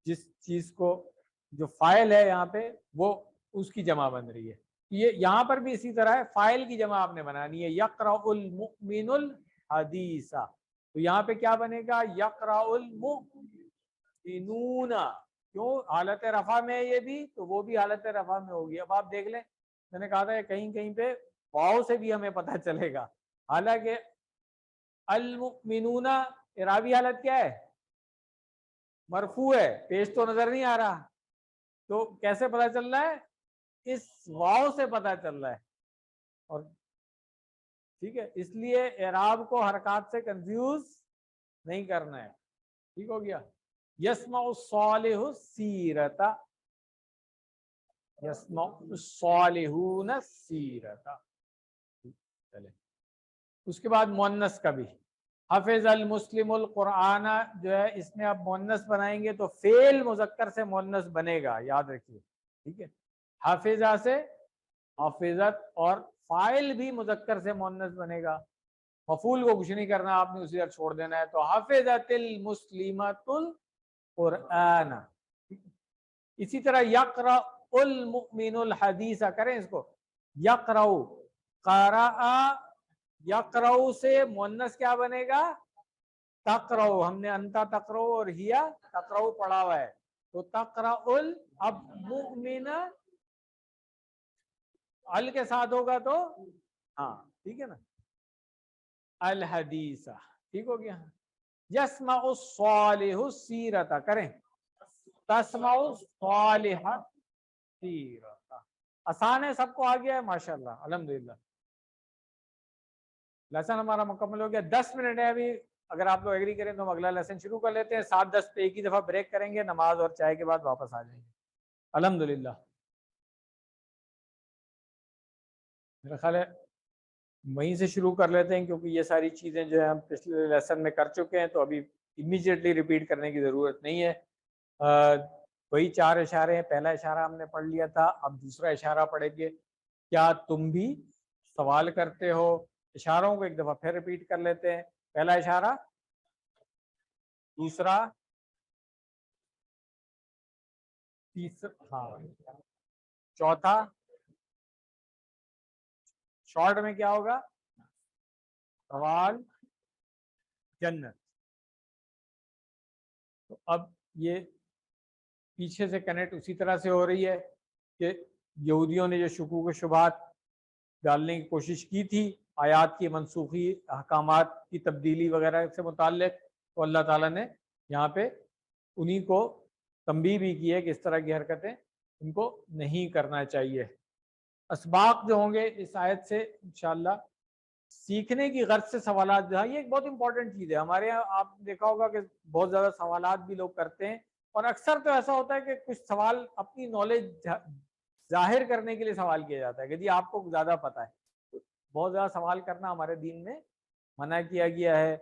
جس چیز کو جو فاعل ہے یہاں پہ وہ اس کی جمع بن رہی ہے. یہ یہاں پر بھی اسی طرح ہے, فاعل کی جمع آپ نے بنانی ہے. یقرأ المؤمن الحدیث, تو یہاں پہ کیا بنے گا؟ یقرأ المؤمنون. کیوں؟ حالت رفع میں یہ بھی, تو وہ بھی حالت رفع میں ہوگی. اب آپ دیکھ لیں, میں نے کہا تھا کہیں کہیں پہ واؤ سے بھی ہمیں پتہ چلے گا, حالانکہ المؤمنون اعرابی حالت کیا ہے؟ مرفوع ہے, پیش تو نظر نہیں آ رہا, تو کیسے پتہ چل رہا ہے؟ اس واؤ سے پتہ چل رہا ہے. اور ٹھیک ہے, اس لیے اعراب کو حرکات سے کنفیوز نہیں کرنا ہے. ٹھیک ہو گیا. یسمع الصالح السیرۃ, یسمع الصالحون السیرۃ. چلے, اس کے بعد مؤنث کا بھی, حفظ المسلم القرآن جو ہے, اس میں آپ مؤنث بنائیں گے تو فعل مذکر سے مؤنث بنے گا, یاد رکھیے. ٹھیک ہے, حافظہ سے حافظت, اور فاعل بھی مذکر سے مؤنث بنے گا. مفعول کو کچھ نہیں کرنا, آپ نے اسی طرح چھوڑ دینا ہے. تو حافظت المسلمۃ القرآن. اسی طرح یقرأ المؤمن الحدیث, کریں اس کو. یقرأ, قرأ, یقرأ سے مؤنث کیا بنے گا؟ تقرأ. ہم نے انتا تقرأ اور ہیا تقرأ پڑھا ہوا ہے, تو تقرأ اب مؤمن ال کے ساتھ ہوگا تو ہاں ٹھیک ہے نا, الحدیث. ٹھیک ہو گیا. یسمع الصالح السیرۃ, کریں. تسمع الصالح سیرۃ. آسان ہے, سب کو آ گیا ہے ماشاءاللہ, الحمدللہ. لیسن ہمارا مکمل ہو گیا. 10 منٹ ہے ابھی, اگر آپ لوگ ایگری کریں تو ہم اگلا لیسن شروع کر لیتے ہیں. 7:10 پہ ایک ہی دفعہ بریک کریں گے, نماز اور چائے کے بعد واپس آ جائیں گے الحمدللہ. میرا خیال ہے وہیں سے شروع کر لیتے ہیں, کیونکہ یہ ساری چیزیں جو ہے ہم پچھلے لیسن میں کر چکے ہیں, تو ابھی امیجیٹلی ریپیٹ کرنے کی ضرورت نہیں ہے. وہی 4 اشارے ہیں. پہلا اشارہ ہم نے پڑھ لیا تھا, اب دوسرا اشارہ پڑھیں گے. کیا تم بھی سوال کرتے ہو؟ اشاروں کو ایک دفعہ پھر ریپیٹ کر لیتے ہیں. پہلا اشارہ, دوسرا, تیسرا, ہاں, چوتھا. شارٹ میں کیا ہوگا؟ سوال, جنت. تو اب یہ پیچھے سے کنیکٹ اسی طرح سے ہو رہی ہے کہ یہودیوں نے جو شکوک و شبہات ڈالنے کی کوشش کی تھی آیات کی منسوخی, احکامات کی تبدیلی وغیرہ سے متعلق, تو اللہ تعالیٰ نے یہاں پہ انہی کو تنبیہ بھی کی ہے کہ اس طرح کی حرکتیں ان کو نہیں کرنا چاہیے. اسباق جو ہوں گے اس آیت سے انشاءاللہ سیکھنے کی غرض سے سوالات جو ہے, یہ ایک بہت امپورٹنٹ چیز ہے. ہمارے یہاں آپ نے دیکھا ہوگا کہ بہت زیادہ سوالات بھی لوگ کرتے ہیں, اور اکثر تو ایسا ہوتا ہے کہ کچھ سوال اپنی نالج ظاہر کرنے کے لیے سوال کیا جاتا ہے کہ جی آپ کو زیادہ پتہ ہے. بہت زیادہ سوال کرنا ہمارے دین میں منع کیا گیا ہے.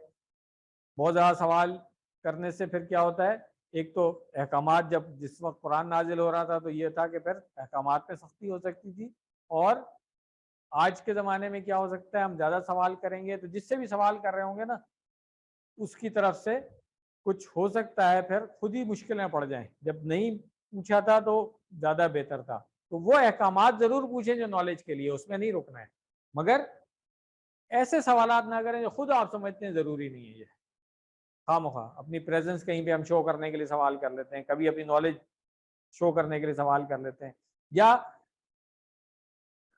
بہت زیادہ سوال کرنے سے پھر کیا ہوتا ہے, ایک تو احکامات, جب جس وقت قرآن نازل ہو رہا تھا تو یہ تھا کہ پھر احکامات میں سختی ہو سکتی تھی, اور آج کے زمانے میں کیا ہو سکتا ہے, ہم زیادہ سوال کریں گے تو جس سے بھی سوال کر رہے ہوں گے نا, اس کی طرف سے کچھ ہو سکتا ہے پھر خود ہی مشکلیں پڑ جائیں. جب نہیں پوچھا تھا تو زیادہ بہتر تھا. تو وہ احکامات ضرور پوچھیں جو نالج کے لیے, اس میں نہیں رکنا ہے, مگر ایسے سوالات نہ کریں جو خود آپ سمجھتے ہیں ضروری نہیں ہے. یہ خواہ اپنی پریزنس کہیں پہ ہم شو کرنے کے لیے سوال کر لیتے ہیں, کبھی اپنی نالج شو کرنے کے لیے سوال کر لیتے ہیں, یا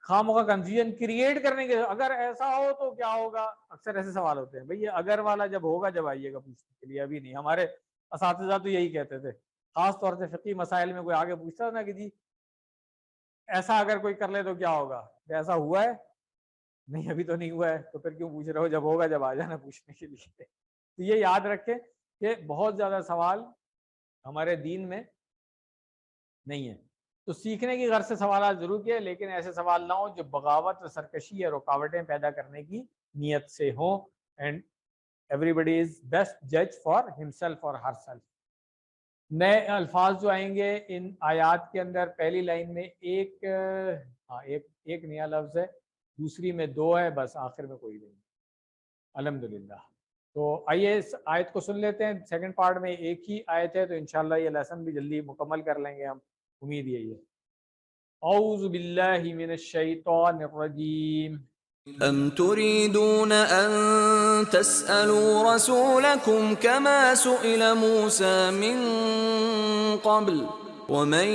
خواہ کنفیوژن کریٹ کرنے کے, اگر ایسا ہو تو کیا ہوگا, اکثر ایسے سوال ہوتے ہیں. بھئی یہ اگر والا جب ہوگا جب آئیے گا پوچھنے کے لیے, ابھی نہیں. ہمارے اساتذہ تو یہی کہتے تھے, خاص طور سے فقہی مسائل میں کوئی آگے پوچھتا تھا نا کہ جی ایسا اگر کوئی کر لے تو کیا ہوگا, ایسا ہوا ہے؟ نہیں ابھی تو نہیں ہوا ہے, تو پھر کیوں پوچھ رہے ہو, جب ہوگا جب آ جانا پوچھنے کے لیے. تو یہ یاد رکھیں کہ بہت زیادہ سوال ہمارے دین میں نہیں ہے. تو سیکھنے کی غرض سے سوالات ضرور کیے, لیکن ایسے سوال نہ ہوں جو بغاوت اور سرکشی یا رکاوٹیں پیدا کرنے کی نیت سے ہوں. And everybody is best judge for himself or herself. نئے الفاظ جو آئیں گے ان آیات کے اندر, پہلی لائن میں ایک نیا لفظ ہے, دوسری میں 2 ہے, بس آخر میں کوئی نہیں. الحمدللہ. تو آئیے اس آیت کو سن لیتے ہیں. سیکنڈ پارٹ میں ایک ہی آیت ہے, تو انشاءاللہ یہ لیسن بھی جلدی مکمل کر لیں گے ہم, امید یہی ہے. اعوذ باللہ من الشیطان الرجیم. أَمْ تُرِيدُونَ أَن تَسْأَلُوا رَسُولَكُمْ كَمَا سُئِلَ مُوسَى مِن قَبْلُ وَمَن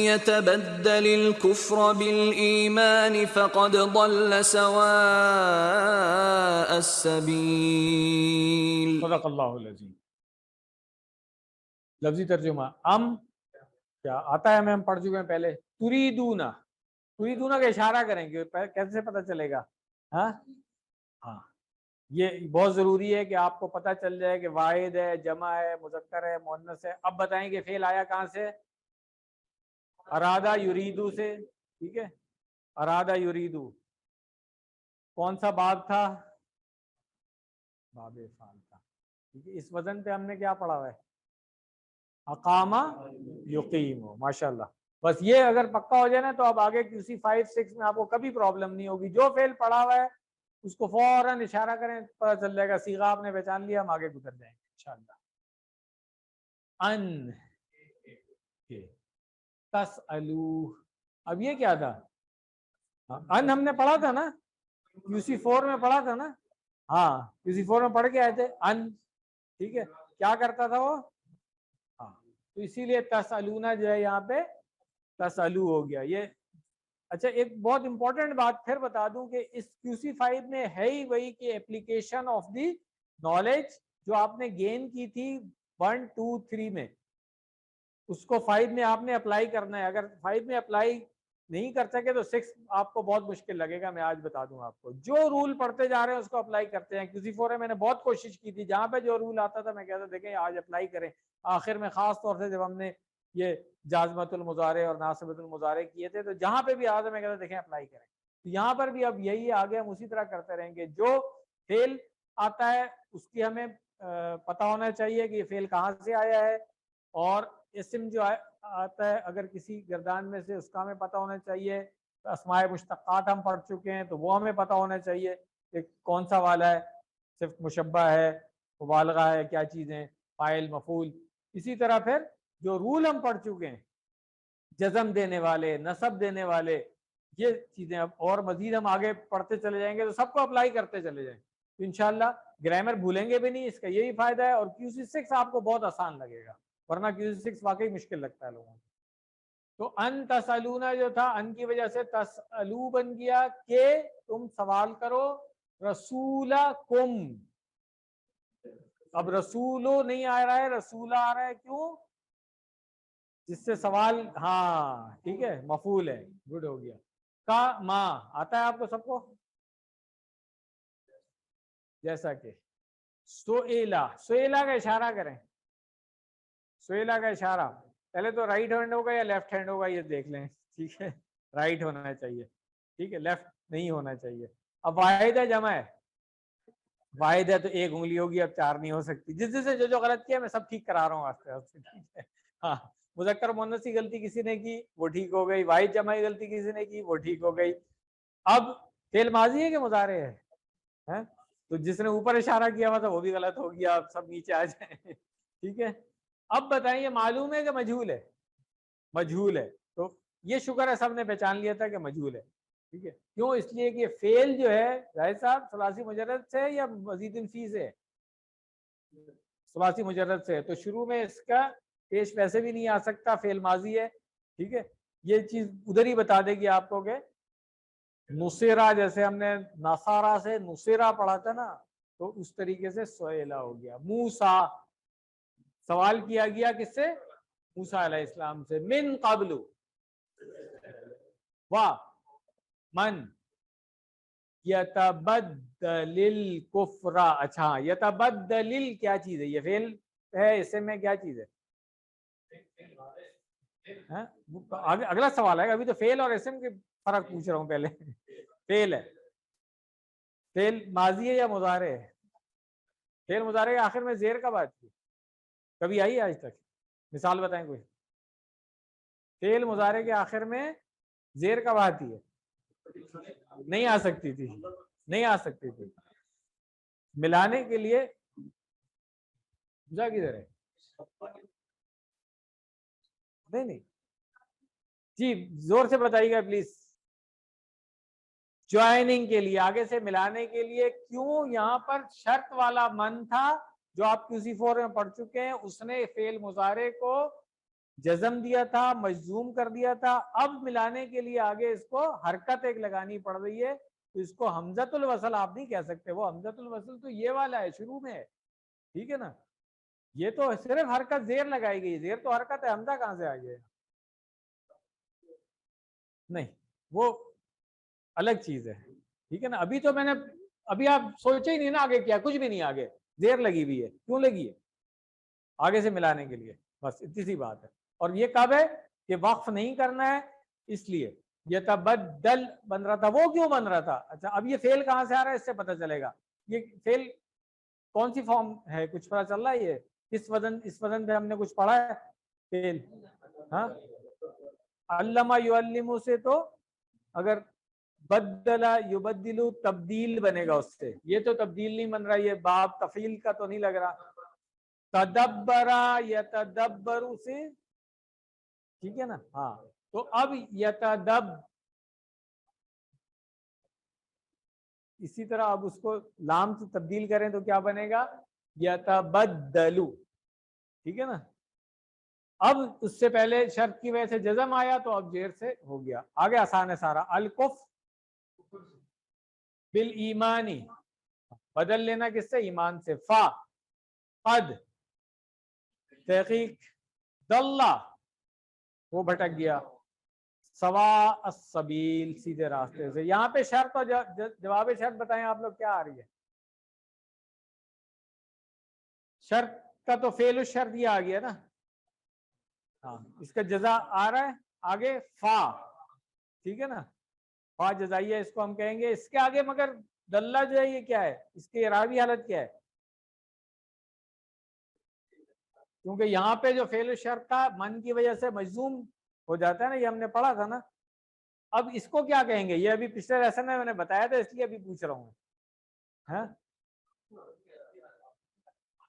يَتَبَدَّلِ الْكُفْرَ بِالْإِيمَانِ فَقَدْ ضَلَّ سَوَاءَ السَّبِيلِ. صدق اللہ العظیم. لفظی ترجمہ کیا آتا ہے ہمیں, ہم پڑھ چکے ہیں پہلے. تریدونا کا اشارہ کریں گے, کیسے پتہ چلے گا؟ ہاں, یہ بہت ضروری ہے کہ آپ کو پتہ چل جائے کہ واحد ہے, جمع ہے, مذکر ہے, مؤنث ہے. اب بتائیں کہ فعل آیا کہاں سے؟ ارادہ یریدو سے. ٹھیک ہے, ارادہ یریدو کون سا باب تھا؟ باب افعال تھا. ٹھیک ہے, اس وزن پہ ہم نے کیا پڑھا ہوا ہے؟ اقامہ یقیم. ماشاءاللہ. بس یہ اگر پکا ہو جائے نا, تو اب آگے QC 5 6 میں آپ کو کبھی پرابلم نہیں ہوگی. جو فعل پڑھا ہوا ہے اس کو فوراً اشارہ کریں, پتہ چل جائے گا. صیغہ آپ نے پہچان لیا, ہم آگے گزر جائیں گے انشاءاللہ. ان تسألو, اب یہ کیا تھا؟ ان ہم نے پڑھا تھا نا, QC 4 میں پڑھا تھا نا. ہاں, QC 4 میں پڑھ کے آئے تھے ان. ٹھیک ہے, کیا کرتا تھا وہ؟ تو اسی لیے تسألونا جو ہے یہاں پہ تسألو ہو گیا. یہ اچھا, ایک بہت امپورٹنٹ بات پھر بتا دوں کہ اس QC 5 میں ہے ہی وہی کہ اپلیکیشن آف دی نالج جو آپ نے گین کی تھی 1 2 3 میں, اس کو 5 میں آپ نے اپلائی کرنا ہے. اگر 5 میں اپلائی نہیں کر سکے تو 6 آپ کو بہت مشکل لگے گا. میں آج بتا دوں آپ کو, جو رول پڑھتے جا رہے ہیں اس کو اپلائی کرتے ہیں. QC 4 میں میں نے بہت کوشش کی تھی, جہاں پہ جو رول آتا تھا میں کہتا دیکھیں آج اپلائی کریں. آخر میں خاص طور سے جب ہم نے یہ جازمت المضارع اور ناصبت المضارع کیے تھے, تو جہاں پہ بھی آتا میں کہتا دیکھیں اپلائی کریں. تو یہاں پر بھی اب یہی آگے ہم اسی طرح کرتے رہیں گے. جو فعل آتا ہے اس کی ہمیں پتہ ہونا چاہیے کہ یہ فعل کہاں سے آیا ہے, اور اسم جو آتا ہے اگر کسی گردان میں سے, اس کا ہمیں پتہ ہونا چاہیے. اسماء مشتقات ہم پڑھ چکے ہیں, تو وہ ہمیں پتہ ہونا چاہیے کہ کون سا والا ہے, صرف مشبہ ہے, مبالغہ ہے, کیا چیزیں, فاعل, مفعول. اسی طرح پھر جو رول ہم پڑھ چکے ہیں, جزم دینے والے, نصب دینے والے, یہ چیزیں اب اور مزید ہم آگے پڑھتے چلے جائیں گے, تو سب کو اپلائی کرتے چلے جائیں تو انشاءاللہ گرامر بھولیں گے بھی نہیں. اس کا یہی فائدہ ہے. اور QC 6 آپ کو بہت آسان لگے گا, ورنہ QC 6 واقعی مشکل لگتا ہے لوگوں کو. تو ان تسألونا جو تھا, ان کی وجہ سے تسألو بن گیا کہ تم سوال کرو رسولکم. اب رسولو نہیں آ رہا ہے, رسولہ آ رہا ہے. کیوں؟ جس سے سوال, ہاں ٹھیک ہے, مفعول ہے. گڈ ہو گیا. کا ما آتا ہے آپ کو سب کو, جیسا کہ سئیلا. سئیلا کا اشارہ کریں, سئیلا کا اشارہ پہلے تو رائٹ ہینڈ ہوگا یا لیفٹ ہینڈ ہوگا, یہ دیکھ لیں. ٹھیک ہے, رائٹ ہونا چاہیے. ٹھیک ہے, لیفٹ نہیں ہونا چاہیے. اب واحد ہے, جمع ہے. واحد ہے تو ایک انگلی ہوگی, اب 4 نہیں ہو سکتی. جس سے جو غلط کیا میں سب ٹھیک کرا رہا ہوں آستے آستے. ٹھیک ہے, ہاں, مذکر مؤنث کی غلطی کسی نے کی وہ ٹھیک ہو گئی, واحد جمع کی غلطی کسی نے کی وہ ٹھیک ہو گئی. اب فعل ماضی ہے کہ مضارع ہے؟ تو جس نے اوپر اشارہ کیا ہوا تھا وہ بھی غلط ہو گیا. اب سب نیچے آ جائیں. ٹھیک ہے, اب بتائیں یہ معلوم ہے کہ مجہول ہے؟ مجہول ہے. تو یہ شکر ہے سب نے پہچان لیا تھا کہ مجہول ہے. ٹھیک ہے, کیوں؟ اس لیے کہ فعل جو ہے ظاہر صاحب ثلاثی مجرد سے یا مزید فی سے؟ ثلاثی مجرد سے. تو شروع میں اس کا پیش ویسے بھی نہیں آ سکتا, فعل ماضی ہے. ٹھیک ہے, یہ چیز ادھر ہی بتا دے گی آپ کو کہ نصیرہ, جیسے ہم نے نصارہ سے نصیرہ پڑھا تھا نا, تو اس طریقے سے سئیلا ہو گیا. موسیٰ, سوال کیا گیا کس سے؟ موسیٰ علیہ السلام سے. من قبل وا من یتبدل الکفر. اچھا, یتبدل کیا چیز ہے؟ یہ فعل ہے, اس میں کیا چیز ہے؟ اگلا سوال ہے, ابھی تو فعل اور اسم کے فرق پوچھ رہا ہوں پہلے. فعل ہے, فعل ماضی ہے یا مضارع ہے؟ فعل مضارع کے آخر میں زیر کب آتی ہے؟ کبھی آئی آج تک؟ مثال بتائیں کوئی. فعل مضارع کے آخر میں زیر کب آتی ہے؟ نہیں آ سکتی تھی, نہیں آ سکتی تھی. ملانے کے لیے جا کدھر ہے؟ نہیں جی زور سے بتائیے گا پلیز. جوائننگ کے لیے, آگے سے ملانے کے لیے. کیوں یہاں پر شرط والا من تھا جو آپ QC4 میں پڑھ چکے ہیں, اس نے فعل مضارع کو جزم دیا تھا, مجزوم کر دیا تھا. اب ملانے کے لیے آگے اس کو حرکت ایک لگانی پڑ رہی ہے, تو اس کو حمزۃ الوصل آپ نہیں کہہ سکتے. وہ حمزۃ الوصل تو یہ والا ہے, شروع میں ہے, ٹھیک ہے نا. یہ تو صرف حرکت زیر لگائی گئی, زیر تو حرکت ہے, حمزہ کہاں سے آ گیا؟ نہیں, وہ الگ چیز ہے, ٹھیک ہے نا. ابھی تو میں نے, ابھی آپ سوچے ہی نہیں نا آگے کیا, کچھ بھی نہیں آگے, زیر لگی ہوئی ہے. کیوں لگی ہے؟ آگے سے ملانے کے لیے, بس اتنی سی بات ہے. اور یہ کب ہے کہ وقف نہیں کرنا ہے, اس لیے یتبدل بن رہا تھا. وہ کیوں بن رہا تھا؟ اچھا اب یہ فعل کہاں سے آ رہا ہے, اس سے پتہ چلے گا. یہ فعل کون سی فارم ہے, کچھ پتہ چل رہا ہے؟ یہ اس وزن پہ ہم نے کچھ پڑھا ہے فعل؟ ہاں, علمہ یعلم سے تو اگر بدلا یبدلو تبدیل بنے گا اس سے. یہ تو تبدیل نہیں بن رہا, یہ باب تفعیل کا تو نہیں لگ رہا. تدبرا یتدبر سے, ٹھیک ہے نا. ہاں تو اب یتدب, اسی طرح اب اس کو لام سے تبدیل کریں تو کیا بنے گا؟ یتبدلو, ٹھیک ہے نا. اب اس سے پہلے شرط کی وجہ سے جزم آیا تو اب زیر سے ہو گیا. آگے آسان ہے سارا. الکف بالایمانی, بدل لینا کس سے؟ ایمان سے. فا قد تحقیق دلہ, وہ بھٹک گیا. سوا السبیل, سیدھے راستے سے. یہاں پہ شرط اور جواب شرط بتائیں آپ لوگ کیا آ رہی ہے؟ شرط کا تو فعل الشرط یہ آ گیا نا. ہاں, اس کا جزا آ رہا ہے آگے فا, ٹھیک ہے نا. فا جزائیہ اس کو ہم کہیں گے. اس کے آگے مگر دلہ جو ہے یہ کیا ہے, اس کی اعرابی حالت کیا ہے؟ کیونکہ یہاں پہ جو فعل الشرط تھا من کی وجہ سے مجزوم ہو جاتا ہے نا, یہ ہم نے پڑھا تھا نا. اب اس کو کیا کہیں گے؟ یہ ابھی پچھلے لیسن میں نے بتایا تھا, اس لیے ابھی پوچھ رہا ہوں.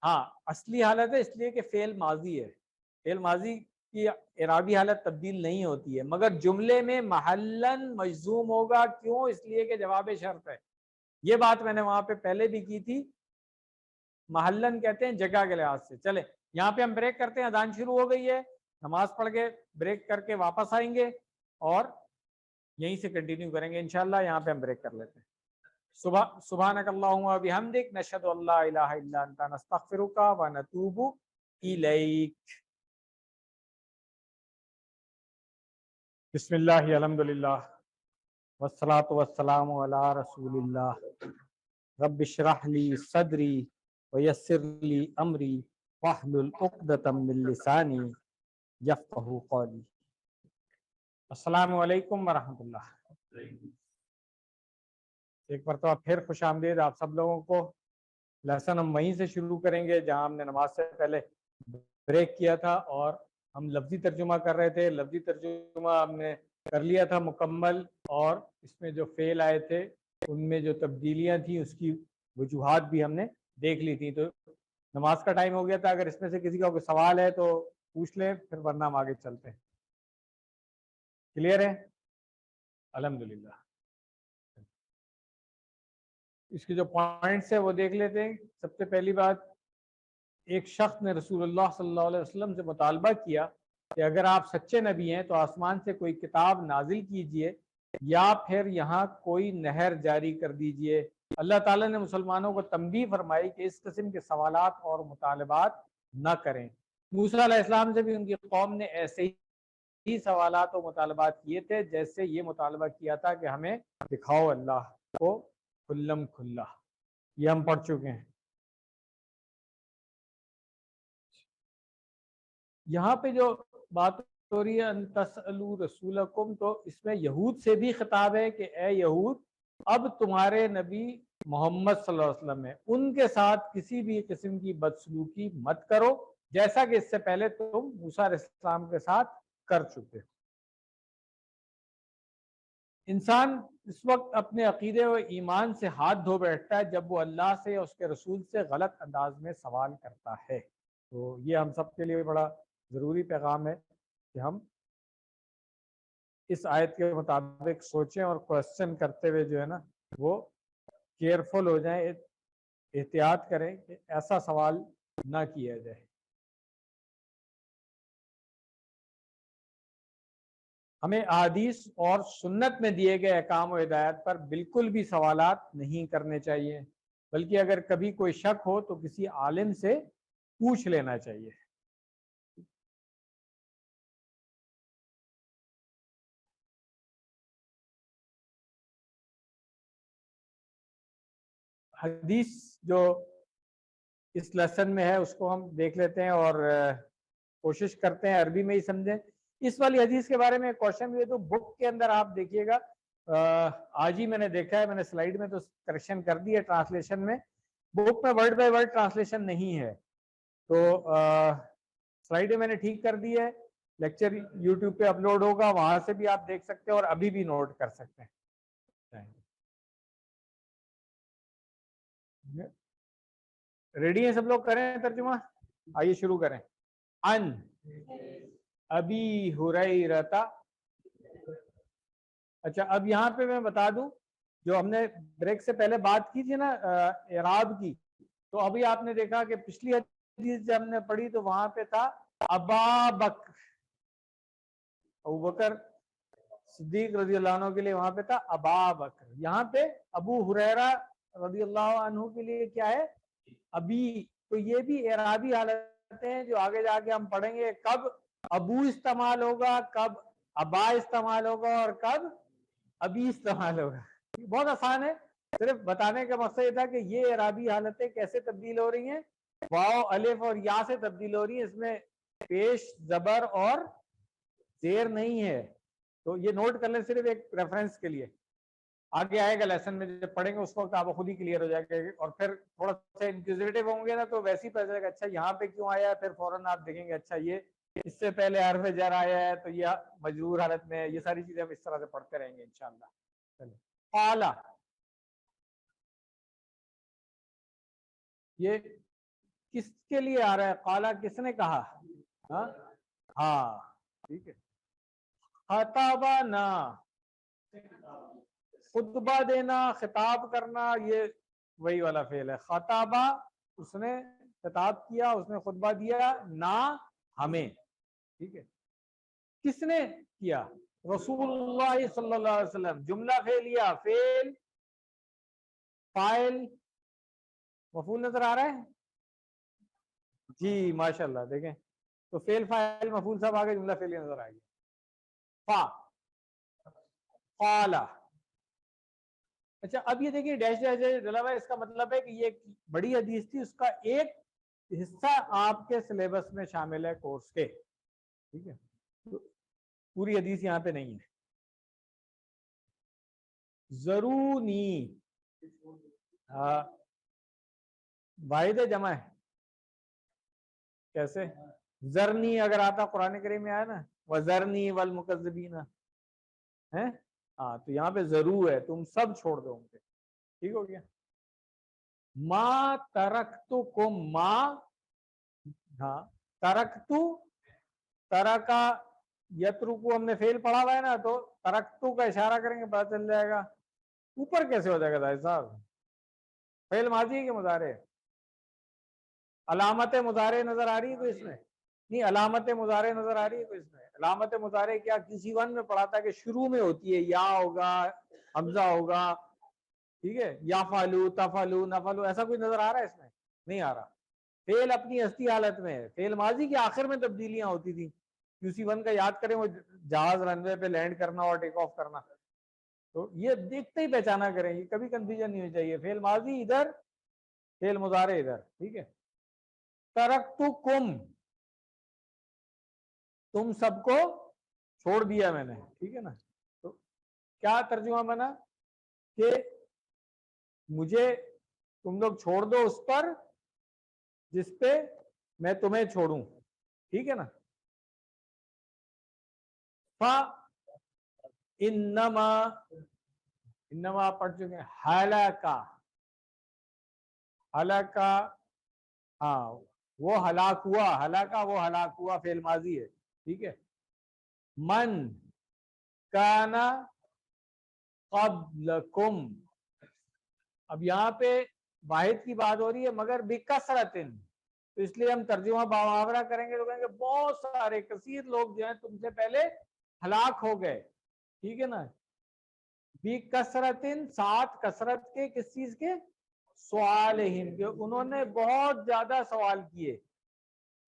ہاں اصلی حالت ہے, اس لیے کہ فعل ماضی ہے. فعل ماضی کی اعرابی حالت تبدیل نہیں ہوتی ہے, مگر جملے میں محلن مجزوم ہوگا. کیوں؟ اس لیے کہ جواب شرط ہے. یہ بات میں نے وہاں پہ پہلے بھی کی تھی. محلن کہتے ہیں جگہ کے لحاظ سے. چلے یہاں پہ ہم بریک کرتے ہیں, اذان شروع ہو گئی ہے, نماز پڑھ کے بریک کر کے واپس آئیں گے اور یہیں سے کنٹینیو کریں گے انشاءاللہ. یہاں پہ ہم بریک کر لیتے ہیں. سبحانک اللہم و بحمدک نشہد ان لا الہ الا انت نستغفرک و نتوب الیک. بسم اللہ الحمدللہ والصلاة والسلام علی رسول اللہ. رب اشرح لی صدری ویسر لی امری واحلل عقدۃ من لسانی یفقہوا قولی. السلام علیکم ورحمۃ اللہ. ایک مرتبہ پھر خوش آمدید آپ سب لوگوں کو. لیسن ہم وہیں سے شروع کریں گے جہاں ہم نے نماز سے پہلے بریک کیا تھا, اور ہم لفظی ترجمہ کر رہے تھے. لفظی ترجمہ ہم نے کر لیا تھا مکمل, اور اس میں جو فعل آئے تھے ان میں جو تبدیلیاں تھیں اس کی وجوہات بھی ہم نے دیکھ لی تھی. تو نماز کا ٹائم ہو گیا تھا, اگر اس میں سے کسی کا کوئی سوال ہے تو پوچھ لیں, پھر ورنہ ہم آگے چلتے ہیں. کلیئر ہے؟ الحمدللہ. اس کے جو پوائنٹس ہیں وہ دیکھ لیتے ہیں. سب سے پہلی بات, ایک شخص نے رسول اللہ صلی اللہ علیہ وسلم سے مطالبہ کیا کہ اگر آپ سچے نبی ہیں تو آسمان سے کوئی کتاب نازل کیجئے یا پھر یہاں کوئی نہر جاری کر دیجئے. اللہ تعالیٰ نے مسلمانوں کو تنبیہ فرمائی کہ اس قسم کے سوالات اور مطالبات نہ کریں. موسیٰ علیہ السلام سے بھی ان کی قوم نے ایسے ہی سوالات و مطالبات کیے تھے جیسے یہ مطالبہ کیا تھا کہ ہمیں دکھاؤ اللہ کو کھلم کھلا. یہ ہم پڑھ چکے ہیں. یہاں پہ جو بات رہی ہے ان تسألوا رسولکم، تو اس میں یہود سے بھی خطاب ہے کہ اے یہود اب تمہارے نبی محمد صلی اللہ علیہ وسلم ہے، ان کے ساتھ کسی بھی قسم کی بدسلوکی مت کرو جیسا کہ اس سے پہلے تم موسیٰ علیہ السلام کے ساتھ کر چکے ہو۔ انسان اس وقت اپنے عقیدے و ایمان سے ہاتھ دھو بیٹھتا ہے جب وہ اللہ سے اور اس کے رسول سے غلط انداز میں سوال کرتا ہے۔ تو یہ ہم سب کے لیے بڑا ضروری پیغام ہے کہ ہم اس آیت کے مطابق سوچیں اور کوشچن کرتے ہوئے جو ہے نا وہ کیئرفل ہو جائیں، احتیاط کریں کہ ایسا سوال نہ کیا جائے۔ ہمیں احادیث اور سنت میں دیے گئے احکام و ہدایت پر بالکل بھی سوالات نہیں کرنے چاہیے، بلکہ اگر کبھی کوئی شک ہو تو کسی عالم سے پوچھ لینا چاہیے۔ حدیث جو اس لیسن میں ہے اس کو ہم دیکھ لیتے ہیں اور کوشش کرتے ہیں عربی میں ہی سمجھیں۔ اس والی حدیث کے بارے میں کوشچن بھی ہے تو بک کے اندر آپ دیکھیے گا، آج ہی میں نے دیکھا ہے، میں نے سلائیڈ میں تو کریکشن کر دی ہے ٹرانسلیشن میں، بک میں ورڈ بائی ورڈ ٹرانسلیشن نہیں ہے، تو سلائیڈ میں نے ٹھیک کر دی ہے، لیکچر یوٹیوب پہ اپلوڈ ہوگا، وہاں سے بھی آپ دیکھ سکتے ہیں اور ابھی بھی نوٹ کر سکتے ہیں۔ ریڈی ہیں سب لوگ؟ کریں ترجمہ، آئیے شروع کریں۔ ان ابی ہریرہ، اچھا اب یہاں پہ میں بتا دوں جو ہم نے بریک سے پہلے بات کی تھی نا اعراب کی، تو ابھی آپ نے دیکھا کہ پچھلی حدیث جب ہم نے پڑھی تو وہاں پہ تھا ابا بکر، ابو بکر صدیق رضی اللہ عنہ کے لیے وہاں پہ تھا ابا بکر، یہاں پہ ابو ہریرہ رضی اللہ عنہ کے لیے کیا ہے؟ ابھی۔ تو یہ بھی اعرابی حالتیں ہیں جو آگے جا کے ہم پڑھیں گے، کب ابو استعمال ہوگا، کب ابا استعمال ہوگا اور کب ابھی استعمال ہوگا۔ بہت آسان ہے، صرف بتانے کا مقصد یہ تھا کہ یہ اعرابی حالتیں کیسے تبدیل ہو رہی ہیں، واو الف اور یا سے تبدیل ہو رہی ہیں، اس میں پیش زبر اور زیر نہیں ہے، تو یہ نوٹ کر لیں صرف ایک ریفرنس کے لیے، آگے آئے گا لیسن میں جب پڑھیں گے اس وقت آپ خود ہی کلیئر ہو جائے گا، اور پھر تھوڑا سا انکوزیٹو ہوں گے نا تو ویسے ہی پتہ چلے گا اچھا یہاں پہ کیوں آیا ہے، پھر فوراً آپ دیکھیں گے اچھا یہ اس سے پہلے حرف جر آیا ہے تو یہ مجرور حالت میں ہے، یہ ساری چیزیں ہم اس طرح سے پڑھتے رہیں گے انشاءاللہ۔ چلیں قال، یہ کس کے لیے آ رہا ہے؟ قال کس نے کہا؟ ہاں ٹھیک ہے۔ خطابنا، خطبہ دینا، خطاب کرنا، یہ وہی والا فعل ہے۔ خطابہ اس نے خطاب کیا، اس نے خطبہ دیا، نہ ہمیں، ٹھیک ہے۔ کس نے کیا؟ رسول اللہ صلی اللہ علیہ وسلم۔ جملہ فعلیہ، فعل فاعل مفعول نظر آ رہا ہے؟ جی ماشاءاللہ، دیکھیں تو فعل فاعل مفعول سب آگے جملہ فعلیہ نظر آئے گی۔ فا قال، اچھا اب یہ دیکھیں ڈیش ڈیش ڈلا ہوا ہے، اس کا مطلب ہے کہ یہ ایک بڑی حدیث تھی، اس کا ایک حصہ آپ کے سلیبس میں شامل ہے کورس کے، ٹھیک ہے، پوری حدیث یہاں پہ نہیں ہے۔ ضرونی واحد جمع ہے، کیسے؟ ذرنی اگر آتا قرآن کریم میں آیا نا وَذَرْنِي وَالْمُكَذِّبِينَ، ہیں ہاں، تو یہاں پہ ضرور ہے، تم سب چھوڑ دو گے، ٹھیک ہو گیا۔ ما ترکتکم، ما، ہاں ترکتو، ترکا یترکو ہم نے فعل پڑھا ہوا ہے نا، تو ترکتو کا اشارہ کریں گے پتہ چل جائے گا۔ اوپر کیسے ہو جائے گا بھائی صاحب؟ فعل ماضی ہے کہ مضارع؟ علامت مضارع نظر آ رہی ہے کوئی اس میں؟ نہیں، علامت مضارع نظر آ رہی ہے کوئی اس میں؟ علامت مضارع کیا کسی ون میں پڑھا تھا کہ شروع میں ہوتی ہے، یا ہوگا، حمزہ ہوگا، ٹھیک ہے، یا فالو تفالو نفالو، ایسا کوئی نظر آ رہا ہے اس میں؟ نہیں آ رہا۔ فعل اپنی اصلی حالت میں ہے، فعل ماضی کے آخر میں تبدیلیاں ہوتی تھی، QC1 کا یاد کریں، وہ جہاز رن وے پہ لینڈ کرنا اور ٹیک آف کرنا، تو یہ دیکھتے ہی پہچانا کریں، یہ کبھی کنفیوژن نہیں ہونی چاہیے، فعل ماضی ادھر، فعل مضارع ادھر، ٹھیک ہے۔ ترکتکم، تم سب کو چھوڑ دیا میں نے، ٹھیک ہے نا. تو کیا ترجمہ بنا کہ مجھے تم لوگ چھوڑ دو اس پر جس پہ میں تمہیں چھوڑوں، ٹھیک ہے نا. انما آپ پڑھ چکے ہیں. ہلاکا، ہلاکا ہاں وہ ہلاک ہوا، ہلاکا وہ ہلاک ہوا، فعل ماضی ہے، ٹھیک ہے. من کانا قبلکم، اب یہاں پہ واحد کی بات ہو رہی ہے مگر بکثرت، تو اس لیے ہم ترجمہ باوہرا کریں گے تو کہیں گے بہت سارے کثیر لوگ جو ہیں تم سے پہلے ہلاک ہو گئے، ٹھیک ہے نا. بکثرت، ساتھ کثرت کے، کس چیز کے؟ سوالہم، کہ انہوں نے بہت زیادہ سوال کیے،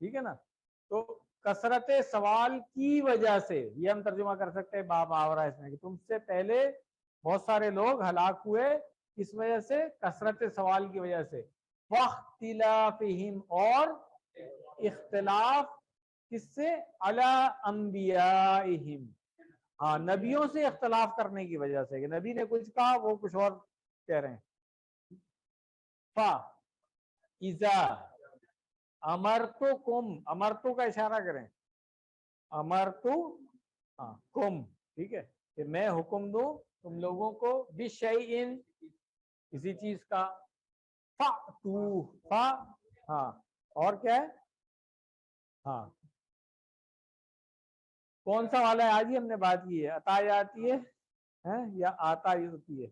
ٹھیک ہے نا. تو کثرت سوال کی وجہ سے یہ ہم ترجمہ کر سکتے ہیں باوہرا اس میں، کہ تم سے پہلے بہت سارے لوگ ہلاک ہوئے اس وجہ سے، کثرت سوال کی وجہ سے. واختلافہم، اور اختلاف کس سے؟ علی انبیائہم، ہاں نبیوں سے اختلاف کرنے کی وجہ سے، کہ نبی نے کچھ کہا وہ کچھ اور کہہ رہے ہیں. اذا امرتکم، امرتو کا اشارہ کریں، امرتو کم، ٹھیک ہے، کہ میں حکم دوں تم لوگوں کو بشیئن، کسی چیز کا. فَأْتُو، ہاں اور کیا ہے؟ ہاں کون سا والا ہے؟ آج ہی ہم نے بات کی ہے، عطا آتی ہے یا آتا ہی ہوتی ہے؟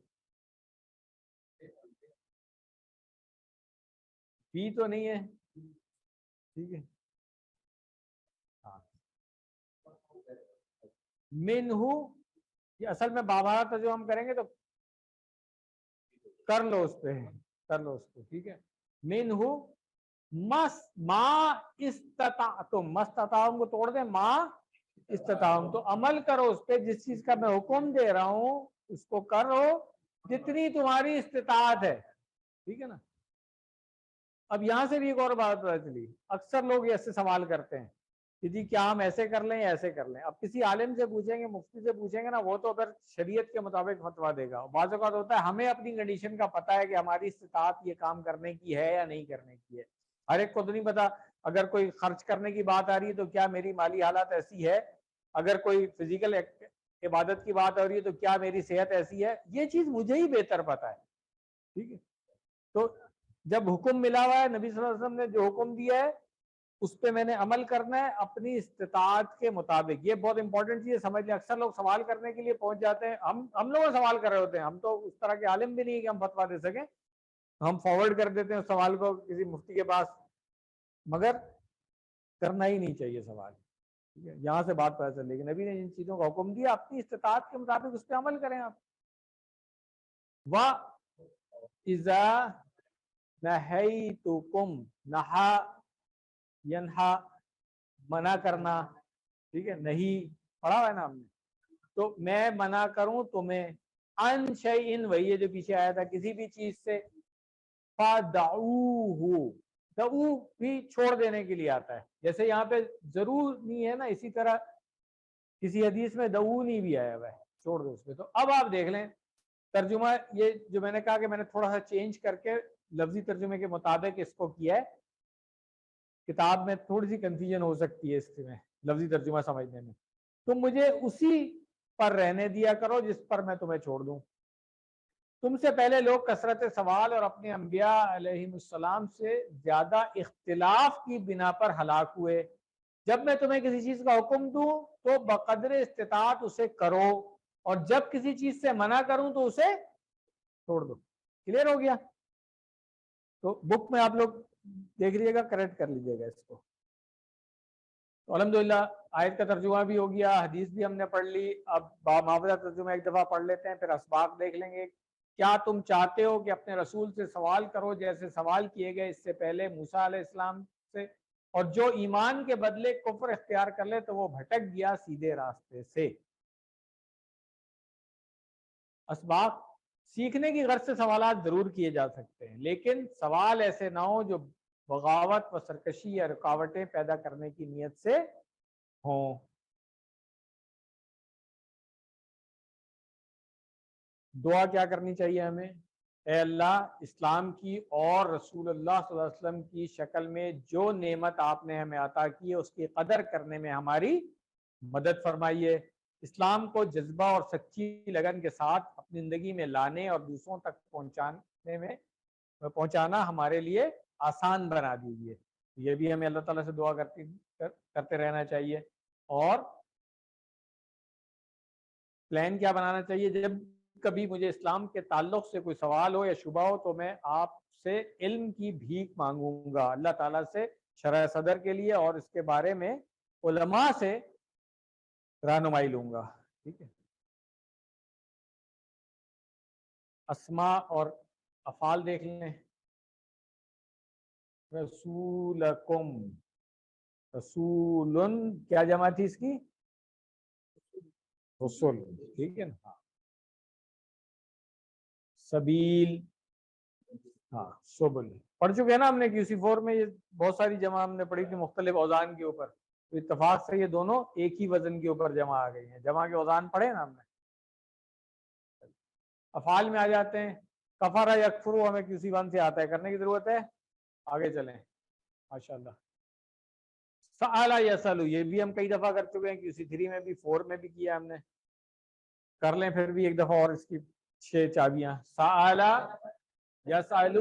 بھی تو نہیں ہے، ٹھیک ہے. ہاں منہ، یہ اصل میں بابا تو جو ہم کریں گے تو کر لو اس پہ، کر لو اس پہ، ٹھیک ہے. منہ ما استطعتم، مستطعتم کو توڑ دیں، ما استطاعتم، تو عمل کرو اس پہ جس چیز کا میں حکم دے رہا ہوں اس کو کرو جتنی تمہاری استطاعت ہے، ٹھیک ہے نا. اب یہاں سے بھی ایک اور بات پتہ چلی، اکثر لوگ ایسے سوال کرتے ہیں کہ جی کیا ہم ایسے کر لیں یا ایسے کر لیں. اب کسی عالم سے پوچھیں گے، مفتی سے پوچھیں گے نا، وہ تو اگر شریعت کے مطابق فتویٰ دے گا. بعض اوقات ہوتا ہے ہمیں اپنی کنڈیشن کا پتہ ہے کہ ہماری استطاعت یہ کام کرنے کی ہے یا نہیں کرنے کی ہے، ہر ایک کو تو نہیں پتا. اگر کوئی خرچ کرنے کی بات آ رہی ہے تو کیا میری مالی حالت ایسی ہے، اگر کوئی فزیکل عبادت کی بات ہو رہی ہے تو کیا میری صحت ایسی ہے، یہ چیز مجھے ہی بہتر پتا ہے، ٹھیک ہے. تو جب حکم ملا ہوا ہے، نبی صلی اللہ علیہ وسلم نے جو حکم دیا ہے اس پہ میں نے عمل کرنا ہے اپنی استطاعت کے مطابق. یہ بہت امپورٹنٹ چیز سمجھ لیں. اکثر لوگ سوال کرنے کے لیے پہنچ جاتے ہیں، ہم لوگ سوال کر رہے ہوتے ہیں، ہم تو اس طرح کے عالم بھی نہیں کہ ہم فتویٰ دے سکیں، ہم فارورڈ کر دیتے ہیں سوال کو کسی مفتی کے پاس، مگر کرنا ہی نہیں چاہیے سوال. یہاں سے بات پتہ چل رہی ہے کہ نبی نے جن چیزوں کا حکم دیا اپنی استطاعت کے مطابق اس پہ عمل کریں آپ. وَإِذَا نَهَيْتُكُمْ، نہا ینہا منع کرنا، ٹھیک ہے، نہیں پڑھا ہوا ہے نا ہم نے. تو میں منع کروں تمہیں ان شیئن، وہی ہے جو پیچھے آیا تھا، کسی بھی چیز سے. فَدَعُوهُ، دعو بھی چھوڑ دینے کے لیے آتا ہے، جیسے یہاں پہ ضرور نہیں ہے نا، اسی طرح کسی حدیث میں دعو نہیں بھی آیا ہوا ہے، چھوڑ دو اس پہ. تو اب آپ دیکھ لیں ترجمہ، یہ جو میں نے کہا کہ میں نے تھوڑا سا چینج کر کے لفظی ترجمے کے مطابق اس کو کیا ہے. کتاب میں تھوڑی سی کنفیوژن ہو سکتی ہے اس میں لفظی ترجمہ سمجھنے میں، تم مجھے اسی پر رہنے دیا کرو جس پر میں تمہیں چھوڑ دوں. تم سے پہلے لوگ کثرت سوال اور اپنے انبیاء علیہ السلام سے زیادہ اختلاف کی بنا پر ہلاک ہوئے. جب میں تمہیں کسی چیز کا حکم دوں تو بقدر استطاعت اسے کرو، اور جب کسی چیز سے منع کروں تو اسے چھوڑ دو. کلیئر ہو گیا؟ تو بک میں آپ لوگ دیکھ لیجیے گا، کریکٹ کر لیجیے گا اس کو. تو الحمدللہ آیت کا ترجمہ بھی ہو گیا، حدیث بھی ہم نے پڑھ لی. اب باماوضہ ترجمہ ایک دفعہ پڑھ لیتے ہیں، پھر اسباق دیکھ لیں گے. کیا تم چاہتے ہو کہ اپنے رسول سے سوال کرو جیسے سوال کیے گئے اس سے پہلے موسیٰ علیہ السلام سے، اور جو ایمان کے بدلے کفر اختیار کر لے تو وہ بھٹک گیا سیدھے راستے سے. اسباق سیکھنے کی غرض سے سوالات ضرور کیے جا سکتے ہیں، لیکن سوال ایسے نہ ہو جو بغاوت و سرکشی یا رکاوٹیں پیدا کرنے کی نیت سے ہوں. دعا کیا کرنی چاہیے ہمیں؟ اے اللہ اسلام کی اور رسول اللہ صلی اللہ علیہ وسلم کی شکل میں جو نعمت آپ نے ہمیں عطا کی ہے اس کی قدر کرنے میں ہماری مدد فرمائیے، اسلام کو جذبہ اور سچی لگن کے ساتھ اپنی زندگی میں لانے اور دوسروں تک پہنچانا ہمارے لیے آسان بنا دیجیے۔ یہ بھی ہمیں اللہ تعالیٰ سے دعا کرتے رہنا چاہیے۔ اور پلان کیا بنانا چاہیے؟ جب کبھی مجھے اسلام کے تعلق سے کوئی سوال ہو یا شبہ ہو تو میں آپ سے علم کی بھیک مانگوں گا اللہ تعالیٰ سے شرح صدر کے لیے، اور اس کے بارے میں علماء سے رہنمائی لوں گا۔ ٹھیک ہے، اسماء اور افعال دیکھ لیں۔ رسولکم، رسولن کیا جمع تھی اس کی؟ رسول، ٹھیک ہے نا۔ سبیل، ہاں سبل پڑھ چکے ہیں نا ہم نے QC4 میں، یہ بہت ساری جمع ہم نے پڑھی تھی مختلف اوزان کے اوپر، تو اتفاق سے یہ دونوں ایک ہی وزن کے اوپر جمع آ گئی ہیں۔ جمع کے اوزان پڑھے نا ہم نے۔ افعال میں آ جاتے ہیں۔ کفر یکفر ہمیں QC1 سے آتا ہے، کرنے کی ضرورت ہے؟ آگے چلیں ماشاءاللہ۔ سأل یسأل یہ بھی ہم کئی دفعہ کر چکے ہیں، QC3 میں بھی 4 میں بھی کیا ہم نے، کر لیں پھر بھی ایک دفعہ اور اس کی 6 چابیاں۔ سأل یسأل،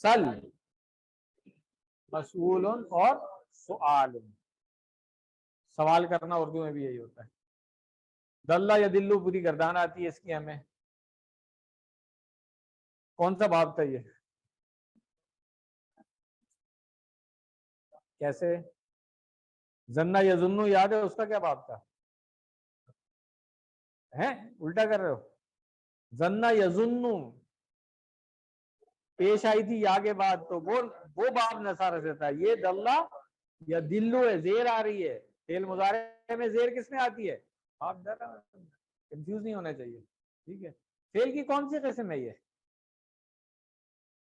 سل، مسئول اور سؤال، سوال کرنا اردو میں بھی یہی ہوتا ہے۔ دلہ یا دلو پوری گردان آتی ہے اس کی ہمیں۔ کون سا باب تھا یہ؟ کیسے؟ زنہ یا ظنو یاد ہے اس کا کیا باب تھا؟ ہیں الٹا کر رہے ہو؟ زنہ یا ظنو پیش آئی تھی یا کے بعد، تو وہ باب نصارہ سے تھا۔ یہ دلہ یا دلو ہے، زیر آ رہی ہے، فعل مضارع میں زیر کس میں آتی ہے؟ آپ کنفیوز نہیں ہونا چاہیے، ٹھیک ہے۔ فعل کی کون سی قسم ہے یہ؟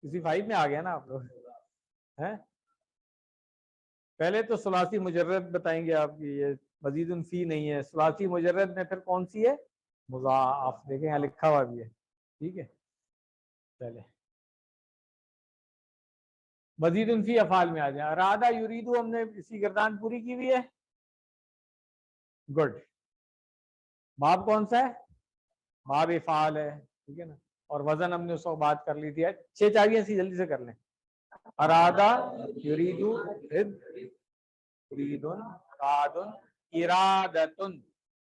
کسی 5 میں آ گیا نا آپ لوگ ہیں؟ پہلے تو ثلاثی مجرد بتائیں گے آپ کی، یہ مزید فی نہیں ہے۔ ثلاثی مجرد میں پھر کون سی ہے؟ مضاعف، دیکھیں یہاں لکھا ہوا بھی ہے، ٹھیک ہے۔ چلے مزید فی افعال میں آ جائیں۔ ارادہ یریدو ہم نے اسی گردان پوری کی ہوئی ہے، گڈ۔ باب کون سا ہے؟ باب افعال ہے، ٹھیک ہے نا۔ اور وزن ہم نے اس وقت بات کر لی تھی۔ 6 چابیاں سی جلدی سے کر لیں۔ ارادہ یریدو، یریدن، رادن، ارادتن۔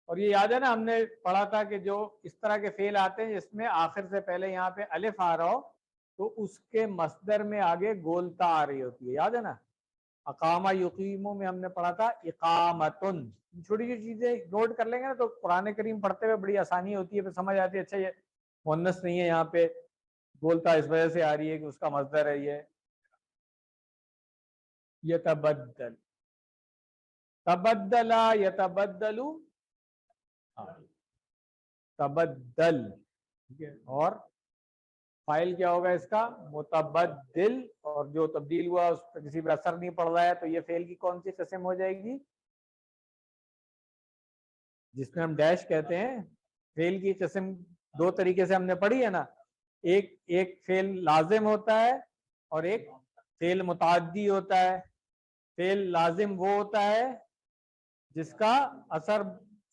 اور یہ یاد ہے نا ہم نے پڑھا تھا کہ جو اس طرح کے فعل آتے ہیں جس میں آخر سے پہلے یہاں پہ الف آ رہا ہو تو اس کے مصدر میں آگے گولتا آ رہی ہوتی ہے، یاد ہے نا؟ اقامہ یقیمو میں ہم نے پڑھا تھا اقامتن۔ چھوٹی چھوٹی چیزیں نوٹ کر لیں گے نا تو قرآن کریم پڑھتے ہوئے بڑی آسانی ہوتی ہے، پھر سمجھ آتی ہے اچھا یہ مؤنث نہیں ہے، یہاں پہ گولتا اس وجہ سے آ رہی ہے کہ اس کا مصدر ہے یہ یتبدل، تبدلا یتبدلو، تبدل، ٹھیک ہے۔ اور فائل کیا ہوگا اس کا؟ متبدل، اور جو تبدیل ہوا اس پہ کسی پہ اثر نہیں پڑ رہا ہے تو یہ فعل کی کون سی قسم ہو جائے گی؟ جس میں ہم ڈیش کہتے ہیں۔ فعل کی قسم 2 طریقے سے ہم نے پڑھی ہے نا، ایک فعل لازم ہوتا ہے اور ایک فعل متعدی ہوتا ہے۔ فعل لازم وہ ہوتا ہے جس کا اثر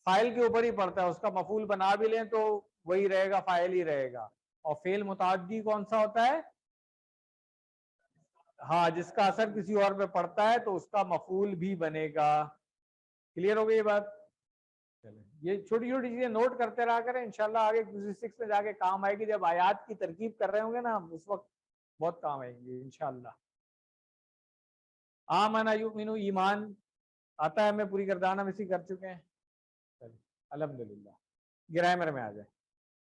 فاعل کے اوپر ہی پڑتا ہے، اس کا مفعول بنا بھی لیں تو وہی رہے گا، فاعل ہی رہے گا۔ اور فعل متعدی کون سا ہوتا ہے؟ ہاں جس کا اثر کسی اور پہ پڑتا ہے تو اس کا مفعول بھی بنے گا۔ کلیئر ہو گئی یہ بات؟ چلیں یہ چھوٹی چھوٹی چیزیں نوٹ کرتے رہا کریں، انشاءاللہ آگے QC6 میں جا کے کام آئے گی، جب آیات کی ترکیب کر رہے ہوں گے نا ہم اس وقت بہت کام آئیں گی انشاءاللہ۔ آمن یؤمن، ایمان آتا ہے ہمیں پوری گردان ہم اسی کر چکے ہیں۔ الحمدللہ گرامر میں آ جائے،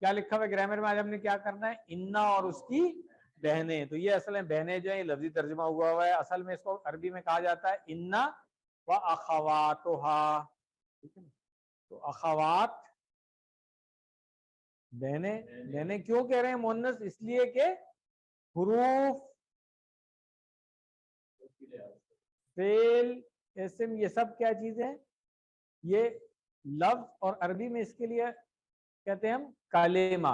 کیا لکھا ہوا ہے گرامر میں؟ آج ہم نے کیا کرنا ہے؟ انا اور اس کی بہنیں، تو یہ اصل میں بہنیں جو ہیں لفظی ترجمہ ہوا ہے، اصل میں اس کو عربی میں کہا جاتا ہے انا و اخواتها، ٹھیک ہے۔ تو اخوات بہنیں، بہنیں کیوں کہہ رہے ہیں مؤنث؟ اس لیے کہ حروف، فعل، اسم، یہ سب کیا چیزیں ہیں؟ یہ لفظ، اور عربی میں اس کے لیے کہتے ہیں ہم کلمہ،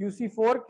QC 4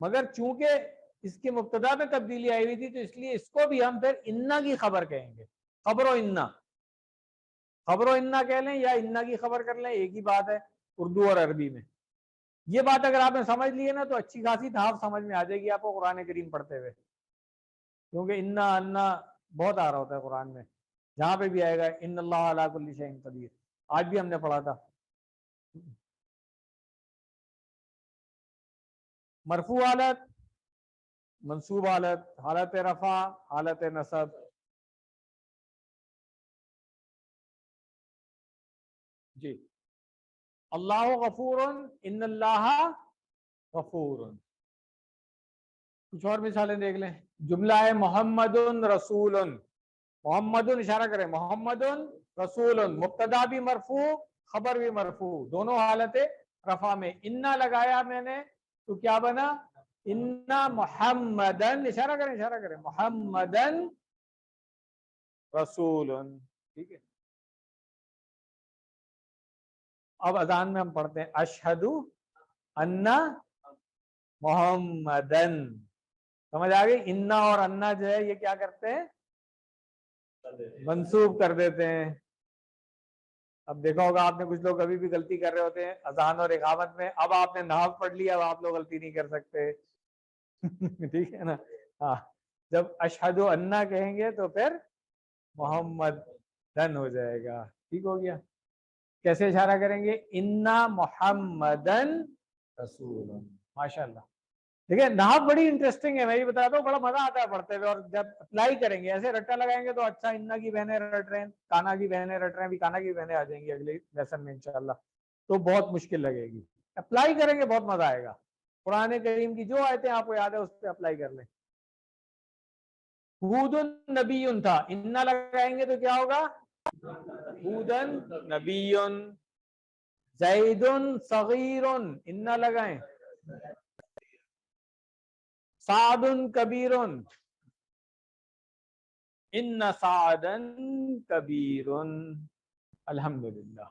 مگر چونکہ اس کی مبتدا میں تبدیلی آئی ہوئی تھی تو اس لیے اس کو بھی ہم پھر انا کی خبر کہیں گے. خبر و انا، خبر و انا کہہ لیں یا انا کی خبر کر لیں، ایک ہی بات ہے اردو اور عربی میں. یہ بات اگر آپ نے سمجھ لی ہے نا تو اچھی خاصی تحف سمجھ میں آ جائے گی آپ کو قرآن کریم پڑھتے ہوئے، کیونکہ انا انا بہت آ رہا ہوتا ہے قرآن میں. جہاں پہ بھی آئے گا ان اللہ علی کل شیء قدیر، آج بھی ہم نے پڑھا تھا. مرفوع حالت، منصوب حالت، حالت رفع، حالت نصب. جی اللہ غفور، ان اللہ غفور. کچھ اور مثالیں دیکھ لیں. جملہ ہے محمد رسول، محمد اشارہ کریں، محمد رسول، مبتدا بھی مرفوع خبر بھی مرفوع، دونوں حالت رفع میں. انا لگایا میں نے تو کیا بنا؟ انا محمدن، اشارہ کریں محمدن رسول. ٹھیک ہے. اب اذان میں ہم پڑھتے ہیں اشہد ان محمدن. سمجھ آ گئی؟ انا اور انا جو ہے یہ کیا کرتے ہیں؟ منسوب کر دیتے ہیں. اب دیکھا ہوگا آپ نے کچھ لوگ ابھی بھی غلطی کر رہے ہوتے ہیں اذان اور اقامت میں. اب آپ نے نحو پڑھ لیا، اب آپ لوگ غلطی نہیں کر سکتے. ٹھیک ہے نا؟ ہاں، جب اشہد انا کہیں گے تو پھر محمد دن ہو جائے گا. ٹھیک ہو گیا؟ کیسے اشارہ کریں گے؟ انا محمدن رسول. ماشاء اللہ. دیکھیں نحو بڑی انٹرسٹنگ ہے، میں یہ بتاتا ہوں، بڑا مزہ آتا ہے پڑھتے ہوئے. اور جب اپلائی کریں گے ایسے رٹا لگائیں گے تو اچھا انا کی بہنیں رٹ رہے ہیں، کانا کی بہنیں رٹ رہے ہیں، ابھی کانا کی بہنیں آ جائیں گی اگلے لیسن میں انشاءاللہ، تو بہت مشکل لگے گی. اپلائی کریں گے بہت مزہ آئے گا. قرآن کریم کی جو آیتیں آپ کو یاد ہے اس پہ اپلائی کر لیں. ہود نبی تھا، انا لگائیں گے تو کیا ہوگا؟ ہودن نبی. زید صغیر، انا لگائیں. سعد کبیر، ان سعدا کبیر. الحمدللہ.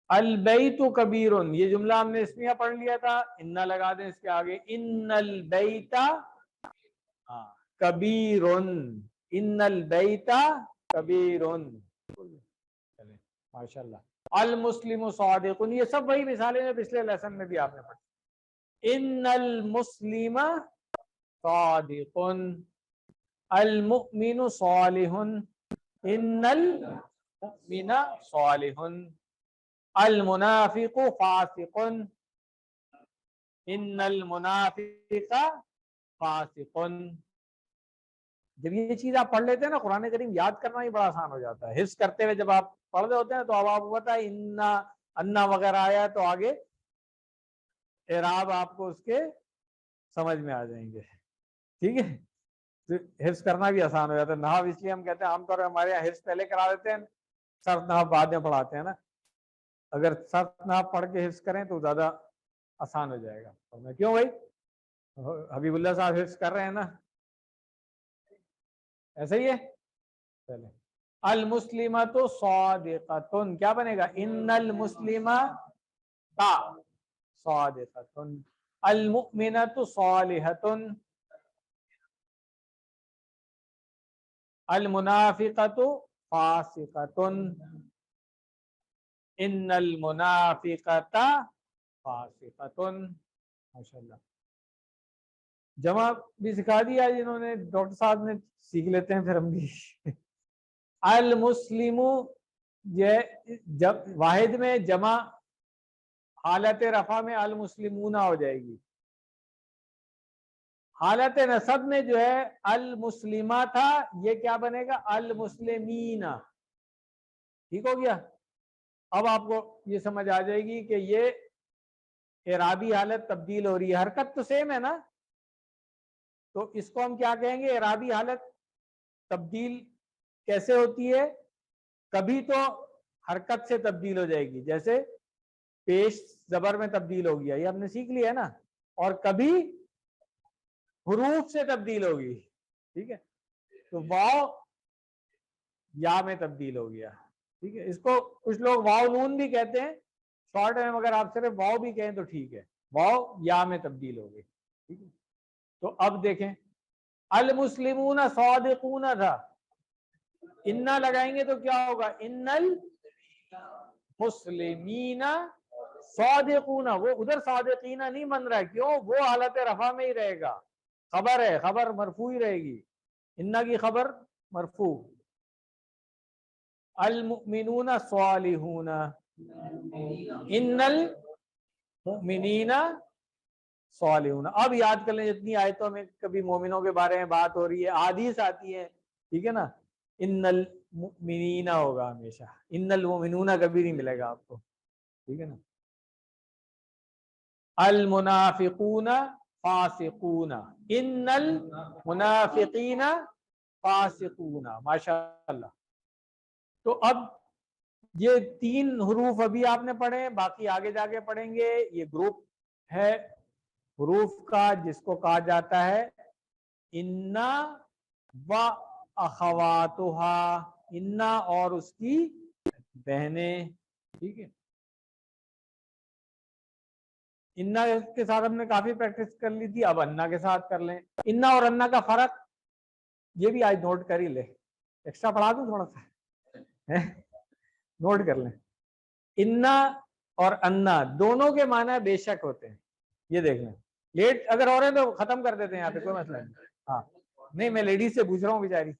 البیت کبیر، یہ جملہ ہم نے اسمیہ پڑھ لیا تھا، انا لگا دیں اس کے آگے. ان البیت کبیر، ان البیت کبیر. ماشاء اللہ. المسلم صادق، یہ سب وہی مثالیں ہیں پچھلے لیسن میں بھی آپ نے پڑھی. ان المسلم صادق، المؤمن صالح، ان المؤمن صالح. المنافق فاسق، ان المنافق فاسق. جب یہ چیز آپ پڑھ لیتے ہیں نا قرآن کریم یاد کرنا ہی بڑا آسان ہو جاتا ہے. حفظ کرتے ہوئے جب آپ پڑھ رہے ہوتے ہیں تو اب آپ کو پتا ہے انا وغیرہ آیا تو آگے اعراب آپ کو اس کے سمجھ میں آ جائیں گے. ٹھیک ہے؟ تو حفظ کرنا بھی آسان ہو جاتا ہے. نحو اس لیے ہم کہتے ہیں عام طور پہ ہمارے یہاں حفظ پہلے کرا دیتے ہیں، صرف نحو بعد میں پڑھاتے ہیں نا. اگر صرف نحو پڑھ کے حفظ کریں تو زیادہ آسان ہو جائے گا. میں کیوں بھائی حبیب اللہ صاحب حفظ کر رہے ہیں نا، ایسا ہی ہے. چلے. المسلمۃ صادقۃ، کیا بنے گا؟ ان المسلمۃ صادقۃ، المؤمنۃ صالحۃ، المنافقۃ فاسقۃ، ان المنافقۃ فاسقۃ. ماشاءاللہ. جمع بھی سکھا دیا جنہوں نے، ڈاکٹر صاحب نے، سیکھ لیتے ہیں پھر ہم بھی. المسلم، جب واحد میں جمع حالت رفع میں المسلمون ہو جائے گی. حالت نصب میں جو ہے المسلمہ تھا، یہ کیا بنے گا؟ المسلمین. ٹھیک ہو گیا؟ اب آپ کو یہ سمجھ آ جائے گی کہ یہ اعرابی حالت تبدیل ہو رہی ہے. حرکت تو سیم ہے نا، تو اس کو ہم کیا کہیں گے؟ اعرابی حالت تبدیل کیسے ہوتی ہے؟ کبھی تو حرکت سے تبدیل ہو جائے گی، جیسے پیش زبر میں تبدیل ہو گیا، یہ ہم نے سیکھ لیا ہے نا. اور کبھی حروف سے تبدیل ہوگی. ٹھیک ہے؟ تو واو یا میں تبدیل ہو گیا. ٹھیک ہے؟ اس کو کچھ لوگ واو نون بھی کہتے ہیں شارٹ میں، مگر آپ صرف واو بھی کہیں تو ٹھیک ہے. واو یا میں تبدیل ہو گئی. ٹھیک ہے, تو اب دیکھیں المسلمون صادقون تھا, انا لگائیں گے تو کیا ہوگا, ان المسلمین صادقون, وہ ادھر صادقین نہیں بن رہا ہے, کیوں, وہ حالت رفع میں ہی رہے گا, خبر ہے, خبر مرفوع ہی رہے گی, انا کی خبر مرفوع. المؤمنون صالحون, ان المؤمنین صالحون. اب یاد کر لیں جتنی آیتوں میں کبھی مومنوں کے بارے میں بات ہو رہی ہے, احادیث آتی ہے, ٹھیک ہے نا, ان المؤمنین ہوگا ہمیشہ, ان المؤمنون کبھی نہیں ملے گا آپ کو, ٹھیک ہے نا. المنافقون فاسقون, ان المنافقین فاسقون, ماشاء اللہ. تو اب یہ 3 حروف ابھی آپ نے پڑھے, باقی آگے جا کے پڑھیں گے. یہ گروپ ہے حروف کا جس کو کہا جاتا ہے انا و اخواتہا, انا اور اس کی بہنیں, ٹھیک ہے. انا کے ساتھ ہم نے کافی پریکٹس کر لی تھی, اب انا کے ساتھ کر لیں. انا اور انا کا فرق یہ بھی آج نوٹ کر ہی لے, ایکسٹرا پڑھا دوں تھوڑا سا, نوٹ کر لیں. انا اور انا دونوں کے معنی بے شک ہوتے ہیں, یہ دیکھ لیں. لیٹ اگر ہو رہے ہیں تو ختم کر دیتے ہیں یہاں پہ, کوئی مسئلہ نہیں. ہاں نہیں, میں لیڈیز سے پوچھ رہا ہوں, بیچاری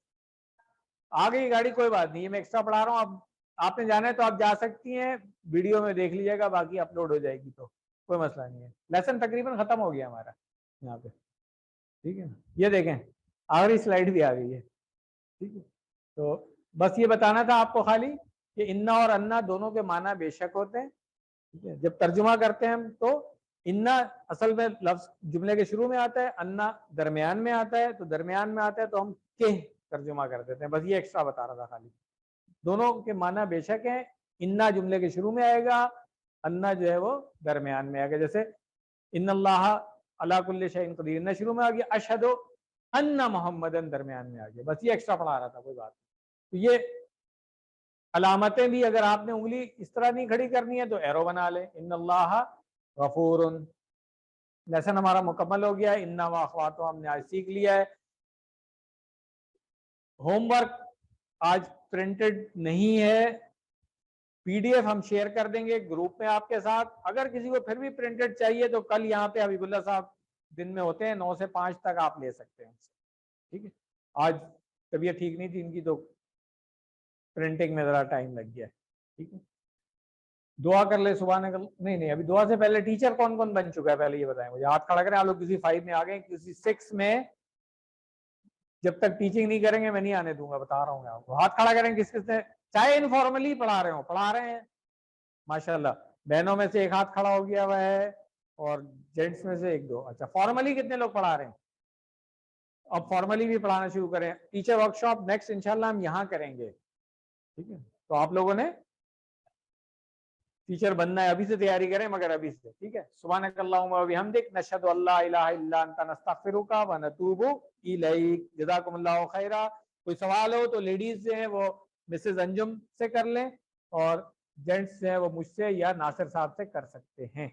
آ گئی گاڑی, کوئی بات نہیں, میں ایکسٹرا پڑھا رہا ہوں. اب آپ نے جانا ہے تو آپ جا سکتی ہیں, ویڈیو میں دیکھ لیجیے گا, باقی اپلوڈ ہو جائے گی تو کوئی مسئلہ نہیں ہے. لیسن تقریباً ختم ہو گیا ہمارا یہاں پہ, ٹھیک ہے. یہ دیکھیں آخری سلائیڈ بھی آ گئی ہے, ٹھیک ہے. تو بس یہ بتانا تھا آپ کو خالی کہ انا اور انا دونوں کے معنی بے شک ہوتے ہیں, ٹھیک ہے. جب ترجمہ کرتے ہیں ہم تو انا اصل میں لفظ جملے کے شروع میں آتا ہے, انا درمیان میں آتا ہے, تو درمیان میں آتا ہے تو ہم کہ ترجمہ کر دیتے ہیں. بس یہ ایکسٹرا بتا رہا تھا خالی, دونوں کے معنی بے شک ہیں. انا جملے کے شروع میں آئے گا, انا جو ہے وہ درمیان میں آئے گا. جیسے ان اللہ علی کل شیء قدیر, انا شروع میں آ گیا, اشہد ان محمدن درمیان میں آ گیا. بس یہ ایکسٹرا پڑھا رہا تھا, کوئی بات نہیں. تو یہ علامتیں بھی اگر آپ نے انگلی اس طرح نہیں کھڑی کرنی ہے تو ایرو بنا لیں, ان اللہ غفور. لیسن ہمارا مکمل ہو گیا, انا و اخواتہ ہم نے آج سیکھ لیا ہے. ہوم ورک آج پرنٹڈ نہیں ہے, پی ڈی ایف ہم شیئر کر دیں گے گروپ میں آپ کے ساتھ. اگر کسی کو پھر بھی پرنٹڈ چاہیے تو کل یہاں پہ حبیب اللہ صاحب دن میں ہوتے ہیں, 9 سے 5 تک آپ لے سکتے ہیں, ٹھیک ہے. آج طبیعت ٹھیک نہیں تھی ان کی تو پرنٹنگ میں ذرا ٹائم لگ گیا, ٹھیک ہے. دعا کر لے سبحان اللہ. نہیں ابھی دعا سے پہلے ٹیچر کون کون بن چکا ہے پہلے یہ بتائیں مجھے, ہاتھ کھڑا کریں. آپ لوگ کسی 5 میں آ گئے, کسی 6 میں جب تک ٹیچنگ نہیں کریں گے میں نہیں آنے دوں گا, بتا رہا ہوں میں آپ کو. ہاتھ کھڑا کریں کس کس نے, چاہے انفارملی پڑھا رہے ہوں, پڑھا رہے ہیں ماشاء اللہ. بہنوں میں سے ایک ہاتھ کھڑا ہو گیا ہوا ہے, اور جینٹس میں سے 1-2. اچھا, فارملی کتنے لوگ پڑھا رہے ہیں؟ اب فارملی بھی پڑھانا شروع کریں. ٹیچر ورک شاپ نیکسٹ انشاءاللہ ہم یہاں کریں گے, ٹھیک ہے. تو آپ لوگوں نے ٹیچر بننا ہے, ابھی سے تیاری کریں, مگر ابھی سے, ٹھیک ہے. سبحانک اللہم و بحمدک, نشہد ان لا الہ الا انت, نستغفرک و نتوب الیک. جزاکم اللہ خیرا. کوئی سوال ہو تو لیڈیز جو ہیں وہ مسز انجم سے کر لیں, اور جینٹس جو ہیں وہ مجھ سے یا ناصر صاحب سے کر سکتے ہیں.